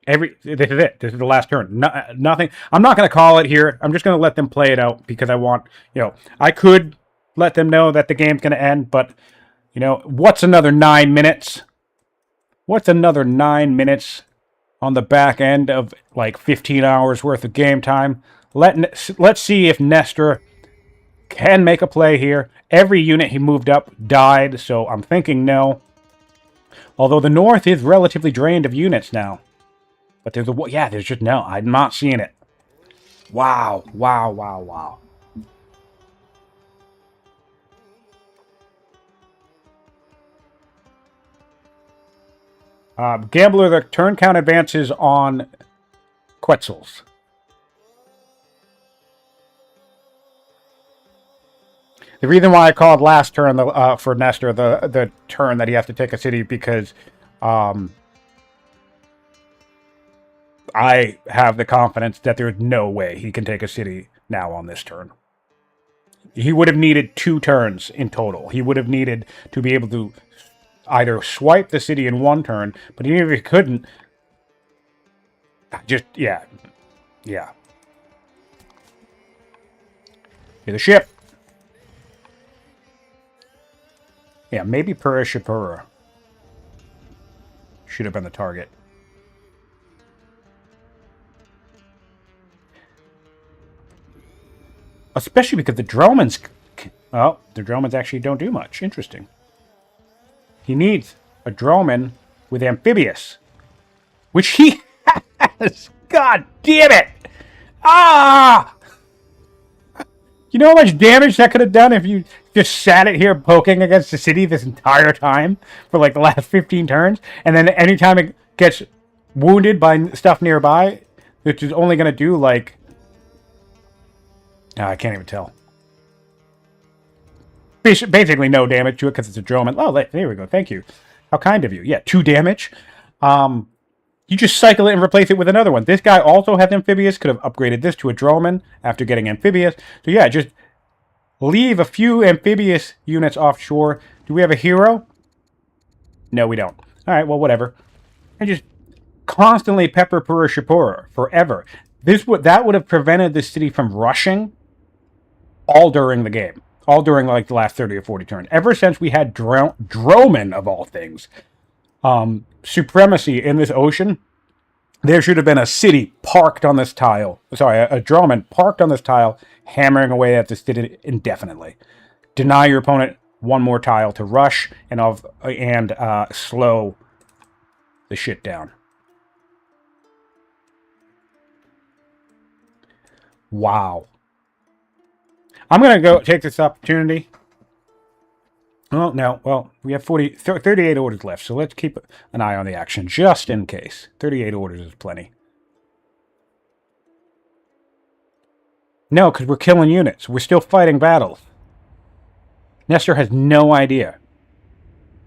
This is it. This is the last turn. Nothing. I'm not going to call it here. I'm just going to let them play it out because I want, I could let them know that the game's going to end, but what's another 9 minutes? What's another 9 minutes on the back end of like 15 hours worth of game time? Let's see if Nestor can make a play here. Every unit he moved up died, so I'm thinking no. Although the north is relatively drained of units now. But there's just no. I'm not seeing it. Wow. Gambler, the turn count advances on Quetzals. The reason why I called last turn for Nestor the turn that he has to take a city because I have the confidence that there's no way he can take a city now on this turn. He would have needed 2 turns in total. He would have needed to be able to either swipe the city in 1 turn, but even if he couldn't, yeah. Here's the ship. Yeah, maybe Pura Shapura should have been the target. Especially because the Dromans... Oh, the Dromans actually don't do much. Interesting. He needs a Droman with Amphibious. Which he has! God damn it! Ah! You know how much damage that could have done if you just sat it here poking against the city this entire time? For like the last 15 turns? And then anytime it gets wounded by stuff nearby, which is only going to do like... I can't even tell. Basically no damage to it because it's a Droman. Oh, there we go. Thank you. How kind of you. Yeah, 2 damage. You just cycle it and replace it with another one. This guy also has Amphibious. Could have upgraded this to a Droman after getting Amphibious. So yeah, just leave a few Amphibious units offshore. Do we have a hero? No, we don't. All right, well, whatever. And just constantly pepper Pura Shapura forever. That would have prevented the city from rushing all during the game. All during like the last 30 or 40 turns. Ever since we had Droman, of all things, supremacy in this ocean, there should have been a city parked on this tile. Sorry, a Droman parked on this tile, hammering away at the city indefinitely. Deny your opponent 1 more tile to rush and slow the shit down. Wow. I'm going to go take this opportunity. Oh, no. Well, we have 38 orders left, so let's keep an eye on the action, just in case. 38 orders is plenty. No, because we're killing units. We're still fighting battles. Nestor has no idea.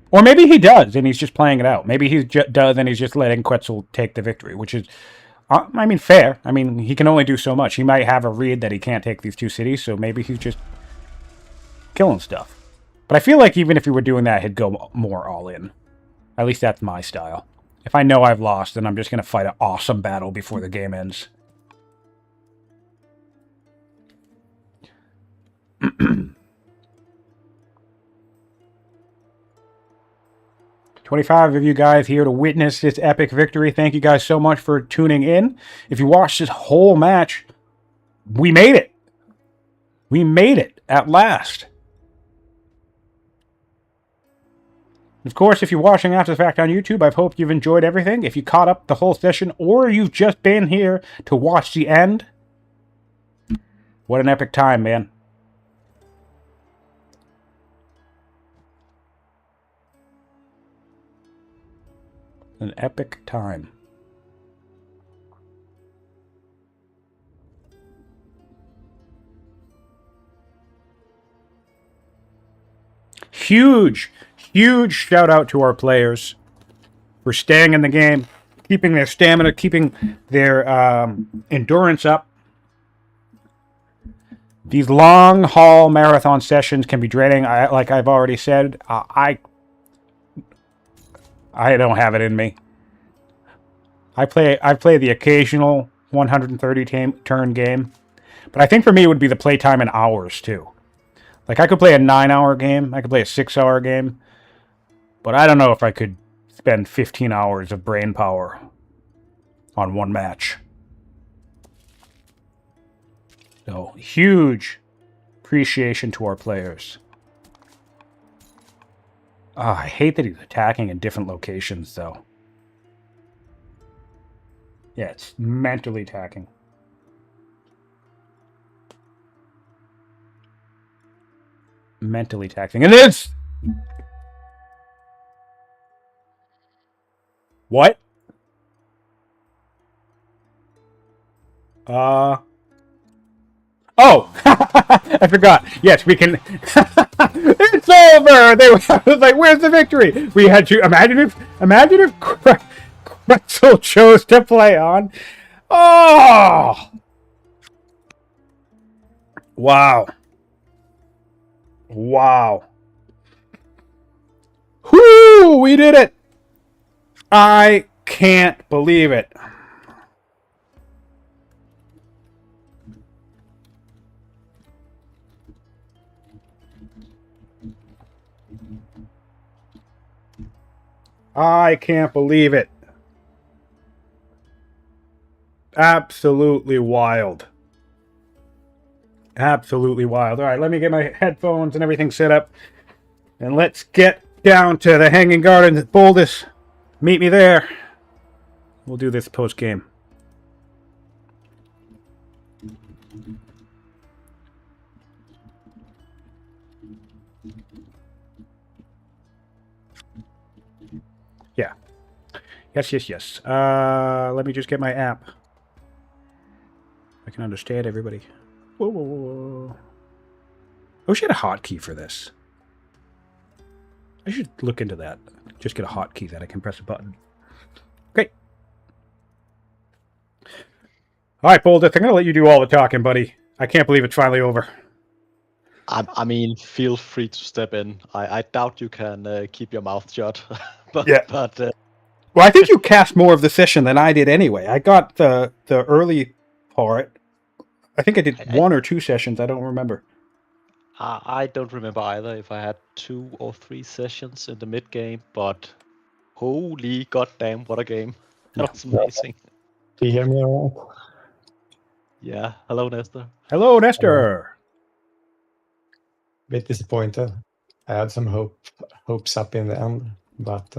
Or maybe he does, and he's just playing it out. Maybe he does, and he's just letting Quetzal take the victory, which is... I mean, fair. I mean, he can only do so much. He might have a read that he can't take these 2 cities, so maybe he's just killing stuff. But I feel like even if he were doing that, he'd go more all in. At least that's my style. If I know I've lost, then I'm just going to fight an awesome battle before the game ends. 25 of you guys here to witness this epic victory. Thank you guys so much for tuning in. If you watched this whole match, we made it. We made it at last. Of course, if you're watching after the fact on YouTube, I hope you've enjoyed everything. If you caught up the whole session, or you've just been here to watch the end, what an epic time, man. An epic time. Huge shout out to our players for staying in the game, keeping their stamina, keeping their endurance up. These long haul marathon sessions can be draining. Like I've already said, I don't have it in me. I play the occasional 130 turn game, but I think for me it would be the playtime in hours too. Like I could play a 9-hour game, I could play a 6-hour game, but I don't know if I could spend 15 hours of brain power on one match. So, huge appreciation to our players. Oh, I hate that he's attacking in different locations, though. Yeah, it's mentally attacking. Mentally taxing. It is! What? Oh! I forgot. Yes, we can... It's over! They were like, where's the victory? We had to... Imagine if Quetzal chose to play on. Oh! Wow. Wow. Whoo! We did it! I can't believe it. I can't believe it. Absolutely wild. Absolutely wild. All right, let me get my headphones and everything set up. And let's get down to the Hanging Gardens at Boldus. Meet me there. We'll do this post-game. Yeah. Yes. Let me just get my app. I can understand everybody. Whoa. I wish I had a hotkey for this. I should look into that. Just get a hotkey that I can press a button. Okay. All right, Boldus, I'm going to let you do all the talking, buddy. I can't believe it's finally over. I mean, feel free to step in. I doubt you can keep your mouth shut. But well, I think you cast more of the session than I did anyway. I got the early part. I think I did 1 or 2 sessions. I don't remember. I don't remember either if I had 2 or 3 sessions in the mid game, but holy goddamn, what a game! That was amazing. Do you hear me all right? Yeah. Hello, Nestor. Hello, Nestor. Bit disappointed. I had some hopes up in the end, but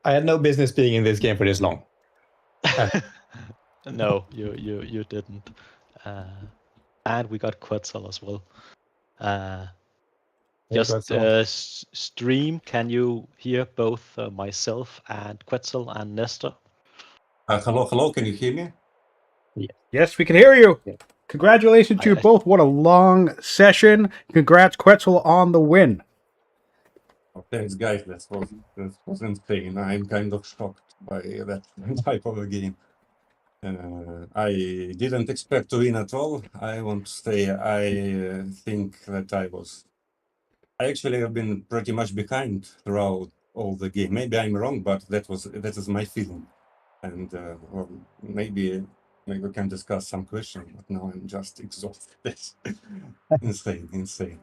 I had no business being in this game for this long. No, you didn't. And we got Quetzal as well. Stream, can you hear both myself and Quetzal and Nestor? Hello, can you hear me? Yes, we can hear you. Yeah. Congratulations to you both. What a long session. Congrats, Quetzal, on the win. Oh, thanks, guys. That was insane. I'm kind of shocked by that type of a game. I didn't expect to win at all. I want to say I think that I actually have been pretty much behind throughout all the game. Maybe I'm wrong, but that is my feeling. And well, maybe we can discuss some questions. But now I'm just exhausted. That's insane.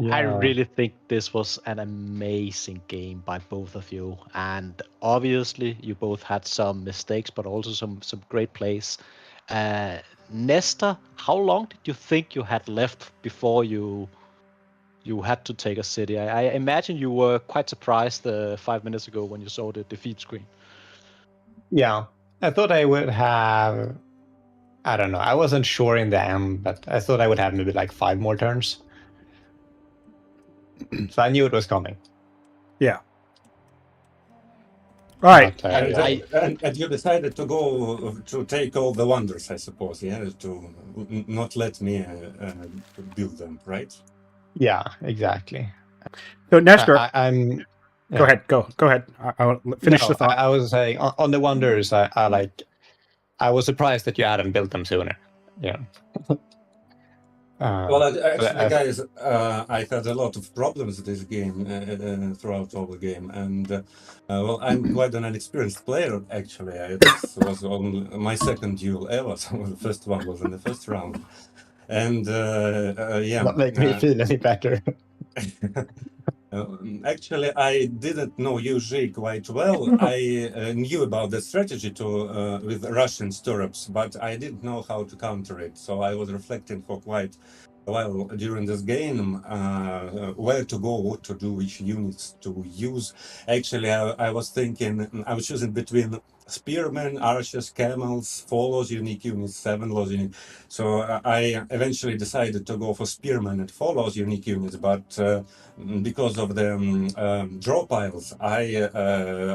Yeah. I really think this was an amazing game by both of you, and obviously you both had some mistakes, but also some great plays. Nestor, how long did you think you had left before you had to take a city? I imagine you were quite surprised 5 minutes ago when you saw the defeat screen. Yeah, I thought I would have. I don't know. I wasn't sure in the end, but I thought I would have maybe like 5 more turns. So I knew it was coming. Yeah. All right. But, And you decided to go to take all the wonders, I suppose, yeah, to not let me build them, right? Yeah, exactly. So, Nestor, Go ahead. Go ahead. I'll finish the thought. I was saying on the wonders. I was surprised that you hadn't built them sooner. Yeah. Well, actually, guys, I had a lot of problems with this game throughout all the game, and well, I'm quite an inexperienced player. Actually, this was only my second duel ever. So the first one was in the first round, and yeah, not make me feel any better. Actually, I didn't know UG quite well. I knew about the strategy with Russian stirrups, but I didn't know how to counter it. So I was reflecting for quite a while during this game where to go, what to do, which units to use. Actually, I was thinking, I was choosing between spearmen, archers, camels, 4 laws unique units, 7 laws unique. So I eventually decided to go for spearmen and 4 laws unique units, but because of the draw piles, I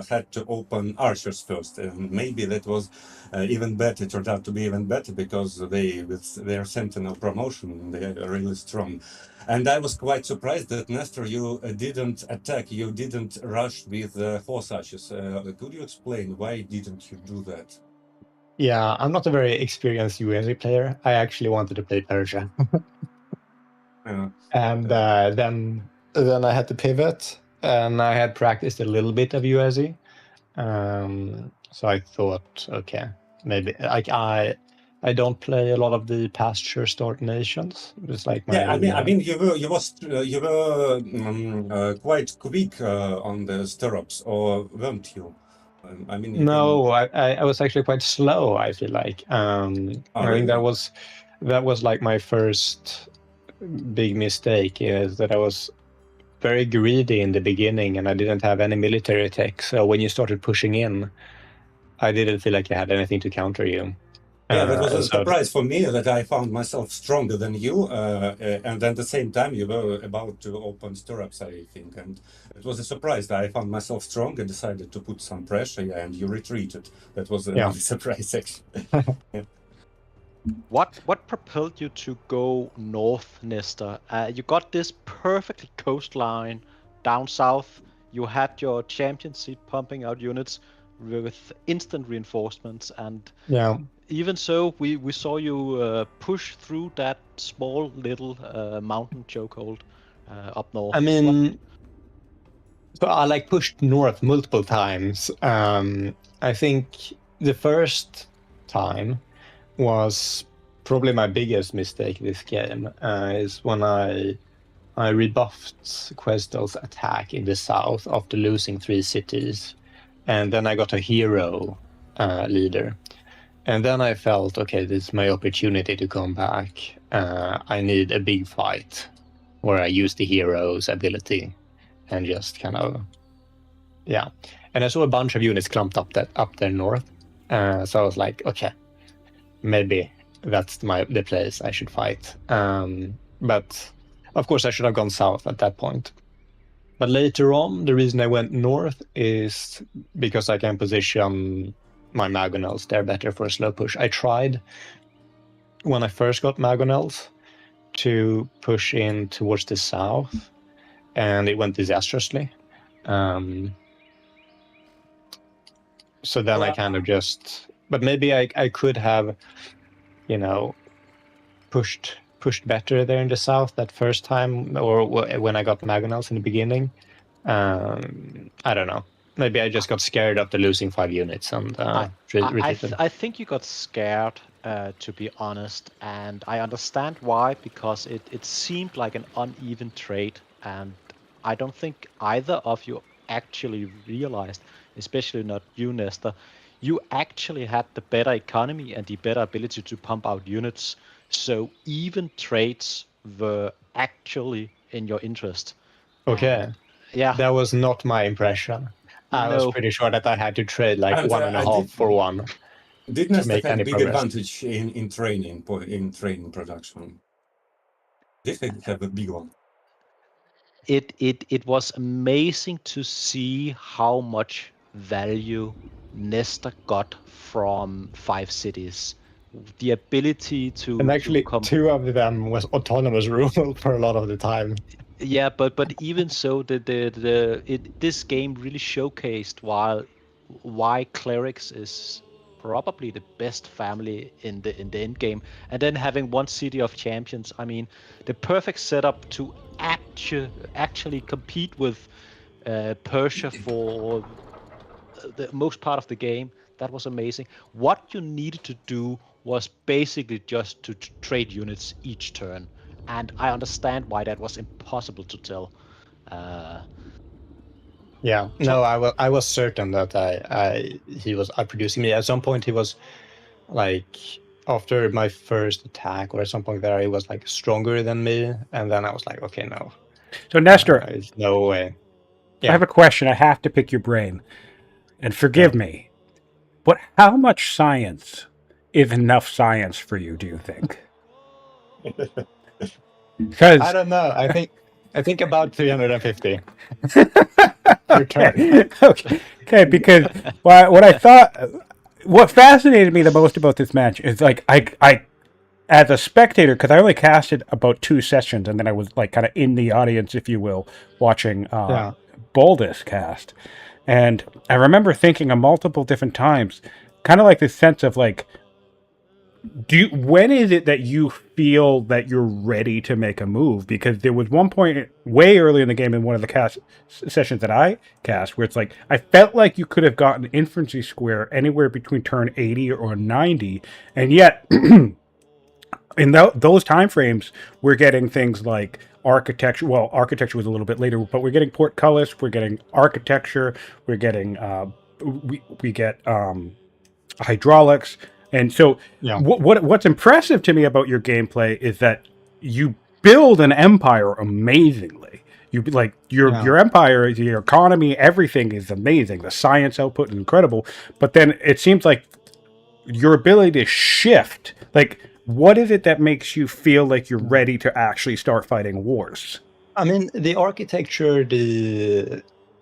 had to open archers first, and maybe that was even better. It turned out to be even better because with their sentinel promotion, they are really strong. And I was quite surprised that Nestor, you didn't attack, you didn't rush with horse archers. Could you explain why didn't you do that? Yeah, I'm not a very experienced USC player. I actually wanted to play Persia. And then I had to pivot, and I had practiced a little bit of USC. So I thought, okay, maybe I don't play a lot of the pasture start nations. It's like my I mean, you were quite quick on the stirrups, or weren't you? I mean, no, I was actually quite slow. I feel like I think that was like my first big mistake, is that I was very greedy in the beginning, and I didn't have any military tech. So when you started pushing in, I didn't feel like I had anything to counter you. Yeah, that was a surprise for me that I found myself stronger than you, and at the same time you were about to open stirrups, I think, and it was a surprise that I found myself strong and decided to put some pressure, and you retreated. That was a surprise, actually. Yeah. What propelled you to go north, Nestor? You got this perfectly coastline down south. You had your champion seat pumping out units with instant reinforcements, and even so, we saw you push through that small little mountain chokehold up north. I mean, so I pushed north multiple times. I think the first time was probably my biggest mistake this game, is when I rebuffed Quetzal's attack in the south after losing 3 cities, and then I got a hero leader. And then I felt, okay, this is my opportunity to come back. I need a big fight where I use the hero's ability and just kind of, yeah. And I saw a bunch of units clumped up there north. So I was like, okay, maybe that's the place I should fight. But of course I should have gone south at that point. But later on, the reason I went north is because I can position my Magonels there better for a slow push. I tried, when I first got Magonels, to push in towards the south, and it went disastrously. So then I kind of just... But maybe I could have, pushed better there in the south that first time, or when I got Magonels in the beginning. I don't know. Maybe I just got scared after losing 5 units and retreated. I think you got scared, to be honest, and I understand why, because it seemed like an uneven trade, and I don't think either of you actually realized, especially not you, Nestor, you actually had the better economy and the better ability to pump out units, so even trades were actually in your interest. Okay. Yeah. That was not my impression. I was pretty sure that I had to trade 1.5 for 1. Did Nestor have a big advantage in training production? Did they have a big one? It was amazing to see how much value Nestor got from 5 cities. The ability to... And actually, 2 of them was autonomous rule for a lot of the time. Yeah, but even so, this game really showcased why clerics is probably the best family in the end game, and then having one city of champions. I mean, the perfect setup to actually compete with Persia for the most part of the game. That was amazing. What you needed to do was basically just to trade units each turn, and I understand why that was impossible to tell. Uh, Yeah, no, I was certain that he was outproducing me. At some point, he was like after my first attack or at some point there, he was like stronger than me, and then I was like, okay, no, So Nestor, there's no way. I Yeah, have a question. I have to pick your brain, and yeah. forgive me, but how much science is enough science for you? Do you think? I Because don't know. I think about 350 per turn. okay, because what I thought, what fascinated me the most about this match is like I as a spectator, because I only casted about 2 sessions, and then I was like kind of in the audience, if you will, watching Yeah. Boldus cast, and I remember thinking of multiple different times, kind of like this sense of like, when is it that you feel that you're ready to make a move? Because there was one point way early in the game in one of the cast sessions that I cast where it's like I felt like you could have gotten infantry square anywhere between turn 80 or 90, and yet in those time frames we're getting things like architecture. Well, architecture was a little bit later, but we're getting portcullis, we're getting architecture, we're getting we get hydraulics. And so Yeah. what's impressive to me about your gameplay is that you build an empire amazingly. You like your empire, your economy, everything is amazing. The science output is incredible, but then it seems like your ability to shift, like, what is it that makes you feel like you're ready to actually start fighting wars? I mean, the architecture,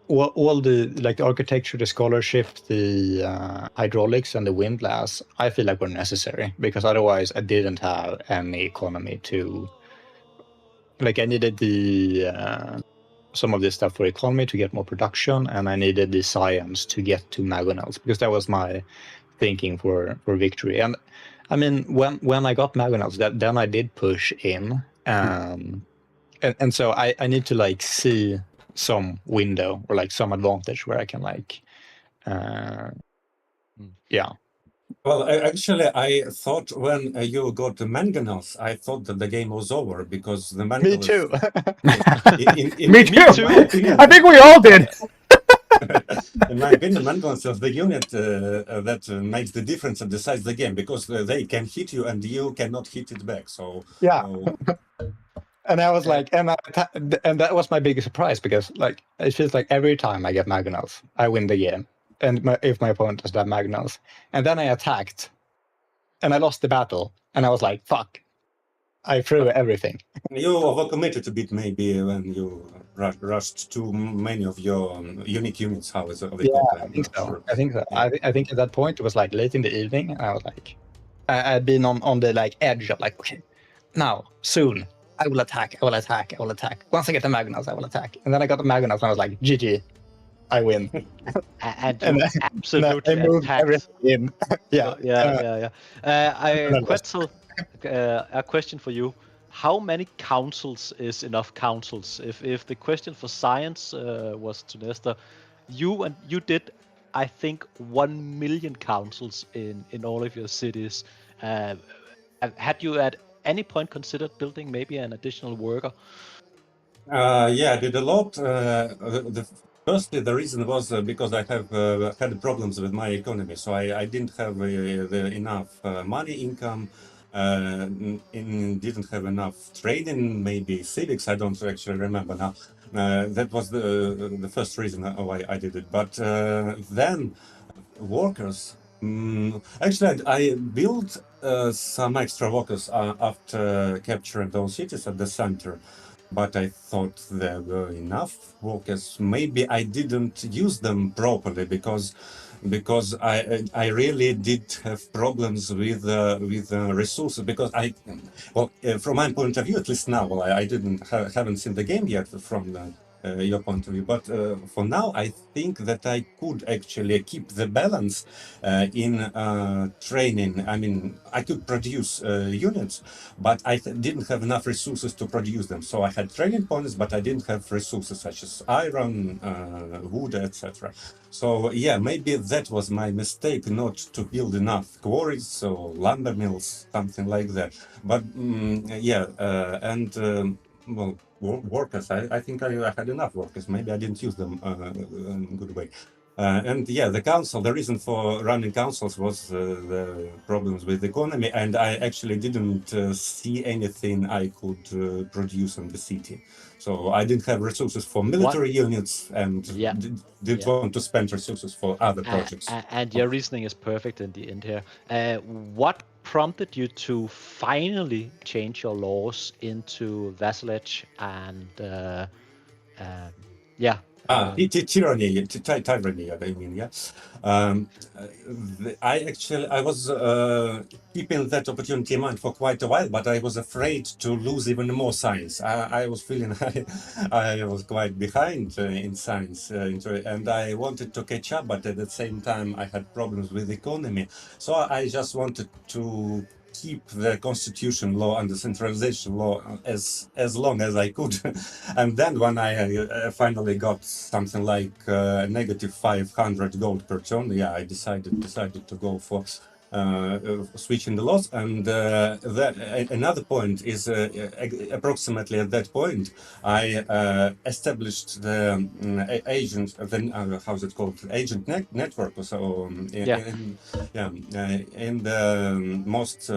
all the like the architecture, the scholarship, the hydraulics, and the windlass, I feel like were necessary because otherwise I didn't have any economy to. Like I needed the some of this stuff for economy to get more production, and I needed the science to get to Magonels because that was my thinking for victory. And I mean, when I got Magonels, then I did push in. And so I need to like see some window or like some advantage where I can like, yeah. Well, actually, I thought when you got the mangonels, I thought that the game was over because the Me mangonels. too. Me too. In my opinion, I think we all did. in my opinion, mangonels is the unit that makes the difference and decides the game because they can hit you and you cannot hit it back. So Yeah. so, And I was like, and that was my biggest surprise because like it feels like every time I get Magonels, I win the game. And if my opponent does that Magonels, and then I attacked, and I lost the battle, and I was like, fuck, I threw everything. you overcommitted a bit maybe when you rushed too many of your unique units. How is the Yeah, complaint? I think Not so. sure. I think so. Yeah. I think at that point it was like late in the evening, and I was like, I'd been on the like edge of like, okay, now soon I will attack. I will attack. I will attack. Once I get the Magnals, I will attack. And then I got the Magnals, and I was like, GG, I win. and And you then absolutely I moved attacked. everything in. Yeah. Yeah. I that was- Quetzal, a question for you. How many councils is enough councils? If the question for science was to Nestor, you did, I think, 1 million councils in all of your cities. Had you at any point considered building maybe an additional worker? Yeah, I did a lot. Firstly, the reason was because I have had problems with my economy, so I didn't have enough money income, didn't have enough trading, maybe civics. I don't actually remember now. That was the first reason why I did it. But then workers. Actually, I built some extra workers after capturing those cities at the center. but I thought there were enough workers. Maybe I didn't use them properly because I really did have problems with resources because from my point of view, at least now, I haven't seen the game yet from your point of view, but for now I think that I could actually keep the balance in training. I mean, I could produce units, but I didn't have enough resources to produce them. So I had training points, but I didn't have resources such as iron, wood, etc. So yeah, maybe that was my mistake, not to build enough quarries or lumber mills, something like that. But well, workers. I think I had enough workers. Maybe I didn't use them in a good way. And yeah, the council, the reason for running councils was the problems with the economy, and I actually didn't see anything I could produce in the city. So I didn't have resources for military units and Yeah. didn't want to spend resources for other projects. And your reasoning is perfect in the end here. What prompted you to finally change your laws into vassalage and Tyranny, tyranny, I mean, yeah. I was keeping that opportunity in mind for quite a while, but I was afraid to lose even more science. I was feeling I was quite behind in science, and I wanted to catch up, but at the same time I had problems with economy. So I just wanted to keep the constitution law and the centralization law as long as I could. And then when I finally got something like negative 500 gold per ton, yeah, I decided to go for switching the laws. And another point is approximately at that point I established the agent, how's it called, agent network or so in the most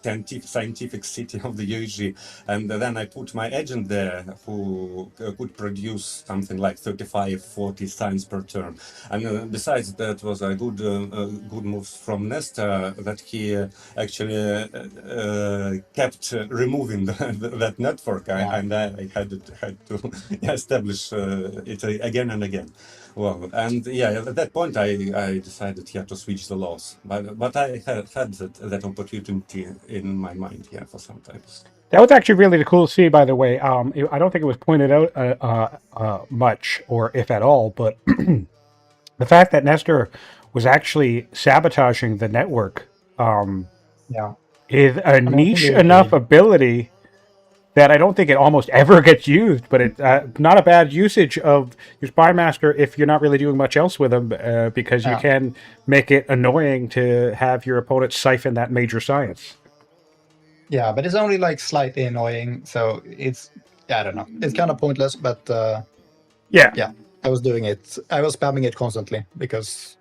scientific city of the UAG, and then I put my agent there who could produce something like 35-40 signs per turn. And besides, that was a good move from Nestor, that he actually kept removing that network. And I had to establish it again and again. Well, and yeah, at that point I decided to switch the laws, but I had that opportunity in my mind for some time. That was actually really cool to see, by the way. I don't think it was pointed out much, or if at all, but the fact that Nestor was actually sabotaging the network is a niche enough ability that I don't think it almost ever gets used, but it's not a bad usage of your Spy Master if you're not really doing much else with them, because you can make it annoying to have your opponent siphon that major science. Yeah, but it's only like slightly annoying, so it's, I don't know. It's kind of pointless, but yeah, I was doing it. I was spamming it constantly because,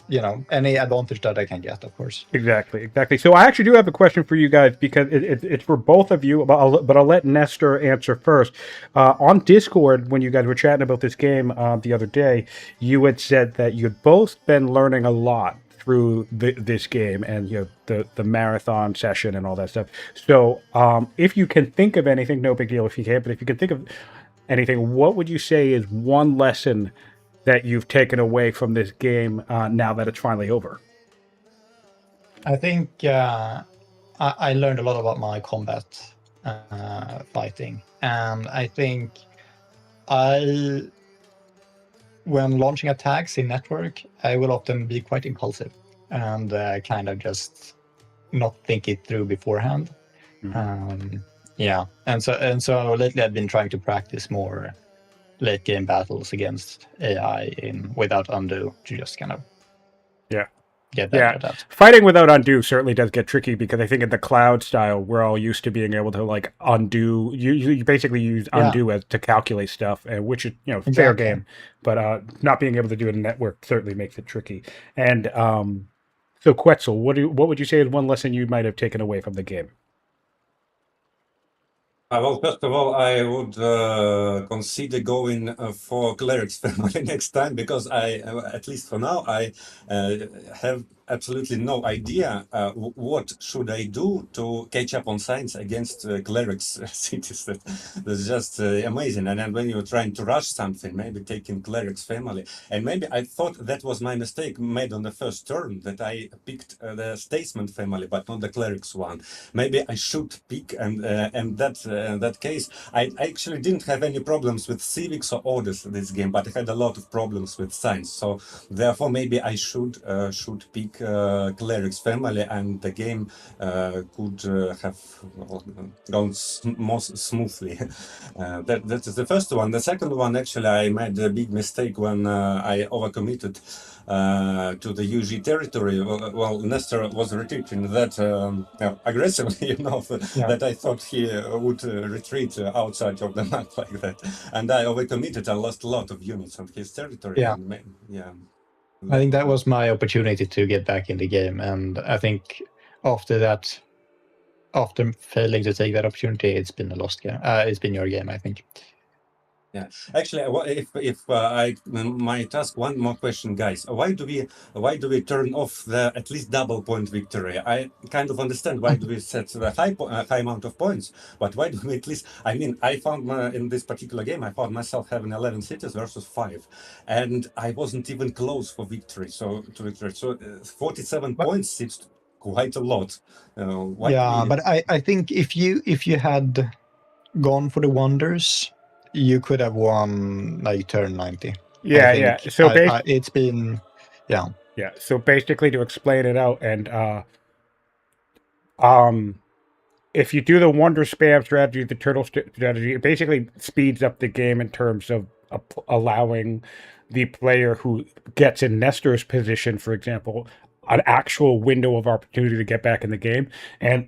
any advantage that I can get, of course. Exactly. So I actually do have a question for you guys, because it's for both of you, but I'll let Nestor answer first. On Discord, when you guys were chatting about this game the other day, you had said that you'd both been learning a lot through this game, and the marathon session and all that stuff. So if you can think of anything, no big deal if you can't, but if you can think of anything, what would you say is one lesson that you've taken away from this game now that it's finally over? I think I learned a lot about my combat fighting, and I think when launching attacks in network, I will often be quite impulsive and kind of just not think it through beforehand. And so lately I've been trying to practice more late game battles against AI without undo, to just kind of get better at that. Fighting without undo certainly does get tricky, because I think in the cloud style we're all used to being able to like undo. You basically use undo to calculate stuff, which is fair game, but not being able to do it in network certainly makes it tricky. And so Quetzal, what would you say is one lesson you might have taken away from the game? Well, first of all, I would consider going for Cleric's family next time, because at least for now, I have absolutely no idea what should I do to catch up on science against clerics cities. That's just amazing. And then when you're trying to rush something, maybe taking clerics family, and maybe I thought that was my mistake made on the first turn, that I picked the statesman family, but not the clerics one. Maybe I should pick, and that case, I actually didn't have any problems with civics or orders in this game, but I had a lot of problems with science. So therefore, maybe I should pick clerics family, and the game could have gone more smoothly. That is the first one. The second one, actually, I made a big mistake when I overcommitted to the UG territory. Well, Nestor was retreating that aggressively, that I thought he would retreat outside of the map like that. And I overcommitted. I lost a lot of units on his territory. Yeah. And yeah. I think that was my opportunity to get back in the game, and I think after that, after failing to take that opportunity, it's been a lost game. It's been your game, I think. Yeah, actually, if I might ask one more question, guys, why do we turn off the at least double point victory? I kind of understand why do we set the high amount of points, but why do we at least? I mean, I found in this particular game, I found myself having 11 cities versus 5, and I wasn't even close for victory. So 47 points seems quite a lot. But I think if you had gone for the wonders, you could have won like turn 90. Yeah, I think. yeah. So it's been, yeah. Yeah. So basically, to explain it out, and if you do the wonder spam strategy, the turtle strategy, it basically speeds up the game in terms of allowing the player who gets in Nestor's position, for example, an actual window of opportunity to get back in the game. And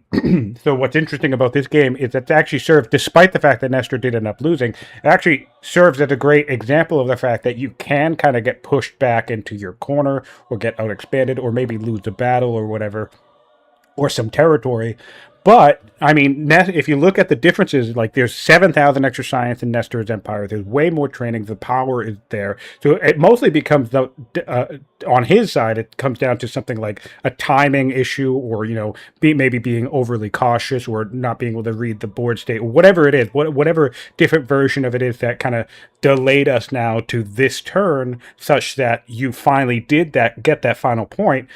so what's interesting about this game is that it actually serves, despite the fact that Nestor did end up losing, it actually serves as a great example of the fact that you can kind of get pushed back into your corner or get out expanded or maybe lose a battle or whatever, or some territory. But, I mean, if you look at the differences, like there's 7,000 extra science in Nestor's Empire. There's way more training. The power is there. So it mostly becomes, on his side, it comes down to something like a timing issue or, maybe being overly cautious or not being able to read the board state, whatever it is, whatever different version of it is that kind of delayed us now to this turn such that you finally did get that final point.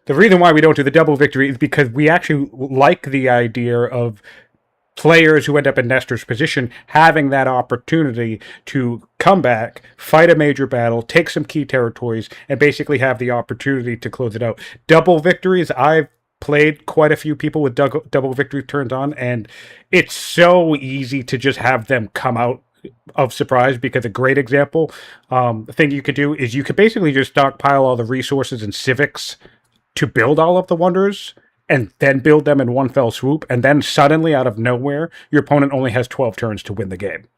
The reason why we don't do the double victory is because we actually like the idea of players who end up in Nestor's position having that opportunity to come back, fight a major battle, take some key territories, and basically have the opportunity to close it out. Double victories, I've played quite a few people with double victory turns on, and it's so easy to just have them come out of surprise, because a great example thing you could do is you could basically just stockpile all the resources and civics to build all of the wonders and then build them in one fell swoop, and then suddenly out of nowhere your opponent only has 12 turns to win the game.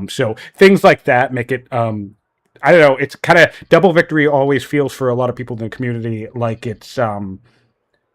So things like that make it I don't know, it's kind of double victory always feels for a lot of people in the community like it's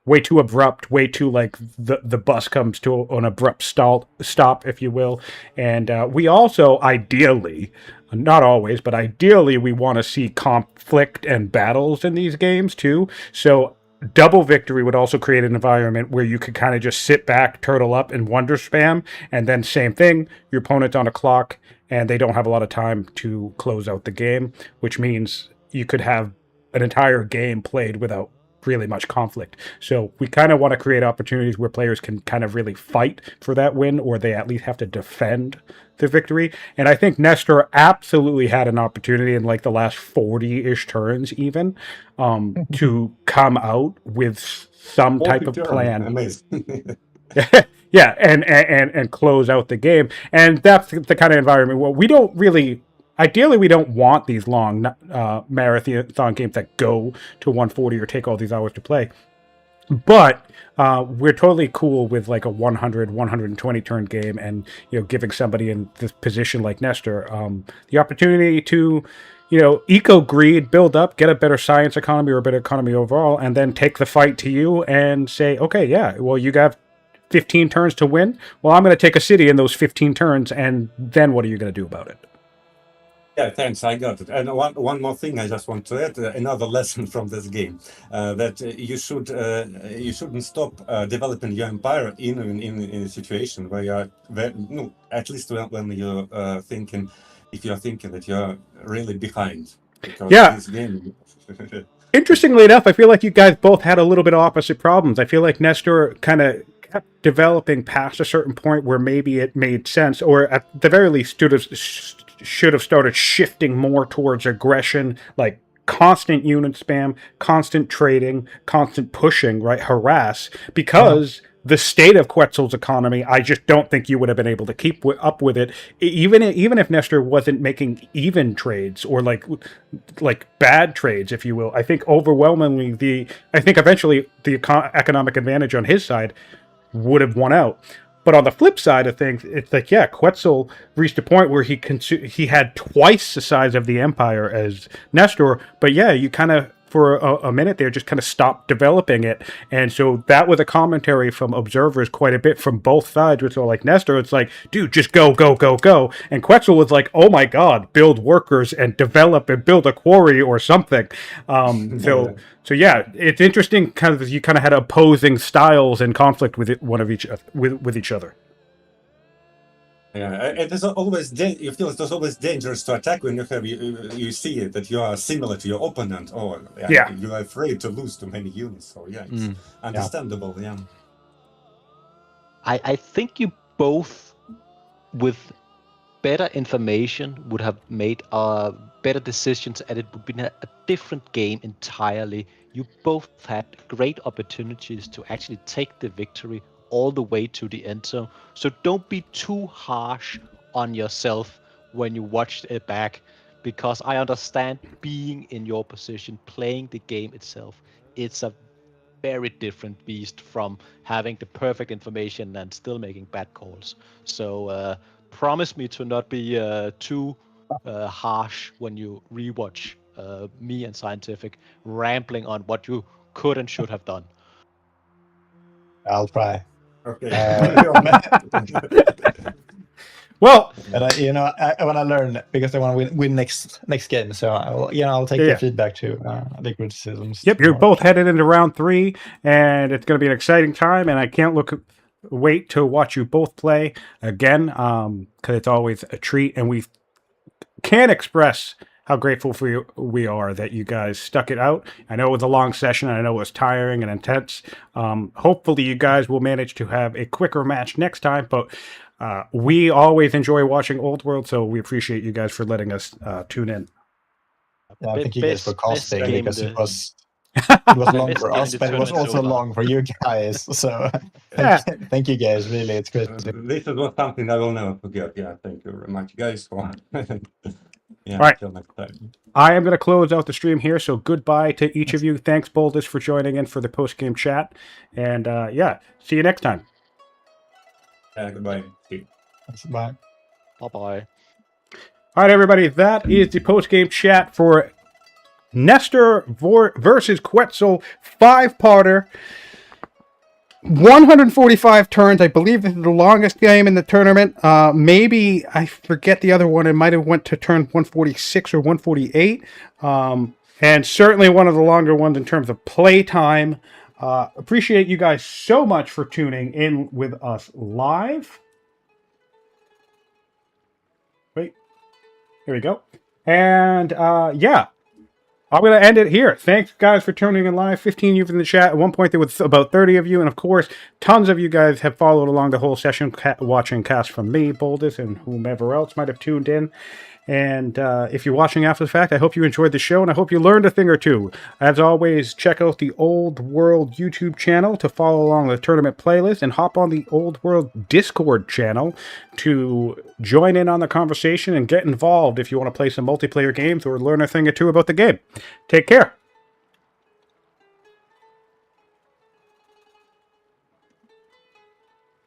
way too abrupt, way too like the bus comes to an abrupt stop, if you will. And we also ideally, not always, but ideally we want to see conflict and battles in these games too. So double victory would also create an environment where you could kind of just sit back, turtle up, and wonder spam, and then same thing, your opponent's on a clock and they don't have a lot of time to close out the game, which means you could have an entire game played without really much conflict. So we kind of want to create opportunities where players can kind of really fight for that win, or they at least have to defend the victory. And I think Nestor absolutely had an opportunity in like the last 40-ish turns even to come out with some type of plan. Amazing. Yeah, and close out the game. And that's the kind of environment where we don't really, ideally, we don't want these long marathon games that go to 140 or take all these hours to play. But we're totally cool with like a 100, 120 turn game, and giving somebody in this position like Nestor the opportunity to eco greed, build up, get a better science economy or a better economy overall, and then take the fight to you and say, okay, yeah, well, you got 15 turns to win. Well, I'm going to take a city in those 15 turns, and then what are you going to do about it? Yeah, thanks. I got it. And one more thing, I just want to add another lesson from this game that you shouldn't stop developing your empire in a situation where you're no, at least when you're thinking, if you're thinking that you're really behind, because Yeah. this game. Interestingly enough, I feel like you guys both had a little bit of opposite problems. I feel like Nestor kind of kept developing past a certain point where maybe it made sense, or at the very least should have started shifting more towards aggression, like constant unit spam, constant trading, constant pushing, right? Harass, because the state of Quetzal's economy, I just don't think you would have been able to keep up with it, even if Nestor wasn't making even trades or like bad trades, if you will. I think overwhelmingly I think eventually the economic advantage on his side would have won out. But on the flip side of things, it's like, yeah, Quetzal reached a point where he had twice the size of the empire as Nestor. But yeah, you kind of, for a minute there, just kind of stopped developing it. And so that was a commentary from observers quite a bit from both sides, which are like, Nestor, it's like, dude, just go, go, go, go. And Quetzal was like, oh my God, build workers and develop and build a quarry or something. So yeah, it's interesting. Kind of, you kind of had opposing styles and conflict with each other. Yeah, it is always you feel it is always dangerous to attack when you see that you are similar to your opponent, or you are afraid to lose too many units. So yeah, it's understandable. Yeah. I think you both, with better information, would have made better decisions, and it would be a different game entirely. You both had great opportunities to actually take the victory all the way to the end. So don't be too harsh on yourself when you watch it back, because I understand being in your position, playing the game itself, it's a very different beast from having the perfect information and still making bad calls. So promise me to not be too harsh when you rewatch me and Scientific rambling on what you could and should have done. I'll try. Okay. Well, but I want to learn, because I want to win next game. So I'll take the feedback to the criticisms. Yep, you're both headed into round 3, and it's going to be an exciting time. And I can't wait to watch you both play again, because it's always a treat, and we can't express how grateful we are that you guys stuck it out. I know it was a long session, and I know it was tiring and intense. Hopefully you guys will manage to have a quicker match next time, but we always enjoy watching Old World, so we appreciate you guys for letting us tune in. Yeah, I thank you guys for casting, because it was long for us, but it was also long for you guys. So thank you guys. Really, it's great. This was something I will never forget. Yeah, thank you very much, guys. For all right. Till next time. I am going to close out the stream here, so goodbye to each of you. Thanks, Boldus, for joining in for the post-game chat. And see you next time. Goodbye. Bye. Bye-bye. All right, everybody, that is the post-game chat for Nestor versus Quetzal 5-parter. 145 turns. I believe this is the longest game in the tournament. Maybe, I forget the other one. It might have went to turn 146 or 148. And certainly one of the longer ones in terms of play time. Appreciate you guys so much for tuning in with us live. Wait. Here we go. And I'm going to end it here. Thanks, guys, for tuning in live. 15 of you in the chat. At one point, there was about 30 of you. And, of course, tons of you guys have followed along the whole session, watching cast from me, Boldus, and whomever else might have tuned in. And if you're watching after the fact, I hope you enjoyed the show, and I hope you learned a thing or two. As always, check out the Old World YouTube channel to follow along the tournament playlist, and hop on the Old World Discord channel to join in on the conversation and get involved if you want to play some multiplayer games or learn a thing or two about the game. Take care.